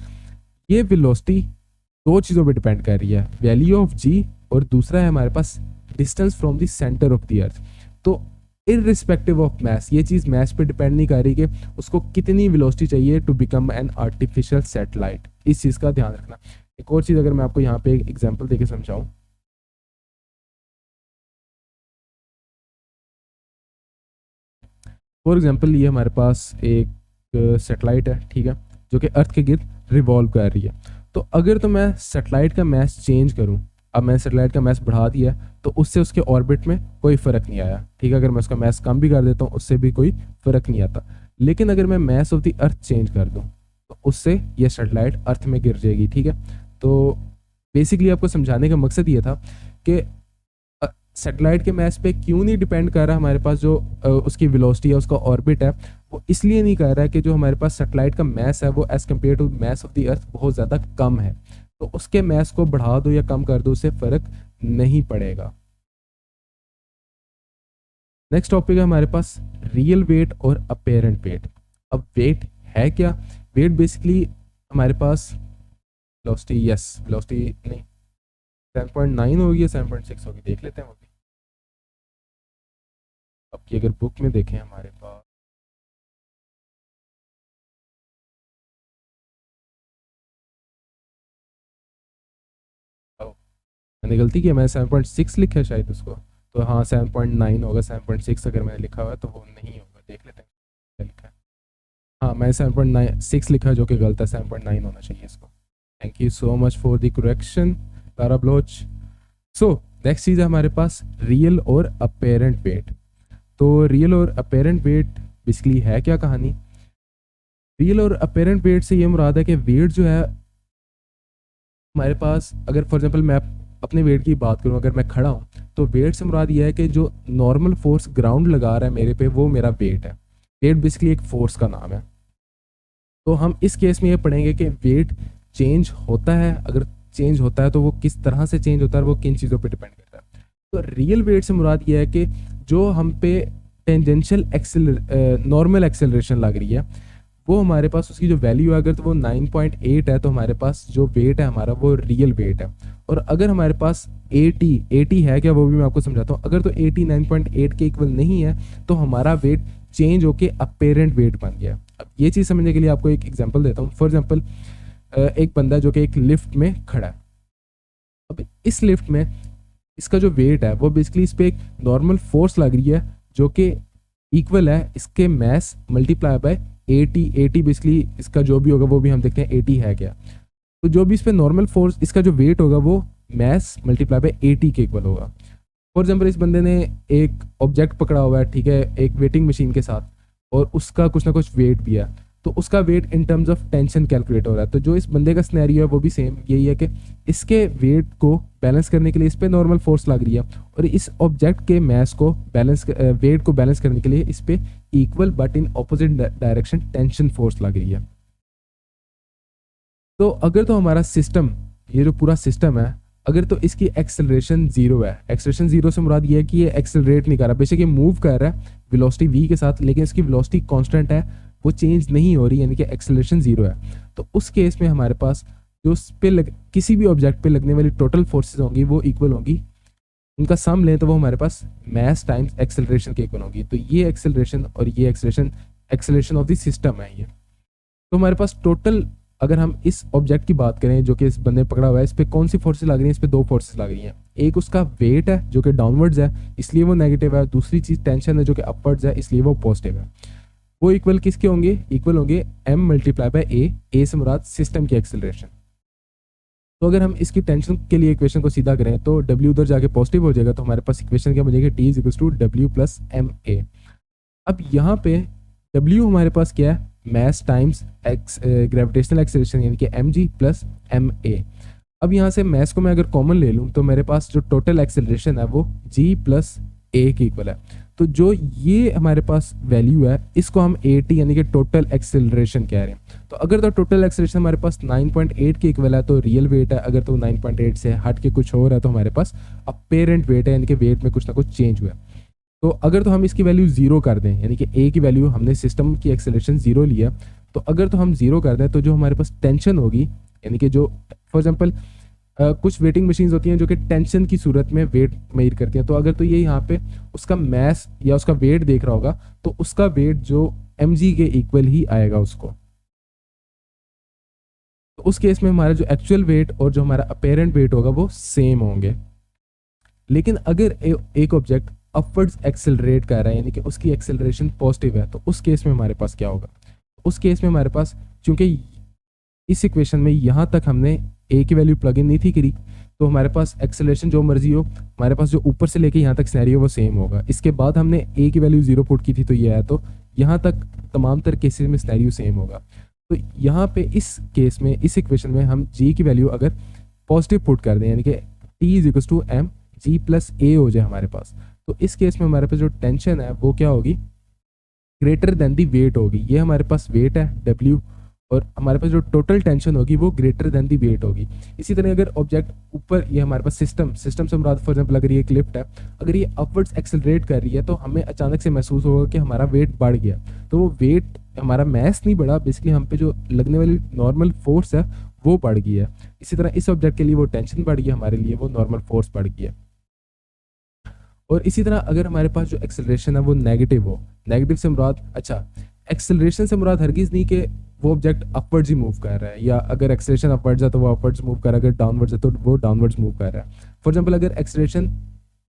ये वेलोसिटी दो चीज़ों पे डिपेंड कर रही है, वैल्यू ऑफ जी और दूसरा है हमारे पास distance from the centre of the earth. तो इररिस्पेक्टिव ऑफ मैस, ये चीज़ मैस पे डिपेंड नहीं कर रही कि उसको कितनी वेलोसिटी चाहिए to become an artificial satellite. इस चीज़ का ध्यान रखना। एक और चीज़ अगर मैं आपको यहाँ पे एक एग्जांपल देके समझाऊं, फॉर एग्जांपल ये हमारे पास एक सैटेलाइट है, ठीक है, जो कि अर्थ के गिर्द रिवॉल्व कर रही है। तो अगर तो मैं सैटेलाइट का मैस चेंज करूं, अब मैंने सैटेलाइट का मैस बढ़ा दिया तो उससे उसके ऑर्बिट में कोई फ़र्क नहीं आया, ठीक है। अगर मैं उसका मैस कम भी कर देता हूँ उससे भी कोई फ़र्क नहीं आता। लेकिन अगर मैं mess of the earth change कर दूँ तो उससे ये सैटेलाइट अर्थ में गिर जाएगी, ठीक है। तो बेसिकली आपको समझाने का मकसद ये था कि सैटेलाइट के मैस पे क्यों नहीं डिपेंड कर रहा हमारे पास जो उसकी वेलोसिटी है, उसका ऑर्बिट है, वो इसलिए नहीं कर रहा है कि जो हमारे पास सैटेलाइट का मैस है वो as compare to mass of the earth बहुत ज़्यादा कम है। तो उसके मैस को बढ़ा दो या कम कर दो, उससे फ़र्क नहीं पड़ेगा। नेक्स्ट टॉपिक है हमारे पास रियल वेट और अपेरेंट वेट। अब वेट है क्या? वेट बेसिकली हमारे पास वेलोसिटी, यस वेलोसिटी नहीं 7.9 होगी या 7.6 होगी, देख लेते हैं वो भी। अब की अगर बुक में देखें हमारे पास मैंने गलती की, मैंने 7.6 लिखा है शायद उसको, तो हाँ 7.9 होगा। 7.6 अगर मैंने लिखा हुआ है तो वो नहीं होगा, देख लेते हैं क्या लिखा है। हाँ मैंने 7.6 लिखा है जो कि गलत है, 7.9 होना चाहिए इसको। Thank you so much for the correction Tara Baloch. So next चीज़ है हमारे पास रियल और अपेरेंट वेट। तो रियल और अपेरेंट वेट बेसिकली है क्या कहानी? रियल और अपेरेंट वेट से ये मुराद है कि वेट जो है हमारे पास, अगर फॉर एग्जांपल मैं अपने वेट की बात करूं, अगर मैं खड़ा हूं तो वेट से मुराद ये है कि जो नॉर्मल फोर्स ग्राउंड लगा रहा है मेरे पे वो मेरा वेट है। वेट बेसिकली एक फोर्स का नाम है। तो हम इस केस में ये पढ़ेंगे कि वेट चेंज होता है, अगर चेंज होता है तो वो किस तरह से चेंज होता है, वो किन चीज़ों पे डिपेंड करता है। तो रियल वेट से मुराद ये है कि जो हम पे टेंजेंशियल नॉर्मल एक्सेलरेशन लग रही है वो हमारे पास उसकी जो वैल्यू है, अगर तो वो 9.8 है तो हमारे पास जो वेट है हमारा वो रियल वेट है। और अगर हमारे पास 80 है क्या, वो भी मैं आपको समझाता हूँ। अगर तो 80 9.8 के इक्वल नहीं है तो हमारा वेट चेंज होके अपेरेंट वेट बन गया। अब ये चीज़ समझने के लिए आपको एक एग्जांपल देता हूँ। फॉर एग्जांपल एक बंदा जो कि एक लिफ्ट में खड़ा है। अब इस लिफ्ट में इसका जो वेट है वो बेसिकली इस पर एक नॉर्मल फोर्स लग रही है जो कि इक्वल है इसके मैस मल्टीप्लाई बाय 80 बेसिकली इसका जो भी होगा वो भी हम देखते हैं 80 है क्या। तो जो भी इस पर नॉर्मल फोर्स, इसका जो वेट होगा वो मैस मल्टीप्लाई बाय 80 के इक्वल होगा। फॉर एग्जाम्पल इस बंदे ने एक ऑब्जेक्ट पकड़ा हुआ है, ठीक है, एक वेटिंग मशीन के साथ, और उसका कुछ ना कुछ वेट भी है, तो उसका weight in terms of tension calculate हो रहा है। तो जो इस बंदे का सिनेरियो है वो भी सेम यही है कि इसके वेट को बैलेंस करने के लिए इस पर नॉर्मल फोर्स लग रही है और इस ऑब्जेक्ट के मैस को वेट को बैलेंस करने के लिए इस पर equal but in opposite direction tension force लग रही है। तो अगर तो हमारा सिस्टम, ये जो पूरा सिस्टम है, अगर तो इसकी एक्सेलरेशन 0 है, एक्सेलरेशन 0 से मुराद ये है कि ये एक्सेलरेट नहीं कर रहा, बेशक ये मूव कर रहा है वेलोसिटी v के साथ, लेकिन इसकी वेलोसिटी कांस्टेंट है, वो चेंज नहीं हो रही, यानी कि एक्सेलरेशन 0 है। तो उस केस में हमारे पास जो उस पे किसी भी ऑब्जेक्ट पे लगने वाली टोटल फोर्सेज होंगी वो इक्वल होंगी, उनका सम लें तो वो हमारे पास मैस टाइम्स एक्सेलरेशन के इक्वल होगी। तो ये एक्सेलरेशन और ये एक्सेलरेशन ऑफ द सिस्टम है ये। तो हमारे पास टोटल, अगर हम इस ऑब्जेक्ट की बात करें जो कि इस बंदे पकड़ा हुआ है, इस पे कौन सी फोर्सेस लग रही हैं? इस पे दो फोर्सेस लग रही हैं। एक उसका वेट है जो कि डाउनवर्ड्स है इसलिए वो नेगेटिव है, दूसरी चीज़ टेंशन है जो कि अपवर्ड्स है इसलिए वो पॉजिटिव है। वो इक्वल किसके होंगे? इक्वल होंगे m मल्टीप्लाई बाय a से मुराद सिस्टम की एक्सेलरेशन। तो अगर हम इसकी टेंशन के लिए इक्वेशन को सीधा करें तो w उधर जाके पॉजिटिव हो जाएगा, तो हमारे पास इक्वेशन क्या बनेगी? t is equals to w plus ma। अब यहाँ पे w हमारे पास क्या है? मैस टाइम्स ग्रेविटेशनल एक्सेलरेशन यानी कि mg प्लस ma। अब यहाँ से मैस को मैं अगर कॉमन ले लूँ तो मेरे पास जो टोटल एक्सेलरेशन है वो g प्लस a के इक्वल है। तो जो ये हमारे पास वैल्यू है इसको हम AT यानी कि टोटल एक्सेलरेशन कह रहे हैं। तो अगर तो टोटल एक्सेलरेशन हमारे पास 9.8 के इक्वल है तो रियल वेट है, अगर तो 9.8 से हट के कुछ और है तो हमारे पास अपेरेंट वेट है, यानी कि वेट में कुछ ना कुछ चेंज हुआ है। तो अगर तो हम इसकी वैल्यू 0 कर दें, यानी कि A की वैल्यू हमने सिस्टम की एक्सेलरेशन 0 लिया, तो अगर तो हम 0 कर दें तो जो हमारे पास टेंशन होगी, यानी कि जो फॉर एग्जांपल कुछ वेटिंग मशीन्स होती हैं जो कि टेंशन की सूरत में वेट मेजर करती हैं, तो अगर तो ये यहाँ पे उसका मैस या उसका वेट देख रहा होगा तो उसका वेट जो mg के इक्वल ही आएगा उसको। तो उस केस में हमारा जो एक्चुअल वेट और जो हमारा अपेरेंट वेट होगा वो सेम होंगे। लेकिन अगर एक ऑब्जेक्ट अपवर्ड्स एक्सेलरेट कर रहा है, यानी कि उसकी एक्सेलरेशन पॉजिटिव है, तो उस केस में हमारे पास क्या होगा? उस केस में हमारे पास, चूंकि इस इक्वेशन में यहाँ तक हमने A की वैल्यू प्लग इन नहीं थी करी, तो हमारे पास एक्सेलरेशन जो मर्जी हो, हमारे पास जो ऊपर से लेके यहाँ तक सिनेरियो वो सेम होगा। इसके बाद हमने A की वैल्यू 0 पुट की थी, तो ये है, तो यहाँ तक तमाम तर केसेस में सिनेरियो सेम होगा। तो यहाँ पे इस केस में, इस इक्वेशन में हम G की वैल्यू अगर पॉजिटिव पुट कर दें, यानी कि T is equal to M G plus A हो जाए हमारे पास, तो इस केस में हमारे पास जो टेंशन है वो क्या होगी? ग्रेटर देन दी वेट होगी। ये हमारे पास वेट है W, और हमारे पास जो टोटल टेंशन होगी वो ग्रेटर देन दी वेट होगी। इसी तरह अगर ऑब्जेक्ट ऊपर, ये हमारे पास सिस्टम से मुराद फॉर एग्जांपल अगर ये एक लिफ्ट है, अगर ये अपवर्ड्स एक्सेलरेट कर रही है तो हमें अचानक से महसूस होगा कि हमारा वेट बढ़ गया। तो वो वेट, हमारा मैस नहीं बढ़ा, बेसिकली हम पे जो लगने वाली नॉर्मल फोर्स है वो बढ़ गई है। इसी तरह इस ऑब्जेक्ट के लिए वो टेंशन बढ़ गई, हमारे लिए वो नॉर्मल फोर्स बढ़ गई है। और इसी तरह अगर हमारे पास जो एक्सेलरेशन है वो नेगेटिव हो, नेगेटिव से मुराद, अच्छा एक्सेलरेशन से मुराद हरगिज़ नहीं कि वो ऑब्जेक्ट अपवर्ड्स ही मूव कर रहा है, या अगर एक्सेलरेशन अपवर्ड्स है तो वो अपवर्ड्स मूव कर रहा है, अगर डाउनवर्ड्स है तो वो डाउनवर्ड्स मूव कर रहा है। फॉर एग्जांपल अगर एक्सेलरेशन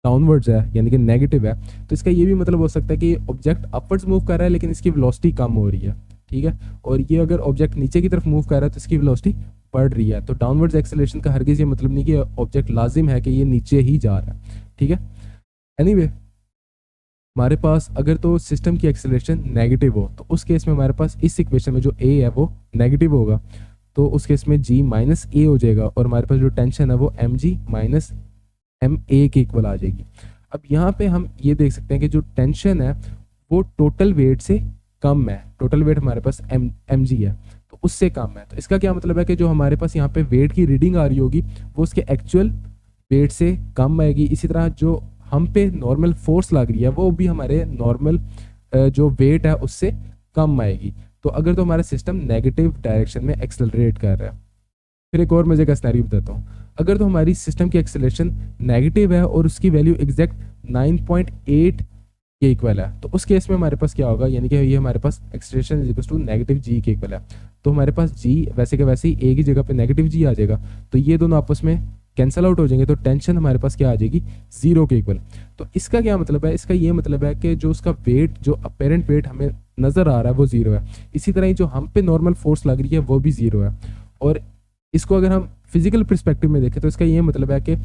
डाउनवर्ड्स है यानी कि नेगेटिव है, तो इसका ये भी मतलब हो सकता है कि ऑब्जेक्ट अपवर्ड्स मूव कर रहा है लेकिन इसकी वेलोसिटी कम हो रही है, ठीक है। और ये अगर ऑब्जेक्ट नीचे की तरफ मूव कर रहा है तो इसकी वेलोसिटी बढ़ रही है। तो डाउनवर्ड्स एक्सेलरेशन का हरगिज़ ये मतलब नहीं कि ऑब्जेक्ट लाजिम है कि ये नीचे ही जा रहा है, ठीक है। एनीवे हमारे पास अगर तो सिस्टम की एक्सेलरेशन नेगेटिव हो तो उस केस में हमारे पास इस इक्वेशन में जो A है वो नेगेटिव होगा, तो उस केस में G माइनस A हो जाएगा, और हमारे पास जो टेंशन है वो mg माइनस ma के इक्वल आ जाएगी। अब यहाँ पे हम ये देख सकते हैं कि जो टेंशन है वो टोटल वेट से कम है, टोटल वेट हमारे पास mg है तो उससे कम है। तो इसका क्या मतलब है कि जो हमारे पास यहाँ पे वेट की रीडिंग आ रही होगी वो उसके एक्चुअल वेट से कम आएगी। इसी तरह जो हम पे नॉर्मल फोर्स लग रही है वो भी हमारे नॉर्मल जो वेट है उससे कम आएगी। तो अगर तो हमारा सिस्टम नेगेटिव डायरेक्शन में एक्सेलरेट कर रहा है। फिर एक और मजे का सिनेरियो बताता हूँ, अगर तो हमारी सिस्टम की एक्सेलरेशन नेगेटिव है और उसकी वैल्यू एग्जैक्ट 9.8 के इक्वल है, तो उस केस में हमारे पास क्या होगा? यानी कि ये हमारे पास acceleration is equal to negative G के इक्वल है, तो हमारे पास जी वैसे के वैसे ही ए की जगह पे नेगेटिव जी आ जाएगा, तो ये दोनों आपस में कैंसल आउट हो जाएंगे, तो टेंशन हमारे पास क्या आ जाएगी? 0 के इक्वल। तो इसका क्या मतलब है? इसका ये मतलब है कि जो उसका वेट, जो अपेरेंट वेट हमें नज़र आ रहा है वो 0 है। इसी तरह ही जो हम पे नॉर्मल फोर्स लग रही है वो भी 0 है। और इसको अगर हम फिजिकल पर्सपेक्टिव में देखें तो इसका ये मतलब है कि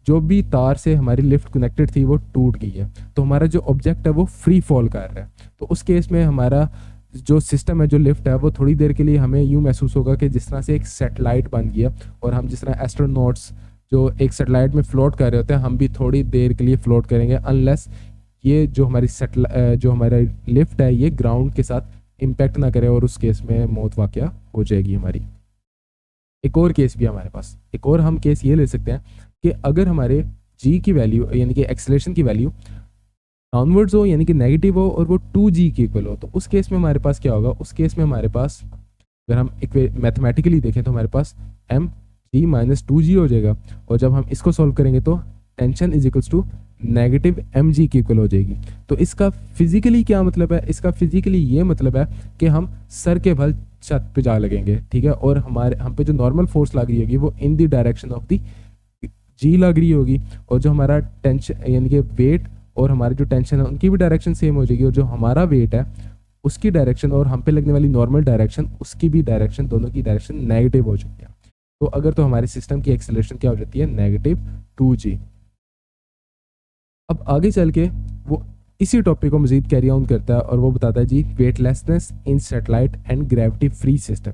जो भी तार से हमारी लिफ्ट कनेक्टेड थी वो टूट गई है, तो हमारा जो ऑब्जेक्ट है वो फ्री फॉल कर रहा है। तो उस केस में हमारा जो सिस्टम है, जो लिफ्ट है, वो थोड़ी देर के लिए हमें यूँ महसूस होगा कि जिस तरह से एक सैटेलाइट बन गया, और हम जिस तरह एस्ट्रोनॉट्स जो एक सैटेलाइट में फ्लोट कर रहे होते हैं, हम भी थोड़ी देर के लिए फ्लोट करेंगे, अनलेस ये जो हमारी जो हमारा लिफ्ट है ये ग्राउंड के साथ इम्पैक्ट ना करे, और उस केस में मौत वाक़या हो जाएगी हमारी। एक और केस भी हमारे पास, एक और हम केस ये ले सकते हैं कि अगर हमारे जी की वैल्यू यानी कि एक्सेलरेशन की वैल्यू डाउनवर्ड्स हो यानी कि नेगेटिव हो और वो 2g के इक्वल हो, तो उस केस में हमारे पास क्या होगा? उस केस में हमारे पास अगर हम एक मैथमेटिकली देखें तो हमारे पास mg माइनस 2g हो जाएगा, और जब हम इसको सॉल्व करेंगे तो tension is equals to negative mg की इक्वल हो जाएगी। तो इसका फिजिकली क्या मतलब है? इसका फिजिकली ये मतलब है कि हम सर के बल छत पे जा लगेंगे, ठीक है, और हम पे जो नॉर्मल फोर्स लग रही होगी वो in the direction of the G लग रही होगी, और जो हमारा टेंशन यानी कि वेट और हमारी जो टेंशन है उनकी भी डायरेक्शन सेम हो जाएगी, और जो हमारा वेट है उसकी डायरेक्शन और हम पे लगने वाली नॉर्मल डायरेक्शन उसकी भी डायरेक्शन, दोनों की डायरेक्शन नेगेटिव हो चुकी है। तो अगर तो हमारे सिस्टम की एक्सेलरेशन क्या हो जाती है? Negative 2g। अब आगे चल के वो इसी टॉपिक को मजीद कैरी ऑन करता है और वो बताता है जी weightlessness in satellite and gravity free system.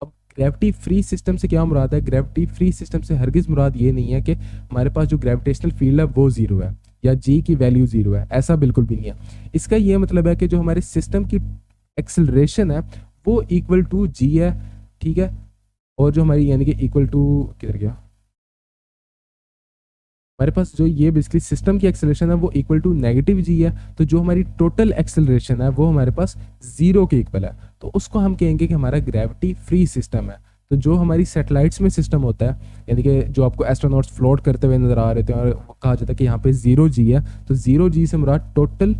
अब ग्रेविटी फ्री सिस्टम से क्या मुराद है? ग्रेविटी फ्री सिस्टम से हरगिज़ मुराद ये नहीं है कि हमारे पास जो ग्रेविटेशनल फील्ड है वो 0 है, या जी की वैल्यू 0 है, ऐसा बिल्कुल भी नहीं है। इसका ये मतलब है कि जो हमारे सिस्टम की एक्सेलरेशन है वो इक्वल टू जी है, ठीक है, और जो हमारी यानी कि इक्वल टू किधर गया, हमारे पास जो ये बेसिकली सिस्टम की एक्सेलरेशन है वो इक्वल टू नेगेटिव जी है, तो जो हमारी टोटल एक्सेलरेशन है वो हमारे पास 0 के इक्वल है, तो उसको हम कहेंगे कि हमारा ग्रेविटी फ्री सिस्टम है। तो जो हमारी सैटेलाइट्स में सिस्टम होता है, यानी कि जो आपको एस्ट्रोनॉट्स फ्लोट करते हुए नजर आ रहे थे और कहा जाता है कि यहाँ पे 0 जी है, तो 0 जी से मुराद टोटल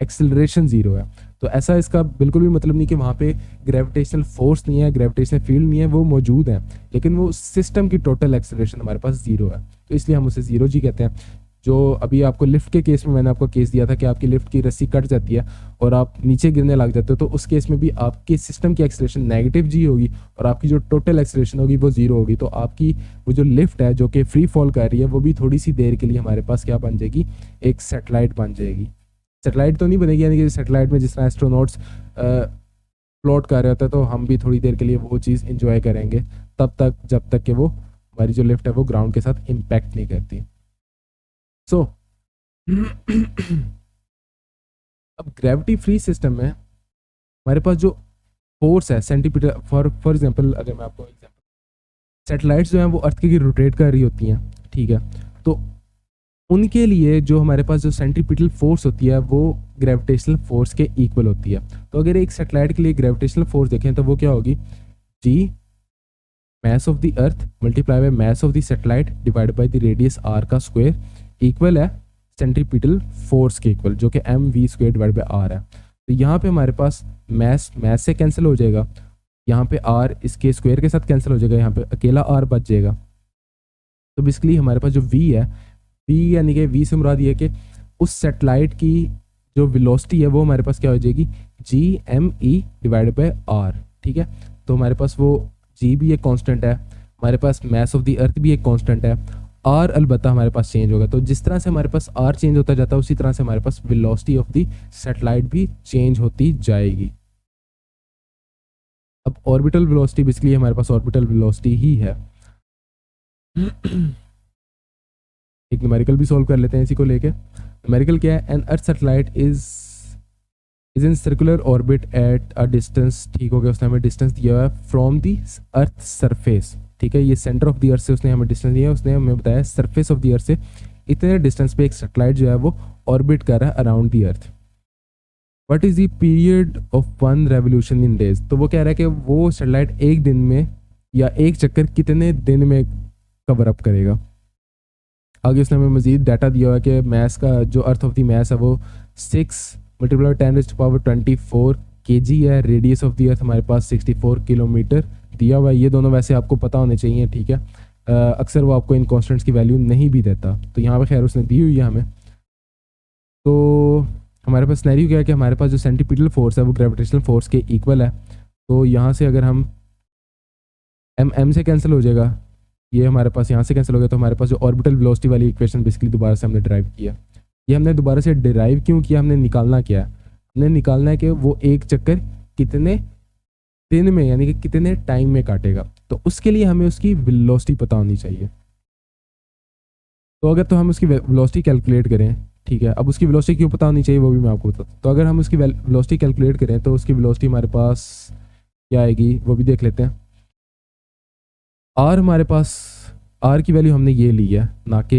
एक्सेलरेशन 0 है। तो ऐसा इसका बिल्कुल भी मतलब नहीं कि वहाँ पे ग्रेविटेशनल फोर्स नहीं है, ग्रेविटेशनल फील्ड नहीं है, वो मौजूद है, लेकिन वो सिस्टम की टोटल एक्सेलरेशन हमारे पास 0 है, तो इसलिए हम उसे 0 जी कहते हैं। जो अभी आपको लिफ्ट के केस में मैंने आपको केस दिया था कि आपकी लिफ्ट की रस्सी कट जाती है और आप नीचे गिरने लग जाते हो, तो उस केस में भी आपके सिस्टम की एक्सेलरेशन नेगेटिव जी होगी और आपकी जो टोटल एक्सेलरेशन होगी वो 0 होगी, तो आपकी वो जो लिफ्ट है जो कि फ्री फॉल कर रही है वो भी थोड़ी सी देर के लिए हमारे पास क्या बन जाएगी, एक सैटेलाइट बन जाएगी। सैटेलाइट तो नहीं बनेगी, यानी कि सैटेलाइट में जिस तरह एस्ट्रोनॉट्स फ्लोट कर रहे होते हैं, तो हम भी थोड़ी देर के लिए वो चीज़ इंजॉय करेंगे तब तक जब तक कि वो हमारी जो लिफ्ट है वो ग्राउंड के साथ इम्पैक्ट नहीं करती। सो अब ग्रेविटी फ्री सिस्टम में हमारे पास जो फोर्स है सेंटीमीटर, फॉर एग्जांपल अगर मैं आपको एग्जांपल, सैटेलाइट्स जो हैं वो अर्थ के रोटेट कर रही होती हैं, ठीक है, तो उनके लिए जो हमारे पास जो सेंट्रीपिटल फोर्स होती है वो ग्रेविटेशनल फोर्स के इक्वल होती है। तो अगर एक सैटेलाइट के लिए ग्रेविटेशनल फोर्स देखें तो वो क्या होगी, जी mass of the earth multiply by mass of the satellite divided by the radius r का स्क्वायर इक्वल है सेंट्रीपिटल फोर्स के इक्वल, जो कि mv square divide by r है। तो यहाँ पे हमारे पास मैस से कैंसिल हो जाएगा, यहाँ पे r इसके स्क्वायर के साथ कैंसिल हो जाएगा, यहाँ पे अकेला r बच जाएगा। तो बेसिकली हमारे पास जो v है, v यानी कि v से मुराद ये है कि उस सैटेलाइट की जो वेलोसिटी है वो हमारे पास क्या हो जाएगी, G M E divide by r, ठीक है। तो हमारे पास वो जी भी एक कांस्टेंट है, हमारे पास मैस ऑफ द अर्थ भी एक कांस्टेंट है, आर अलबत्ता हमारे पास चेंज होगा। तो जिस तरह से हमारे पास आर चेंज होता जाता है उसी तरह से हमारे पास वेलोसिटी ऑफ द सैटेलाइट भी चेंज होती जाएगी। अब ऑर्बिटल वेलोसिटी बेसिकली हमारे पास ऑर्बिटल वेलोसिटी ही है। एक न्यूमेरिकल भी सॉल्व कर लेते हैं इसी को लेके। न्यूमेरिकल क्या है, an earth satellite is in circular orbit at a distance, ठीक हो गया, उसने हमें डिस्टेंस दिया हुआ है फ्रॉम दी अर्थ सरफेस, ठीक है, ये सेंटर ऑफ द अर्थ से उसने हमें डिस्टेंस दिया है, उसने हमें बताया सरफेस ऑफ द अर्थ से इतने डिस्टेंस पे एक सैटेलाइट जो है वो ऑर्बिट कर रहा है around the earth. What is the period of one revolution in days, तो वो कह रहा है कि वो सैटेलाइट एक दिन में या एक चक्कर कितने दिन में कवर अप करेगा। आगे उसने हमें मजीद डाटा दिया हुआ है कि मैस का जो अर्थ ऑफ द मैस है वो 6 मल्टीप्लाई 10⁻24 kg है, रेडियस ऑफ द अर्थ हमारे पास 64 किलोमीटर दिया हुआ है। ये दोनों वैसे आपको पता होने चाहिए, ठीक है, अक्सर वो आपको इन कॉन्स्टेंट्स की वैल्यू नहीं भी देता, तो यहाँ पे खैर उसने दी हुई है हमें। तो हमारे पास सिनेरियो क्या है कि हमारे पास जो सेंट्रीपिटल फोर्स है वो ग्रेविटेशनल फोर्स के इक्वल है, तो यहाँ से अगर हम एम से कैंसिल हो जाएगा, ये हमारे पास यहाँ से कैंसिल हो गया, तो हमारे पास जो ऑर्बिटल वेलोसिटी वाली इक्वेशन बेसिकली दोबारा से हमने ड्राइव किया। ये हमने दोबारा से डिराइव क्यों किया, हमने निकालना क्या है, हमने निकालना है कि वो एक चक्कर कितने दिन में यानी कि कितने टाइम में काटेगा, तो उसके लिए हमें उसकी वेलोसिटी पता होनी चाहिए। तो अगर तो हम उसकी वेलोसिटी कैलकुलेट करें, ठीक है, अब उसकी वेलोसिटी क्यों पता होनी चाहिए वो भी मैं आपको बताता हूँ। तो अगर हम उसकी वेलोसिटी कैलकुलेट करें तो उसकी वेलोसिटी हमारे पास क्या आएगी वो भी देख लेते हैं। आर हमारे पास, आर की वैल्यू हमने ये ली है, ना कि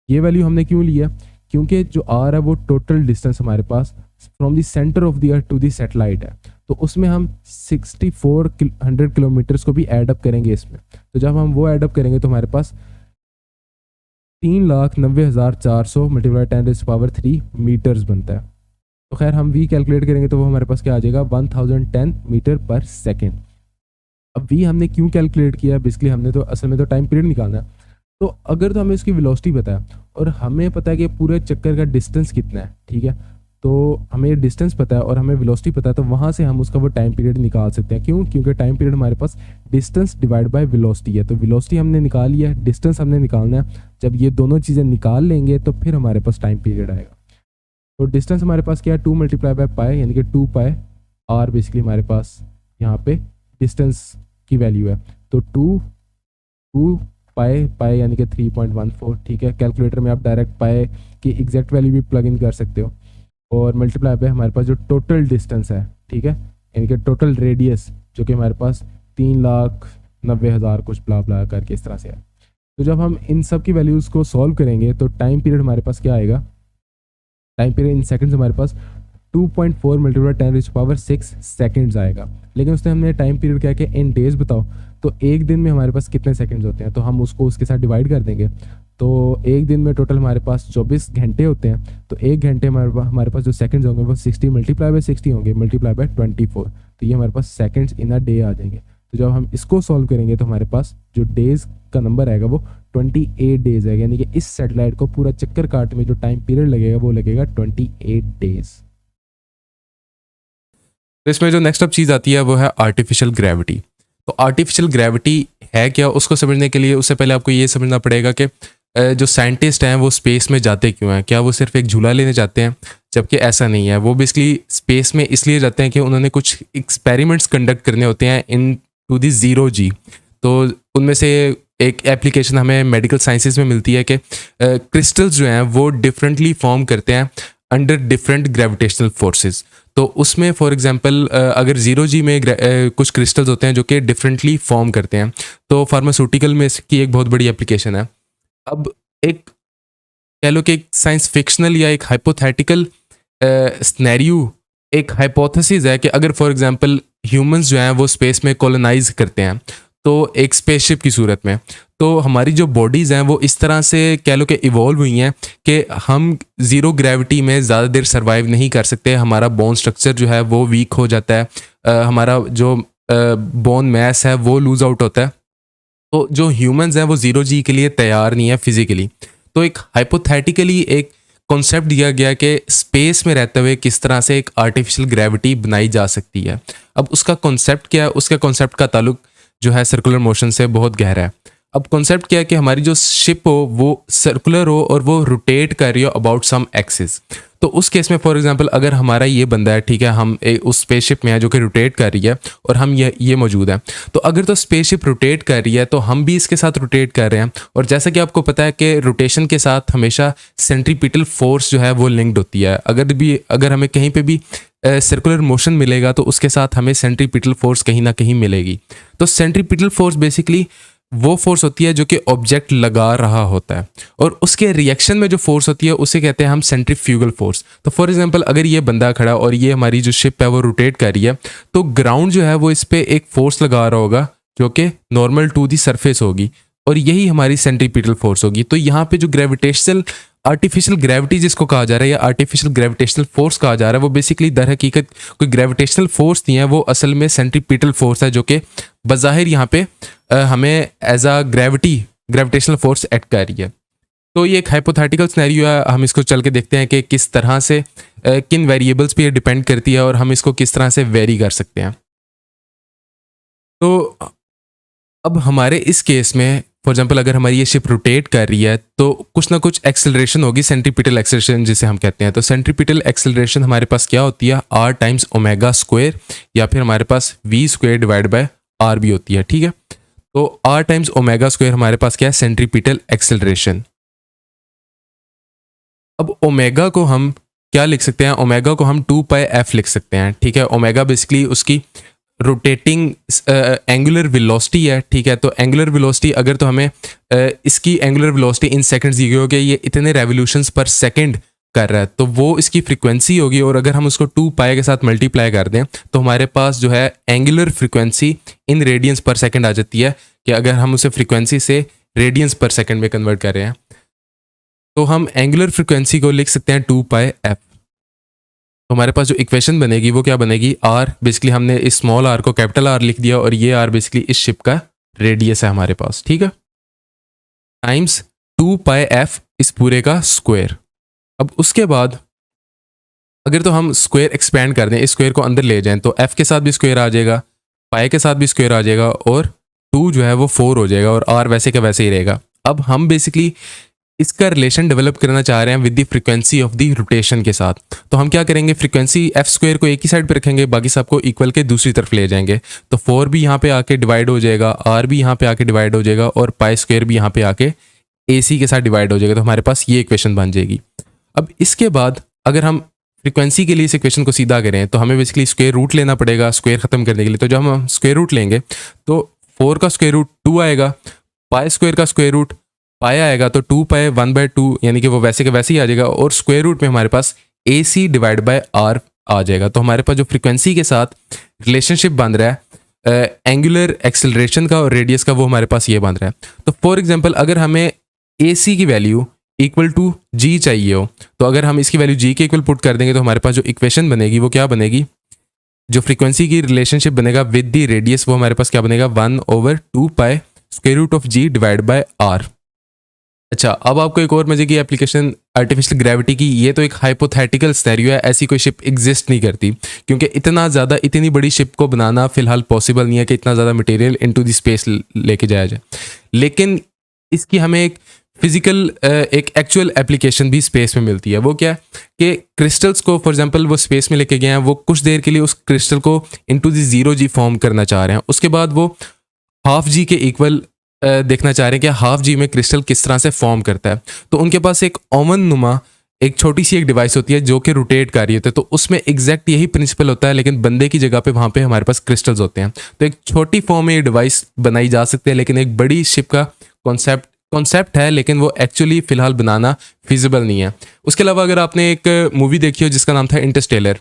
ये वैल्यू हमने क्यों ली है, क्योंकि जो आर है वो टोटल डिस्टेंस हमारे पास from the centre of the earth to the satellite है, तो उसमें हम 6400 किलोमीटर्स को भी ऐड अप करेंगे इसमें। तो जब हम वो ऐड अप करेंगे तो हमारे पास 3,90,400 मल्टीप्लाई 10⁻³ मीटर्स बनता है। तो खैर हम वी कैलकुलेट करेंगे तो वो हमारे पास क्या आ जाएगा, 1010 मीटर पर सेकेंड। अब वी हमने क्यों कैलकुलेट किया, बेसिकली हमने तो असल में तो टाइम पीरियड निकालना है। तो अगर तो हमें उसकी वेलोसिटी पता है और हमें पता है कि पूरे चक्कर का डिस्टेंस कितना है, ठीक है, तो हमें डिस्टेंस पता है और हमें वेलोसिटी पता है, तो वहाँ से हम उसका वो टाइम पीरियड निकाल सकते हैं। क्यों, क्योंकि टाइम पीरियड हमारे पास डिस्टेंस डिवाइड बाय वेलोसिटी है। तो वेलोसिटी हमने निकाल लिया है, डिस्टेंस हमने निकालना है। जब ये दोनों चीज़ें निकाल लेंगे तो फिर हमारे पास टाइम पीरियड आएगा। तो डिस्टेंस हमारे पास क्या है, 2 मल्टीप्लाई बाय पाई यानी कि 2 पाई आर बेसिकली हमारे पास यहाँ पे डिस्टेंस की वैल्यू है। तो 2 पाई यानी कि 3.14, ठीक है। कैलकुलेटर में आप डायरेक्ट पाई की एग्जैक्ट वैल्यू भी प्लग इन कर सकते हो, और मल्टीप्लाई पे हमारे पास जो टोटल डिस्टेंस है, ठीक है, यानी कि टोटल रेडियस जो कि हमारे पास 3,90,000 कुछ ब्ला ब्ला करके इस तरह से है। तो जब हम इन सब की वैल्यूज़ को सॉल्व करेंगे तो टाइम पीरियड हमारे पास क्या आएगा, टाइम पीरियड इन सेकंड्स हमारे पास 2.4 मल्टीप्लाई 10⁻6 सेकंड्स आएगा। लेकिन उसने हमने टाइम पीरियड क्या किया, इन डेज बताओ, तो एक दिन में हमारे पास कितने सेकंड्स होते हैं, तो हम उसको उसके साथ डिवाइड कर देंगे। तो एक दिन में टोटल हमारे पास 24 घंटे होते हैं, तो एक घंटे हमारे पास जो सेकंड्स होंगे वो 60 मल्टीप्लाई बाय 60 होंगे, मल्टीप्लाई बाय 24, तो ये हमारे पास सेकंड्स इन अ डे आ जाएंगे। तो जब हम इसको सॉल्व करेंगे तो हमारे पास जो डेज का नंबर आएगा वो 28 डेज है, यानी कि इस सैटेलाइट को पूरा चक्कर काटने में जो टाइम पीरियड लगेगा वो लगेगा 28 डेज। तो इसमें जो नेक्स्ट अप चीज़ आती है वो है आर्टिफिशियल ग्रेविटी। तो आर्टिफिशियल ग्रेविटी है क्या, उसको समझने के लिए उससे पहले आपको ये समझना पड़ेगा कि जो साइंटिस्ट हैं वो स्पेस में जाते क्यों हैं। क्या वो सिर्फ एक झूला लेने जाते हैं, जबकि ऐसा नहीं है। वो बेसिकली स्पेस में इसलिए जाते हैं कि उन्होंने कुछ एक्सपेरिमेंट्स कंडक्ट करने होते हैं इन टू दी ज़ीरो जी। तो उनमें से एक एप्लीकेशन हमें मेडिकल साइंसेज में मिलती है कि क्रिस्टल्स जो हैं वो डिफरेंटली फॉर्म करते हैं अंडर डिफरेंट ग्रेविटेशनल फोर्सेस। तो उसमें फॉर एग्जांपल अगर ज़ीरो जी में कुछ क्रिस्टल्स होते हैं जो कि डिफरेंटली फॉर्म करते हैं, तो फार्मास्यूटिकल में इसकी एक बहुत बड़ी एप्लीकेशन है। अब एक कह लो कि एक साइंस फिक्शनल या एक हाइपोथेटिकल स्नैरियो, एक हाइपोथेसिस है कि अगर फॉर एग्जांपल ह्यूमंस जो हैं वो स्पेस में कॉलोनाइज करते हैं, तो एक स्पेसशिप की सूरत में, तो हमारी जो बॉडीज़ हैं वो इस तरह से कह लो कि इवॉल्व हुई हैं कि हम ज़ीरो ग्रेविटी में ज़्यादा देर सर्वाइव नहीं कर सकते। हमारा बोन स्ट्रक्चर जो है वो वीक हो जाता है, हमारा जो बोन मैस है वो लूज़ आउट होता है। तो जो ह्यूमंस हैं वो ज़ीरो जी के लिए तैयार नहीं है फिज़िकली। तो एक हाइपोथेटिकली एक कॉन्सेप्ट दिया गया कि स्पेस में रहते हुए किस तरह से एक आर्टिफिशियल ग्रेविटी बनाई जा सकती है। अब उसका कॉन्सेप्ट क्या है, उसके कॉन्सेप्ट का ताल्लुक जो है सर्कुलर मोशन से बहुत गहरा है। अब कॉन्सेप्ट क्या है कि हमारी जो शिप हो वो सर्कुलर हो और वो रोटेट कर रही हो अबाउट सम एक्सिस। तो उस केस में फॉर एग्जांपल अगर हमारा ये बंदा है, ठीक है, हम उस स्पेसशिप में है जो कि रोटेट कर रही है और हम ये मौजूद है, तो अगर तो स्पेसशिप रोटेट कर रही है तो हम भी इसके साथ रोटेट कर रहे हैं। और जैसा कि आपको पता है कि रोटेशन के साथ हमेशा सेंट्रीपिटल फोर्स जो है वो लिंक्ड होती है। अगर हमें कहीं पे भी सर्कुलर मोशन मिलेगा तो उसके साथ हमें सेंट्रीपिटल फोर्स कहीं ना कहीं मिलेगी। तो सेंट्रीपिटल फोर्स बेसिकली वो फोर्स होती है जो कि ऑब्जेक्ट लगा रहा होता है, और उसके रिएक्शन में जो फोर्स होती है उसे कहते हैं हम सेंट्रीफ्यूगल फोर्स। तो फॉर एग्जांपल अगर ये बंदा खड़ा और ये हमारी जो शिप है वो रोटेट कर रही है, तो ग्राउंड जो है वो इस पर एक फोर्स लगा रहा होगा जो कि नॉर्मल टू दी सरफेस होगी, और यही हमारी सेंट्रीपिटल फोर्स होगी। तो यहाँ पे जो ग्रेविटेशनल आर्टिफिशियल ग्रेविटी जिसको कहा जा रहा है या आर्टिफिशियल ग्रेविटेशनल फोर्स कहा जा रहा है, वो बेसिकली दर हकीकत कोई ग्रेविटेशनल फोर्स नहीं है, वो असल में सेंट्रीपिटल फोर्स है जो कि बज़ाहिर यहाँ पे हमें as a gravitational force act कर रही है। तो ये एक हाइपोथेटिकल सिनेरियो है, हम इसको चल के देखते हैं कि किस तरह से किन वेरिएबल्स पे ये डिपेंड करती है और हम इसको किस तरह से वेरी कर सकते हैं। तो अब हमारे इस केस में फॉर एग्जांपल अगर हमारी ये शिप रोटेट कर रही है तो कुछ ना कुछ एक्सेलरेशन होगी, सेंट्रीपिटल एक्सेलरेशन जिसे हम कहते हैं। तो सेंट्रीपिटल एक्सेलरेशन हमारे पास क्या होती है, r टाइम्स ओमेगा स्क्वायर, या फिर हमारे पास v square divide by r भी होती है, ठीक है। तो r टाइम्स ओमेगा स्क्वायर हमारे पास क्या है, सेंट्रीपिटल एक्सेलरेशन। अब ओमेगा को हम क्या लिख सकते हैं, ओमेगा को हम 2πf लिख सकते हैं, ठीक है। ओमेगा बेसिकली उसकी रोटेटिंग एंगुलर वेलोसिटी है, ठीक है। तो एंगुलर वेलोसिटी अगर तो हमें इसकी एंगुलर वेलोसिटी इन सेकंड्स दी गई होगी, ये इतने रेवोल्यूशंस पर सेकंड कर रहा है, तो वो इसकी फ्रीक्वेंसी होगी। और अगर हम उसको 2π के साथ मल्टीप्लाई कर दें तो हमारे पास जो है angular frequency in radians per second आ जाती है, कि अगर हम उसे फ्रीक्वेंसी से रेडियंस पर सेकंड में कन्वर्ट कर रहे हैं तो हम एंगुलर फ्रीक्वेंसी को लिख सकते हैं 2πf। तो हमारे पास जो इक्वेशन बनेगी वो क्या बनेगी, r बेसिकली हमने इस स्मॉल r को कैपिटल R लिख दिया और ये r बेसिकली इस शिप का रेडियस है हमारे पास, ठीक है, टाइम्स 2πf इस पूरे का स्क्वायर। अब उसके बाद अगर तो हम स्क्वायर एक्सपेंड कर दें, इस स्क्वायर को अंदर ले जाएं, तो f के साथ भी स्क्वायर आ जाएगा, पाई के साथ भी स्क्वायर आ जाएगा, और 2 जो है वो 4 हो जाएगा, और r वैसे का वैसे ही रहेगा। अब हम बेसिकली इसका रिलेशन डेवलप करना चाह रहे हैं with the frequency of the rotation के साथ। तो हम क्या करेंगे, फ्रीक्वेंसी एफ स्क्वायर को एक ही साइड पे रखेंगे, बाकी सबको इक्वल के दूसरी तरफ ले जाएंगे। तो 4 भी यहाँ पे आके डिवाइड हो जाएगा, आर भी यहाँ पे आके डिवाइड हो जाएगा, और पाई स्क्वायर भी यहाँ पे आके AC के साथ डिवाइड हो जाएगा। तो हमारे पास ये इक्वेशन बन जाएगी। अब इसके बाद अगर हम फ्रीक्वेंसी के लिए इस इक्वेशन को सीधा करें तो हमें बेसिकली स्क्वायर रूट लेना पड़ेगा स्क्वायर ख़त्म करने के लिए। तो जब हम स्क्वायर रूट लेंगे तो 4 का स्क्वायर रूट 2 आएगा, पाई स्क्वायर का स्क्वायर रूट पाई आएगा, तो 2 पाई 1/2 यानी कि वो वैसे के वैसे ही आ जाएगा, और स्क्वायर रूट में हमारे पास AC डिवाइड बाय R आ जाएगा। तो हमारे पास जो फ्रीक्वेंसी के साथ रिलेशनशिप बन रहा है एंगुलर एक्सेलरेशन का और रेडियस का, वो हमारे पास ये बन रहा है। तो फॉर एग्जांपल अगर हमें AC की वैल्यू इक्वल टू G चाहिए हो, तो अगर हम इसकी वैल्यू G के इक्वल पुट कर देंगे तो हमारे पास जो इक्वेशन बनेगी वो क्या बनेगी, जो फ्रीक्वेंसी की रिलेशनशिप बनेगा विद द रेडियस, वो हमारे पास क्या बनेगा 1/2 pi square root of G divide by R। अच्छा, अब आपको एक और मजे की एप्लीकेशन आर्टिफिशियल ग्रेविटी की, ये तो एक हाइपोथेटिकल सिनेरियो है, ऐसी कोई शिप एग्जिस्ट नहीं करती, क्योंकि इतनी बड़ी शिप को बनाना फिलहाल पॉसिबल नहीं है कि इतना ज़्यादा मटेरियल इनटू द स्पेस लेके जाया जाए। लेकिन इसकी हमें एक फिजिकल एक एक्चुअल एप्लीकेशन भी स्पेस में मिलती है। वो क्या है कि क्रिस्टल्स को फॉर एग्जांपल वो स्पेस में लेके गए हैं, वो कुछ देर के लिए उस क्रिस्टल को इनटू द 0G फॉर्म करना चाह रहे हैं, उसके बाद वो हाफ G के इक्वल देखना चाह रहे हैं कि हाफ G में क्रिस्टल किस तरह से फॉर्म करता है। तो उनके पास एक ओवन नुमा एक छोटी सी एक डिवाइस होती है जो कि रोटेट कर रही होती है, तो उसमें एग्जैक्ट यही प्रिंसिपल होता है, लेकिन बंदे की जगह पे वहाँ पे हमारे पास क्रिस्टल्स होते हैं। तो एक छोटी फॉर्म में ये डिवाइस बनाई जा सकती है, लेकिन एक बड़ी शिप का कॉन्सेप्ट है, लेकिन वो एक्चुअली फिलहाल बनाना फिजिबल नहीं है। उसके अलावा अगर आपने एक मूवी देखी हो जिसका नाम था इंटरस्टेलर,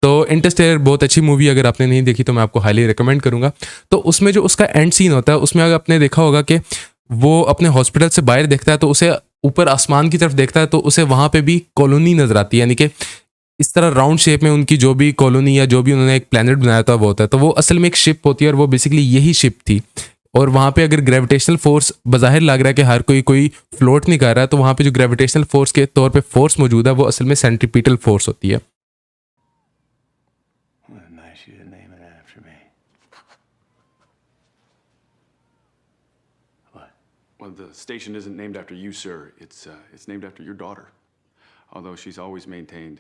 तो इंटरस्टेलर बहुत अच्छी मूवी, अगर आपने नहीं देखी तो मैं आपको हाईली रिकमेंड करूंगा। तो उसमें जो उसका एंड सीन होता है, उसमें अगर आपने देखा होगा कि वो अपने हॉस्पिटल से बाहर देखता है तो उसे ऊपर आसमान की तरफ देखता है, तो उसे वहाँ पे भी कॉलोनी नजर आती है, यानी कि इस तरह राउंड शेप में उनकी जो भी कॉलोनी या जो भी उन्होंने एक प्लेनेट बनाया था वो होता है। तो वो असल में एक शिप होती है और वो बेसिकली यही शिप थी। और वहाँ पे अगर ग्रेविटेशनल फोर्स बज़ाहिर लग रहा है कि हर कोई फ्लोट नहीं कर रहा है, तो वहाँ पे जो ग्रेविटेशनल फोर्स के तौर पे फोर्स मौजूद है वो असल में सेंट्रीपिटल फोर्स होती है। Nice you to name it after me. What? Well, the station isn't named after you, sir. It's named after your daughter. Although she's always maintained.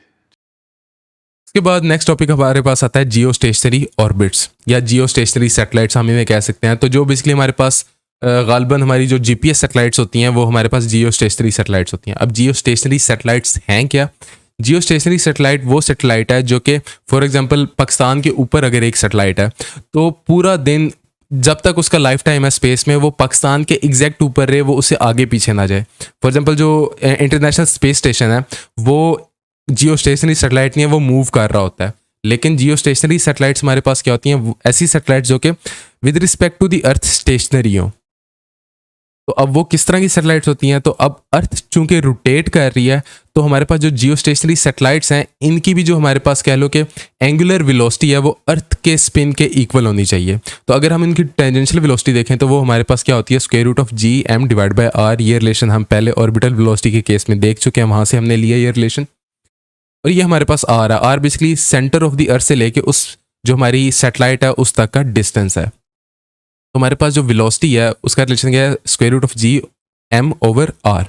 उसके बाद नेक्स्ट टॉपिक हमारे पास आता है जियो स्टेशनरी ऑर्बिट्स या जियो stationery satellites हम इन्हें कह सकते हैं। तो जो बेसिकली हमारे पास गालबन हमारी जो GPS सैटेलाइट्स होती हैं वो हमारे पास जियो स्टेशनरी सैटेलाइट्स होती हैं। अब जियो स्टेशनरी सैटेलाइट्स हैं क्या? जियो स्टेशनरी सैटेलाइट वो सैटेलाइट है जो कि फॉर एग्जांपल पाकिस्तान के ऊपर अगर एक सैटेलाइट है तो पूरा दिन जब तक उसका लाइफ टाइम है स्पेस में वो पाकिस्तान के एग्जैक्ट ऊपर रहे, वो उससे आगे पीछे ना जाए। फॉर एग्जांपल जो इंटरनेशनल स्पेस स्टेशन है वो जियो स्टेशनरी सैटेलाइट नहीं है, वो मूव कर रहा होता है। लेकिन जियो स्टेशनरी सैटेलाइट्स हमारे पास क्या होती हैं, ऐसी सैटेलाइट्स जो कि with respect to the earth stationary हो। तो अब वो किस तरह की सैटेलाइट्स होती हैं, तो अब अर्थ चूंकि रोटेट कर रही है तो हमारे पास जो जियो स्टेशनरी सैटेलाइट्स हैं इनकी भी जो हमारे पास कह लो कि एंगुलर वेलोसिटी है वो अर्थ के स्पिन के इक्वल होनी चाहिए। तो अगर हम इनकी टेंजेंशियल वेलोसिटी देखें तो वो हमारे पास क्या होती है, square root of GM divide by R। ये रिलेशन हम पहले ऑर्बिटल वेलोसिटी के केस में देख चुके हैं, वहाँ से हमने लिया ये रिलेशन। और ये हमारे पास R है, R basically centre of the अर्थ से लेके उस जो हमारी सैटेलाइट है उस तक का डिस्टेंस है। तो हमारे पास जो वेलोसिटी है उसका रिलेशन क्या है, square root of GM over R।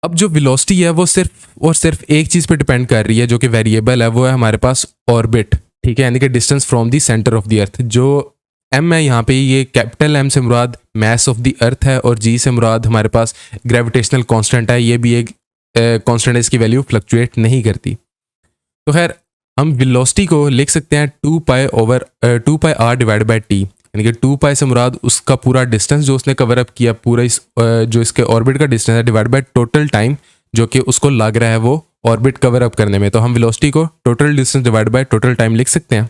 अब जो वेलोसिटी है वो सिर्फ और सिर्फ एक चीज़ पे डिपेंड कर रही है जो कि वेरिएबल है, वो है हमारे पास ऑर्बिट, ठीक है, यानी कि distance from the centre of the अर्थ। जो M है यहाँ पे, ये कैपिटल M से मुराद मैस ऑफ द अर्थ है और G से मुराद हमारे पास ग्रेविटेशनल कांस्टेंट है। ये भी एक कांस्टेंट है, इसकी वैल्यू फ्लक्चुएट नहीं करती। तो खैर हम वेलोसिटी को लिख सकते हैं 2 पाई R डिवाइड बाय T, यानी कि 2 पाई से मुराद उसका पूरा डिस्टेंस जो उसने कवर अप किया, पूरा इस जो इसके ऑर्बिट का डिस्टेंस है, डिवाइड बाय टोटल टाइम जो कि उसको लग रहा है वो ऑर्बिट कवर अप करने में। तो हम वेलोसिटी को total distance divide by total time लिख सकते हैं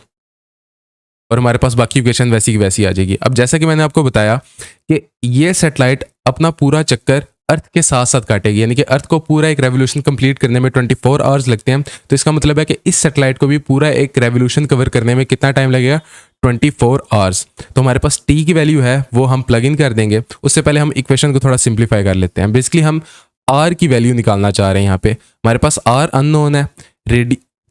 और हमारे पास बाकी इक्वेशन वैसी की वैसी आ जाएगी। अब जैसा कि मैंने आपको बताया कि ये सैटेलाइट अपना पूरा चक्कर अर्थ के साथ साथ काटेगी, यानी कि अर्थ को पूरा एक रेवोल्यूशन कंप्लीट करने में 24 आवर्स लगते हैं। तो इसका मतलब है कि इस सैटेलाइट को भी पूरा एक रेवोल्यूशन कवर करने में कितना टाइम लगेगा, 24 आवर्स। तो हमारे पास T की वैल्यू है वो हम प्लग इन कर देंगे। उससे पहले हम इक्वेशन को थोड़ा सिंप्लीफाई कर लेते हैं। बेसिकली हम R की वैल्यू निकालना चाह रहे हैं। यहाँ पे हमारे पास R अननोन है,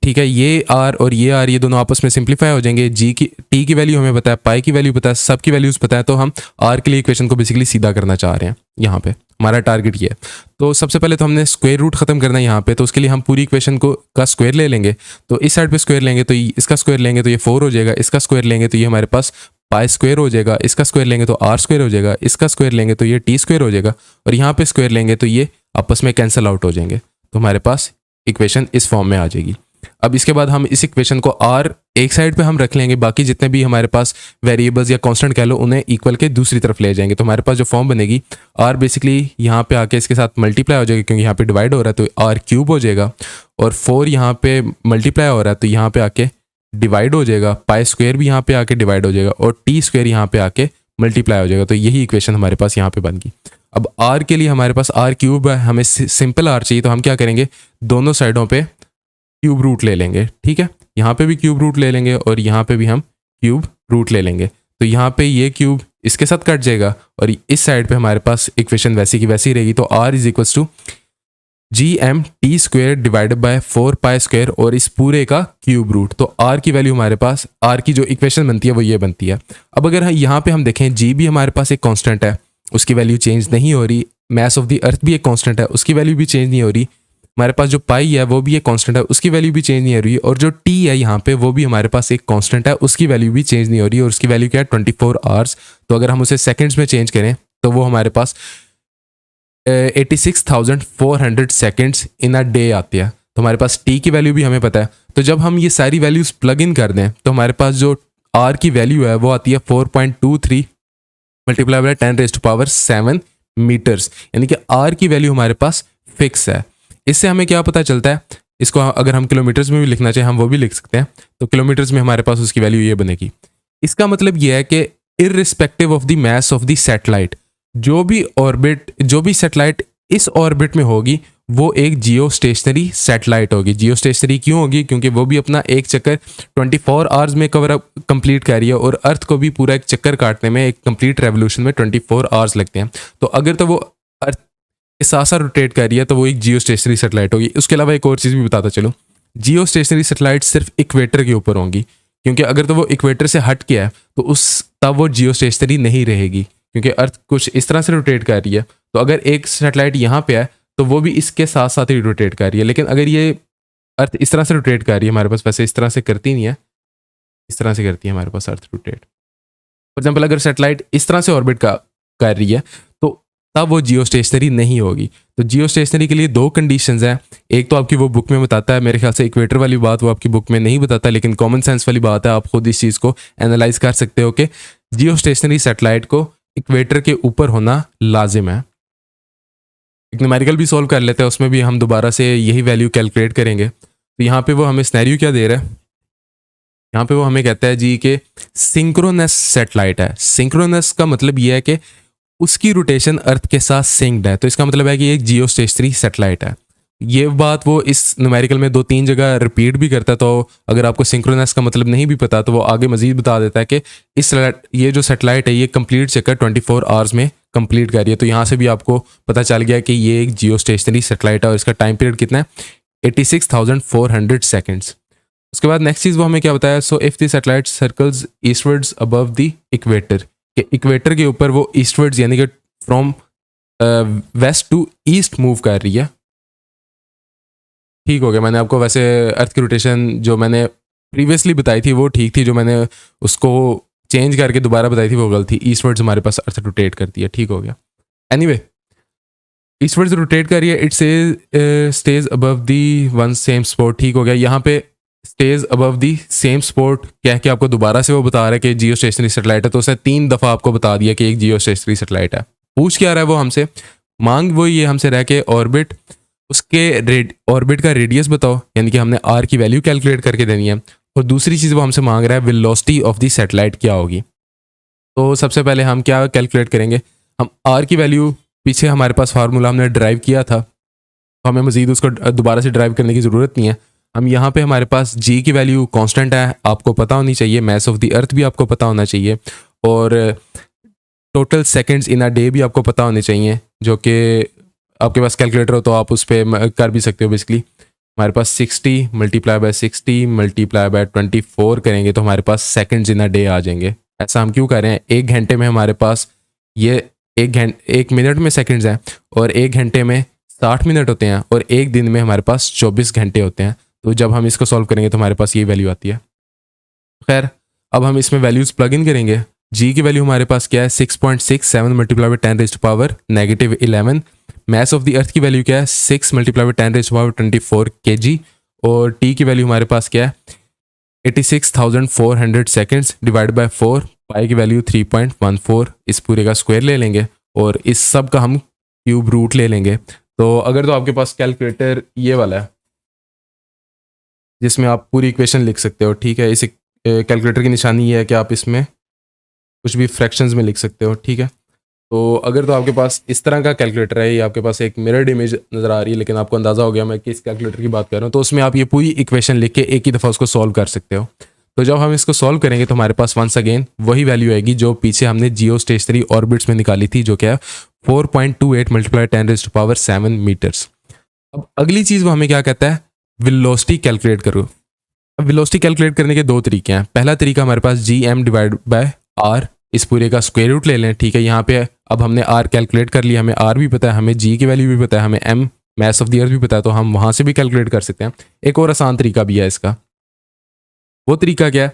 ठीक है, ये R और ये R ये दोनों आपस में सिंप्लीफाई हो जाएंगे। T की वैल्यू हमें पता है, पाई की वैल्यू पता है, सब की वैल्यूज पता है। तो हम R के लिए इक्वेशन को बेसिकली सीधा करना चाह रहे हैं। यहाँ पे हमारा टारगेट ये है। तो सबसे पहले तो हमने स्क्वायर रूट खत्म करना है यहाँ पे, तो उसके लिए हम पूरी इक्वेशन को का स्क्वायर ले लेंगे। तो इस साइड पे स्क्वायर लेंगे तो इसका स्क्वायर लेंगे तो ये 4 हो जाएगा, इसका स्क्वायर लेंगे तो ये हमारे पास पाई स्क्वायर हो जाएगा, इसका स्क्वायर लेंगे तो R स्क्वायर हो जाएगा, इसका स्क्वायर लेंगे तो ये T स्क्वायर हो जाएगा और यहाँ पे स्क्वायर लेंगे तो ये आपस में कैंसिल आउट हो जाएंगे, तो हमारे पास इक्वेशन इस फॉर्म में आ जाएगी। अब इसके बाद हम इस इक्वेशन को r एक साइड पे हम रख लेंगे, बाकी जितने भी हमारे पास वेरिएबल्स या कांस्टेंट कह लो उन्हें इक्वल के दूसरी तरफ ले जाएंगे। तो हमारे पास जो फॉर्म बनेगी r बेसिकली यहाँ पे आके इसके साथ मल्टीप्लाई हो जाएगा, क्योंकि यहाँ पे डिवाइड हो रहा है तो r क्यूब हो जाएगा, और 4 यहाँ पे मल्टीप्लाई हो रहा है तो यहाँ पे आके डिवाइड हो जाएगा, पाई स्क्वायर भी यहाँ पे आके डिवाइड हो जाएगा, और टी स्क्वायर यहाँ पे आके मल्टीप्लाई हो जाएगा। तो यही इक्वेशन हमारे पास यहाँ पे बन गई। अब r के लिए हमारे पास r क्यूब है, हमें सिंपल r चाहिए, तो हम क्या करेंगे, दोनों साइडों पे क्यूब रूट ले लेंगे। ठीक है, यहाँ पे भी क्यूब रूट ले लेंगे और यहाँ पे भी हम क्यूब रूट ले लेंगे। तो यहाँ पे ये क्यूब इसके साथ कट जाएगा और इस साइड पे हमारे पास इक्वेशन वैसी की वैसी रहेगी। तो r is equals to GMT square divided by 4 pi square और इस पूरे का क्यूब रूट। तो r की वैल्यू हमारे पास, r की जो इक्वेशन बनती है वो ये बनती है। अब अगर यहाँ पे हम देखें, g भी हमारे पास एक कांस्टेंट है, उसकी वैल्यू चेंज नहीं हो रही, मास ऑफ द अर्थ भी एक कांस्टेंट है, उसकी वैल्यू भी चेंज नहीं हो रही, हमारे पास जो पाई है वो भी एक कांस्टेंट है, उसकी वैल्यू भी चेंज नहीं हो रही, और जो टी है यहाँ पे वो भी हमारे पास एक कांस्टेंट है, उसकी वैल्यू भी चेंज नहीं हो रही, और उसकी वैल्यू क्या है 24 आवर्स। तो अगर हम उसे सेकंड्स में चेंज करें तो वो हमारे पास 86,400 सेकंड्स इन अ डे आती है। तो हमारे पास टी की वैल्यू भी हमें पता है। तो जब हम ये सारी वैल्यूज प्लग इन कर दें तो हमारे पास जो आर की वैल्यू है वो आती है 4.23 मल्टीप्लाई बाय 10⁻⁷ मीटर्स, यानी कि आर की वैल्यू हमारे पास फिक्स है। इससे हमें क्या पता चलता है, इसको अगर हम किलोमीटर्स में भी लिखना चाहें हम वो भी लिख सकते हैं। तो किलोमीटर्स में हमारे पास उसकी वैल्यू ये बनेगी। इसका मतलब ये है कि irrespective of the mass of the satellite, जो भी सैटेलाइट इस ऑर्बिट में होगी वो एक जियो स्टेशनरी सैटेलाइट होगी। जियो स्टेशनरी क्यों होगी? क्योंकि वो भी अपना एक चक्कर 24 आवर्स में कवर अप कंप्लीट कर रही है, और अर्थ को भी पूरा एक चक्कर काटने में, एक कंप्लीट रेवोल्यूशन में 24 आवर्स लगते हैं। तो अगर तो वो अर्थ के साथ साथ रोटेट कर रही है तो वो एक जियो स्टेशनरी सैटेलाइट होगी। उसके अलावा एक और चीज़ भी बताता चलो, जियो स्टेशनरी सैटेलाइट सिर्फ इक्वेटर के ऊपर होंगी, क्योंकि अगर तो वो इक्वेटर से हट के है तो तब वो जियो स्टेशनरी नहीं रहेगी, क्योंकि अर्थ कुछ इस तरह से रोटेट कर रही है। तो अगर एक सैटेलाइट यहाँ पे है तो वो भी इसके साथ साथ ही रोटेट कर रही है। लेकिन अगर ये अर्थ इस तरह से रोटेट कर रही है हमारे पास, वैसे इस तरह से करती नहीं है, इस तरह से करती है हमारे पास अर्थ रोटेट। फॉर एग्जाम्पल अगर सैटेलाइट इस तरह से ऑर्बिट कर रही है तो तब वो जियो स्टेशनरी नहीं होगी। तो जियो स्टेशनरी के लिए दो कंडीशंस हैं। एक तो आपकी वो बुक में बताता है, मेरे ख्याल से इक्वेटर वाली बात वो आपकी बुक में नहीं बताता, लेकिन कॉमन सेंस वाली बात है, आप खुद इस चीज़ को एनालाइज कर सकते हो कि जियो स्टेशनरी सैटेलाइट को इक्वेटर के ऊपर होना लाजिम है। एक न्यूमेरिकल भी सॉल्व कर लेते हैं, उसमें भी हम दोबारा से यही वैल्यू कैलकुलेट करेंगे। तो यहाँ पे वो हमें सिनेरियो क्या दे रहा है, यहाँ पे वो हमें कहता है जी कि सिंक्रोनस सैटेलाइट है। सिंक्रोनस का मतलब ये है कि उसकी रोटेशन अर्थ के साथ सिंक्ड है। तो इसका मतलब है कि एक जियो स्टेशनरी सैटेलाइट है। ये बात वो इस न्यूमेरिकल में 2-3 जगह रिपीट भी करता है। तो अगर आपको सिंक्रोनस का मतलब नहीं भी पता तो वो आगे मजीद बता देता है कि ये जो सैटेलाइट है ये कंप्लीट चक्कर 24 आवर्स में कंप्लीट कर रही है। तो यहाँ से भी आपको पता चल गया कि ये एक जियो स्टेशनरी सैटेलाइट है और इसका टाइम पीरियड कितना है, 86,400 सेकेंड्स। उसके बाद नेक्स्ट चीज़ वो हमें क्या बताया, so if the satellite circles eastwards above the equator, कि इक्वेटर के ऊपर वो ईस्टवर्ड्स यानी कि from west to east move कर रही है। ठीक हो गया, मैंने आपको वैसे अर्थ की रोटेशन जो मैंने प्रीवियसली बताई थी वो ठीक थी, जो मैंने उसको चेंज करके दोबारा बताई थी वो गलत थी। ईस्टवर्ड्स हमारे पास अर्थ रोटेट करती है, ठीक हो गया। एनीवे ईस्टवर्ड्स रोटेट कर रही है, it stage above the one same spot, ठीक हो गया। यहाँ पे stage above the same spot कह के आपको दोबारा से वो बता रहा है कि जियो स्टेशनरी सैटेलाइट है। तो उसने 3 दफ़ा आपको बता दिया कि एक जियो स्टेशनरी सैटेलाइट है। पूछ क्या रहा है वो हमसे, मांग वो ये हमसे रह के ऑर्बिट, उसके ऑर्बिट का रेडियस बताओ, यानी कि हमने आर की वैल्यू कैलकुलेट करके देनी है। और दूसरी चीज़ वो हमसे मांग रहा है वेलोसिटी ऑफ द सैटेलाइट क्या होगी। तो सबसे पहले हम क्या कैलकुलेट करेंगे, हम आर की वैल्यू पीछे हमारे पास फार्मूला हमने ड्राइव किया था, तो हमें मज़ीद उसको दोबारा से ड्राइव करने की ज़रूरत नहीं है। हम यहाँ पे हमारे पास जी की वैल्यू कांस्टेंट है, आपको पता होनी चाहिए, मास ऑफ द अर्थ भी आपको पता होना चाहिए, और total seconds in a day भी आपको पता होने चाहिए, जो कि आपके पास कैलकुलेटर हो तो आप उस पर कर भी सकते हो। बेसिकली हमारे पास 60 मल्टीप्लाई बाय 60 मल्टीप्लाई बाय 24 करेंगे तो हमारे पास सेकंड्स इन अ डे आ जाएंगे। ऐसा हम क्यों कर रहे हैं, 1 घंटे में हमारे पास ये 1 मिनट में सेकंड्स हैं, और 1 घंटे में 60 मिनट होते हैं, और 1 दिन में हमारे पास 24 घंटे होते हैं। तो जब हम इसको सॉल्व करेंगे तो हमारे पास ये वैल्यू आती है। खैर अब हम इसमें वैल्यूज़ प्लग इन करेंगे, जी की वैल्यू हमारे पास क्या है 6.67 multiply by 10 raise to power -11। Mass of the earth की वैल्यू क्या है 6 multiply by 10 raise to power 24 kg। और टी की वैल्यू हमारे पास क्या है 86,400 सेकेंड्स डिवाइड बाय 4। पाई की वैल्यू 3.14। इस पूरे का स्क्वायर ले लेंगे और इस सब का हम क्यूब रूट ले लेंगे। तो अगर तो आपके पास कैलकुलेटर ये वाला है जिसमें आप पूरी इक्वेशन लिख सकते हो, ठीक है। इस कैलकुलेटर की निशानी ये है कि आप इसमें कुछ भी फ्रैक्शंस में लिख सकते हो, ठीक है। तो अगर तो आपके पास इस तरह का कैलकुलेटर है, ये आपके पास एक मिरर्ड इमेज नज़र आ रही है, लेकिन आपको अंदाज़ा हो गया मैं किस कैलकुलेटर की बात कर रहा हूँ, तो उसमें आप ये पूरी इक्वेशन लिख के एक ही दफ़ा उसको सॉल्व कर सकते हो। तो जब हम इसको सॉल्व करेंगे तो हमारे पास वंस अगेन वही वैल्यू आएगी जो पीछे हमने जियो स्टेशनरी ऑर्बिट्स में निकाली थी, जो क्या है 4.28 multiply 10 raise to power 7 metres. अब अगली चीज़ वो हमें क्या कहता है, वेलोसिटी कैलकुलेट करो। अब वेलोसिटी कैलकुलेट करने के दो तरीके हैं। पहला तरीका हमारे पास GM डिवाइड बाय R, इस पूरे का स्क्वायर रूट ले लें, ठीक है। यहाँ पे अब हमने R कैलकुलेट कर लिया, हमें R भी पता है, हमें G की वैल्यू भी पता है, हमें M मास ऑफ द अर्थ भी पता है, तो हम वहाँ से भी कैलकुलेट कर सकते हैं। एक और आसान तरीका भी है इसका। वो तरीका क्या है,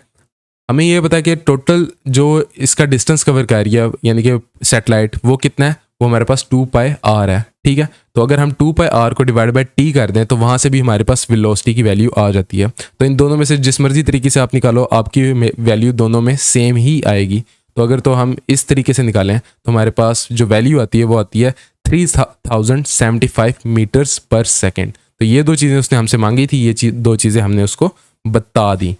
हमें ये पता है कि टोटल जो इसका डिस्टेंस कवर कर रही है यानी कि सैटेलाइट, वो कितना है, वो हमारे पास 2πr है, ठीक है। तो अगर हम 2πr को डिवाइड बाय t कर दें तो वहाँ से भी हमारे पास वेलोसिटी की वैल्यू आ जाती है। तो इन दोनों में से जिस मर्जी तरीके से आप निकालो, आपकी वैल्यू दोनों में सेम ही आएगी। तो अगर तो हम इस तरीके से निकालें तो हमारे पास जो वैल्यू आती है वो आती है 3075 मीटर्स पर सेकेंड। तो ये दो चीज़ें उसने हमसे मांगी थी, ये दो चीज़ें हमने उसको बता दी।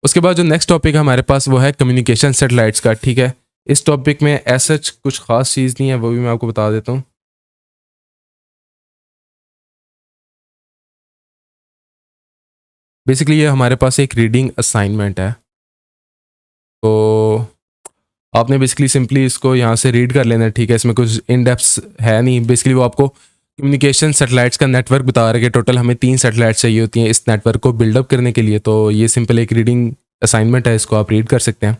उसके बाद जो नेक्स्ट टॉपिक है हमारे पास वो है कम्युनिकेशन सैटेलाइट्स का, ठीक है। इस टॉपिक में ऐसा कुछ खास चीज़ नहीं है, वो भी मैं आपको बता देता हूँ। बेसिकली ये हमारे पास एक रीडिंग असाइनमेंट है, तो आपने बेसिकली सिंपली इसको यहाँ से रीड कर लेना है, ठीक है। इसमें कुछ इन डेप्थ है नहीं। बेसिकली वो आपको कम्युनिकेशन सैटेलाइट्स का नेटवर्क बता रहा है कि टोटल हमें 3 सैटेलाइट चाहिए होती हैं इस नेटवर्क को बिल्डअप करने के लिए। तो ये सिंपल एक रीडिंग असाइनमेंट है, इसको आप रीड कर सकते हैं।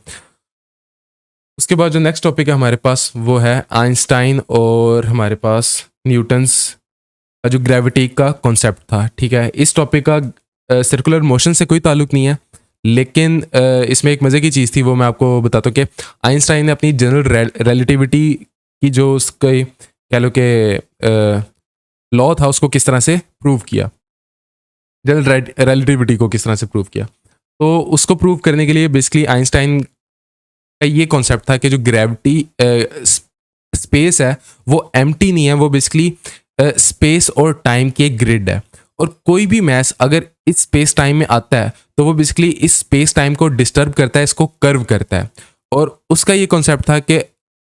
उसके बाद जो नेक्स्ट टॉपिक है हमारे पास वो है आइंस्टाइन और हमारे पास न्यूटन्स का जो ग्रेविटी का कॉन्सेप्ट था, ठीक है। इस टॉपिक का सर्कुलर मोशन से कोई ताल्लुक नहीं है, लेकिन इसमें एक मज़े की चीज़ थी, वो मैं आपको बताता हूँ कि आइंस्टाइन ने अपनी जनरल रिलेटिविटी की जो उसके कह लो कि लॉ था उसको किस तरह से प्रूव किया, जनरल रिलेटिविटी को किस तरह से प्रूव किया। तो उसको प्रूव करने के लिए बेसिकली आइंस्टाइन का ये कॉन्सेप्ट था कि जो ग्रेविटी स्पेस है वो एम्प्टी नहीं है, वो बेसिकली स्पेस और टाइम की एक ग्रिड है। और कोई भी मैस अगर इस स्पेस टाइम में आता है तो वो बेसिकली इस स्पेस टाइम को डिस्टर्ब करता है, इसको कर्व करता है। और उसका ये कॉन्सेप्ट था कि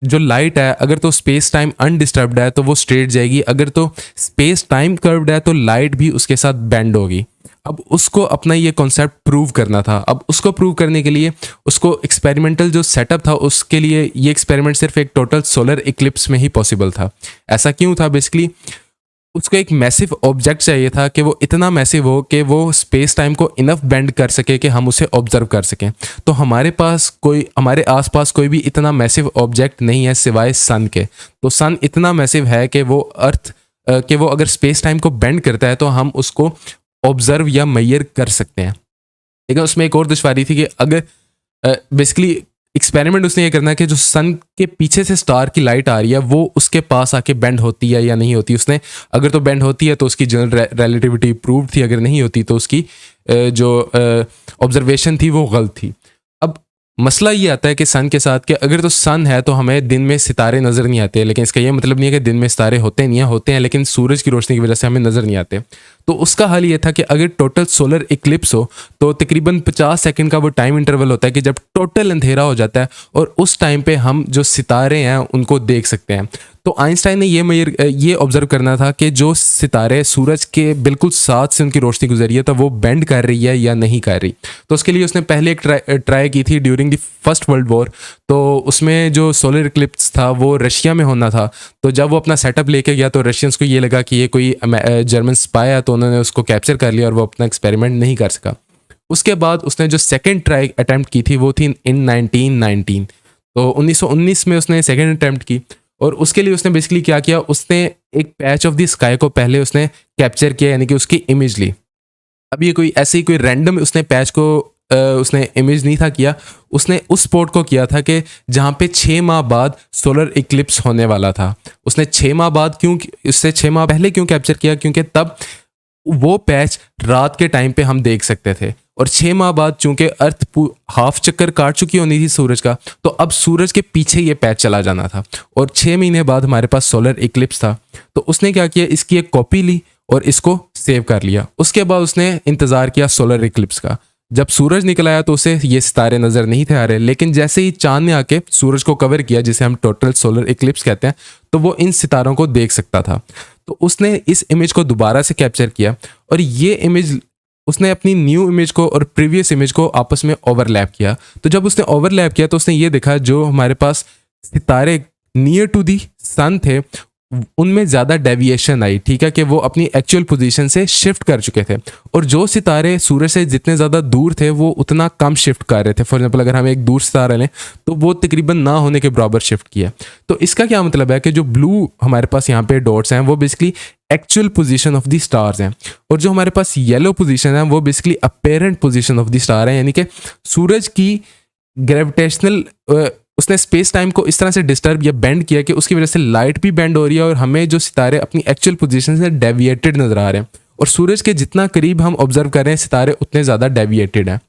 जो लाइट है अगर तो स्पेस टाइम अनडिस्टर्ब्ड है तो वो स्ट्रेट जाएगी, अगर तो स्पेस टाइम कर्व्ड है तो लाइट भी उसके साथ बेंड होगी। अब उसको अपना ये कॉन्सेप्ट प्रूव करना था। अब उसको प्रूव करने के लिए उसको एक्सपेरिमेंटल जो सेटअप था उसके लिए ये एक्सपेरिमेंट सिर्फ एक टोटल सोलर इक्लिप्स में ही पॉसिबल था। ऐसा क्यों था, बेसिकली उसको एक मैसिव ऑब्जेक्ट चाहिए था कि वो इतना मैसिव हो कि वो स्पेस टाइम को इनफ बेंड कर सके कि हम उसे ऑब्जर्व कर सकें। तो हमारे आसपास कोई भी इतना मैसिव ऑब्जेक्ट नहीं है सिवाय सन के। तो सन इतना मैसिव है कि वो अर्थ कि वो अगर स्पेस टाइम को बेंड करता है तो हम उसको ऑब्जर्व या मेजर कर सकते हैं। लेकिन उसमें एक और दुश्वारी थी कि अगर बेसिकली एक्सपेरिमेंट उसने ये करना है कि जो सन के पीछे से स्टार की लाइट आ रही है वो उसके पास आके बेंड होती है या नहीं होती। उसने अगर तो बेंड होती है तो उसकी जनरल रिलेटिविटी प्रूव थी, अगर नहीं होती तो उसकी जो ऑब्जर्वेशन थी वो गलत थी। अब मसला ये आता है कि सन के साथ कि अगर तो सन है तो हमें दिन में सितारे नज़र नहीं आते, लेकिन इसका ये मतलब नहीं है कि दिन में सितारे होते नहीं हैं, होते हैं, लेकिन सूरज की रोशनी की वजह से हमें नज़र नहीं आते। तो उसका हल ये था कि अगर टोटल सोलर इक्लिप्स हो तो तकरीबन 50 सेकंड का वो टाइम इंटरवल होता है कि जब टोटल अंधेरा हो जाता है और उस टाइम पे हम जो सितारे हैं उनको देख सकते हैं। तो आइंस्टाइन ने ये ऑब्जर्व करना था कि जो सितारे सूरज के बिल्कुल साथ से उनकी रोशनी गुजरी है तो वो बेंड कर रही है या नहीं कर रही। तो उसके लिए उसने पहले एक ट्राई की थी during the first world war. तो उसमें जो सोलर इक्लिप्स था वो रशिया में होना था। तो जब वो अपना सेटअप लेके गया तो रशियंस को ये लगा कि ये कोई जर्मन स्पाई है, तो उन्होंने उसको कैप्चर कर लिया और वो अपना एक्सपेरिमेंट नहीं कर सका। उसके बाद उसने जो सेकेंड ट्राई अटैम्प्ट की थी वो थी इन 1919। तो 1919 में उसने सेकेंड अटैम्प्ट की और उसके लिए उसने बेसिकली क्या किया, उसने एक पैच ऑफ द स्काई को पहले उसने कैप्चर किया, यानी कि उसकी इमेज ली। अब ये कोई ऐसे ही कोई रैंडम उसने पैच को उसने इमेज नहीं था किया, उसने उस स्पॉट को किया था कि जहाँ पे 6 माह बाद सोलर इक्लिप्स होने वाला था। उसने 6 माह बाद क्यों, उससे 6 माह पहले क्यों कैप्चर किया, क्योंकि तब वो पैच रात के टाइम पे हम देख सकते थे, और 6 माह बाद चूंकि अर्थ हाफ चक्कर काट चुकी होनी थी सूरज का, तो अब सूरज के पीछे ये पैच चला जाना था, और 6 महीने बाद हमारे पास सोलर इक्लिप्स था। तो उसने क्या किया, इसकी एक कॉपी ली और इसको सेव कर लिया। उसके बाद उसने इंतज़ार किया सोलर इक्लिप्स का। जब सूरज निकल आया तो उसे ये सितारे नज़र नहीं थे आ रहे, लेकिन जैसे ही चांद ने आके सूरज को कवर किया, जिसे हम टोटल सोलर इक्लिप्स कहते हैं, तो वो इन सितारों को देख सकता था। तो उसने इस इमेज को दोबारा से कैप्चर किया, और ये इमेज उसने अपनी न्यू इमेज को और प्रीवियस इमेज को आपस में ओवरलैप किया। तो जब उसने ओवरलैप किया तो उसने ये देखा जो हमारे पास सितारे नियर टू दी सन थे उनमें ज़्यादा डेविएशन आई, ठीक है, कि वो अपनी एक्चुअल पोजीशन से शिफ्ट कर चुके थे, और जो सितारे सूरज से जितने ज़्यादा दूर थे वो उतना कम शिफ्ट कर रहे थे। फॉर एग्जांपल अगर हम एक दूर सितारा लें तो वो तकरीबन ना होने के बराबर शिफ्ट किया। तो इसका क्या मतलब है कि जो ब्लू हमारे पास यहाँ पे डॉट्स हैं वो basically actual position of the stars हैं, और जो हमारे पास येलो पोजीशन है वो basically apparent position of the star है, यानी कि सूरज की ग्रेविटेशनल उसने स्पेस टाइम को इस तरह से डिस्टर्ब या बेंड किया कि उसकी वजह से लाइट भी बेंड हो रही है, और हमें जो सितारे अपनी एक्चुअल पोजीशन से डेविएटेड नज़र आ रहे हैं, और सूरज के जितना करीब हम ऑब्जर्व कर रहे हैं सितारे उतने ज़्यादा डेविएटेड हैं।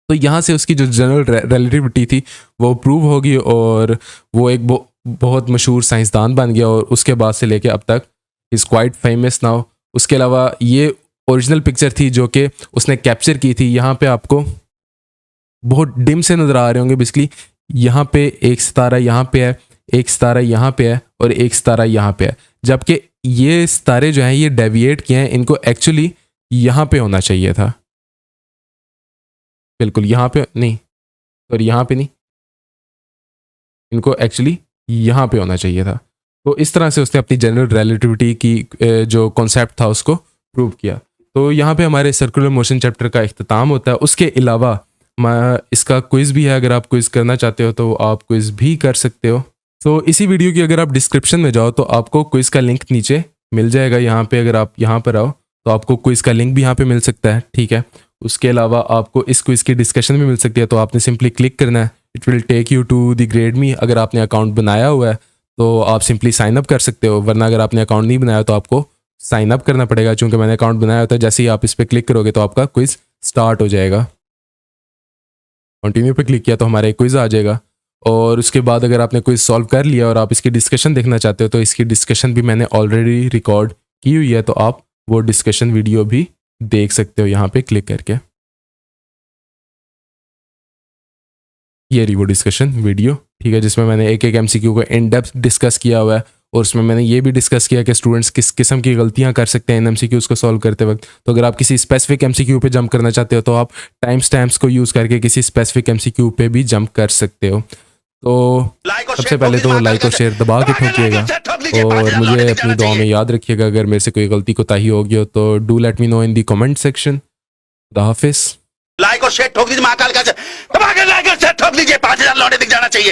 तो यहाँ से उसकी जो जनरल रिलेटिविटी थी वो प्रूव होगी, और वो एक बहुत मशहूर साइंसदान बन गया, और उसके बाद से लेके अब तक इज़ क्वाइट फेमस नाउ। उसके अलावा ये ओरिजिनल पिक्चर थी जो कि उसने कैप्चर की थी। यहाँ पे आपको बहुत डिम से नज़र आ रहे होंगे, बेसिकली यहाँ पे एक सितारा यहाँ पे है, एक सितारा यहाँ पे है, और एक सितारा यहाँ पे है, जबकि ये सितारे जो हैं ये डेविएट किए हैं, इनको एक्चुअली यहाँ पे होना चाहिए था, बिल्कुल यहाँ पे नहीं, और यहाँ पे नहीं, इनको एक्चुअली यहाँ पे होना चाहिए था। तो इस तरह से उसने अपनी जनरल रिलेटिविटी की जो कॉन्सेप्ट था उसको प्रूव किया। तो यहाँ पे हमारे सर्कुलर मोशन चैप्टर का इख्तिताम होता है। उसके अलावा इसका क्विज़ भी है, अगर आप क्विज़ करना चाहते हो तो आप क्विज़ भी कर सकते हो। तो इसी वीडियो की अगर आप डिस्क्रिप्शन में जाओ तो आपको क्विज़ का लिंक नीचे मिल जाएगा। यहाँ पे अगर आप यहाँ पर आओ तो आपको क्विज़ का लिंक भी यहाँ पे मिल सकता है, ठीक है। उसके अलावा आपको इस क्विज़ की डिस्कशन भी मिल सकती है, तो आपने सिंपली क्लिक करना है, it will take you to the grade me. अगर आपने अकाउंट बनाया हुआ है तो आप सिंपली साइन अप कर सकते हो, वरना अगर आपने अकाउंट नहीं बनाया तो आपको साइन अप करना पड़ेगा। चूँकि मैंने अकाउंट बनाया होता है, जैसे ही आप इस पर क्लिक करोगे तो आपका क्विज़ स्टार्ट हो जाएगा। कंटिन्यू पे क्लिक किया तो हमारा एक क्विज़ आ जाएगा, और उसके बाद अगर आपने क्विज़ सॉल्व कर लिया और आप इसकी डिस्कशन देखना चाहते हो तो इसकी डिस्कशन भी मैंने ऑलरेडी रिकॉर्ड की हुई है, तो आप वो डिस्कशन वीडियो भी देख सकते हो यहाँ पे क्लिक करके। ये रही वो डिस्कशन वीडियो, ठीक है, जिसमें मैंने एक एक MCQ को इन डेप्थ डिस्कस किया हुआ है, और उसमें मैंने ये भी डिस्कस किया कि स्टूडेंट्स किस किस्म की गलतियां कर सकते हैं इन MCQs को सॉल्व करते वक्त। तो अगर आप किसी स्पेसिफिक MCQ पे जंप करना चाहते हो तो आप टाइम स्टैम्प्स को यूज़ करके किसी स्पेसिफिक MCQ पे भी जंप कर सकते हो। तो सबसे पहले तो लाइक और शेयर दबा के ठोकिएगा, और मुझे अपनी दुआ में याद रखिएगा। अगर मेरे से कोई गलती कोताही हो गई हो तो do let me know in the comment section. खुदा हाफिज़। लाइक और शेयर ठोक दीजिए, महाकाल का दबा के लाइक और शेयर ठोक दीजिए, 5000 लौटे दिख जाना चाहिए।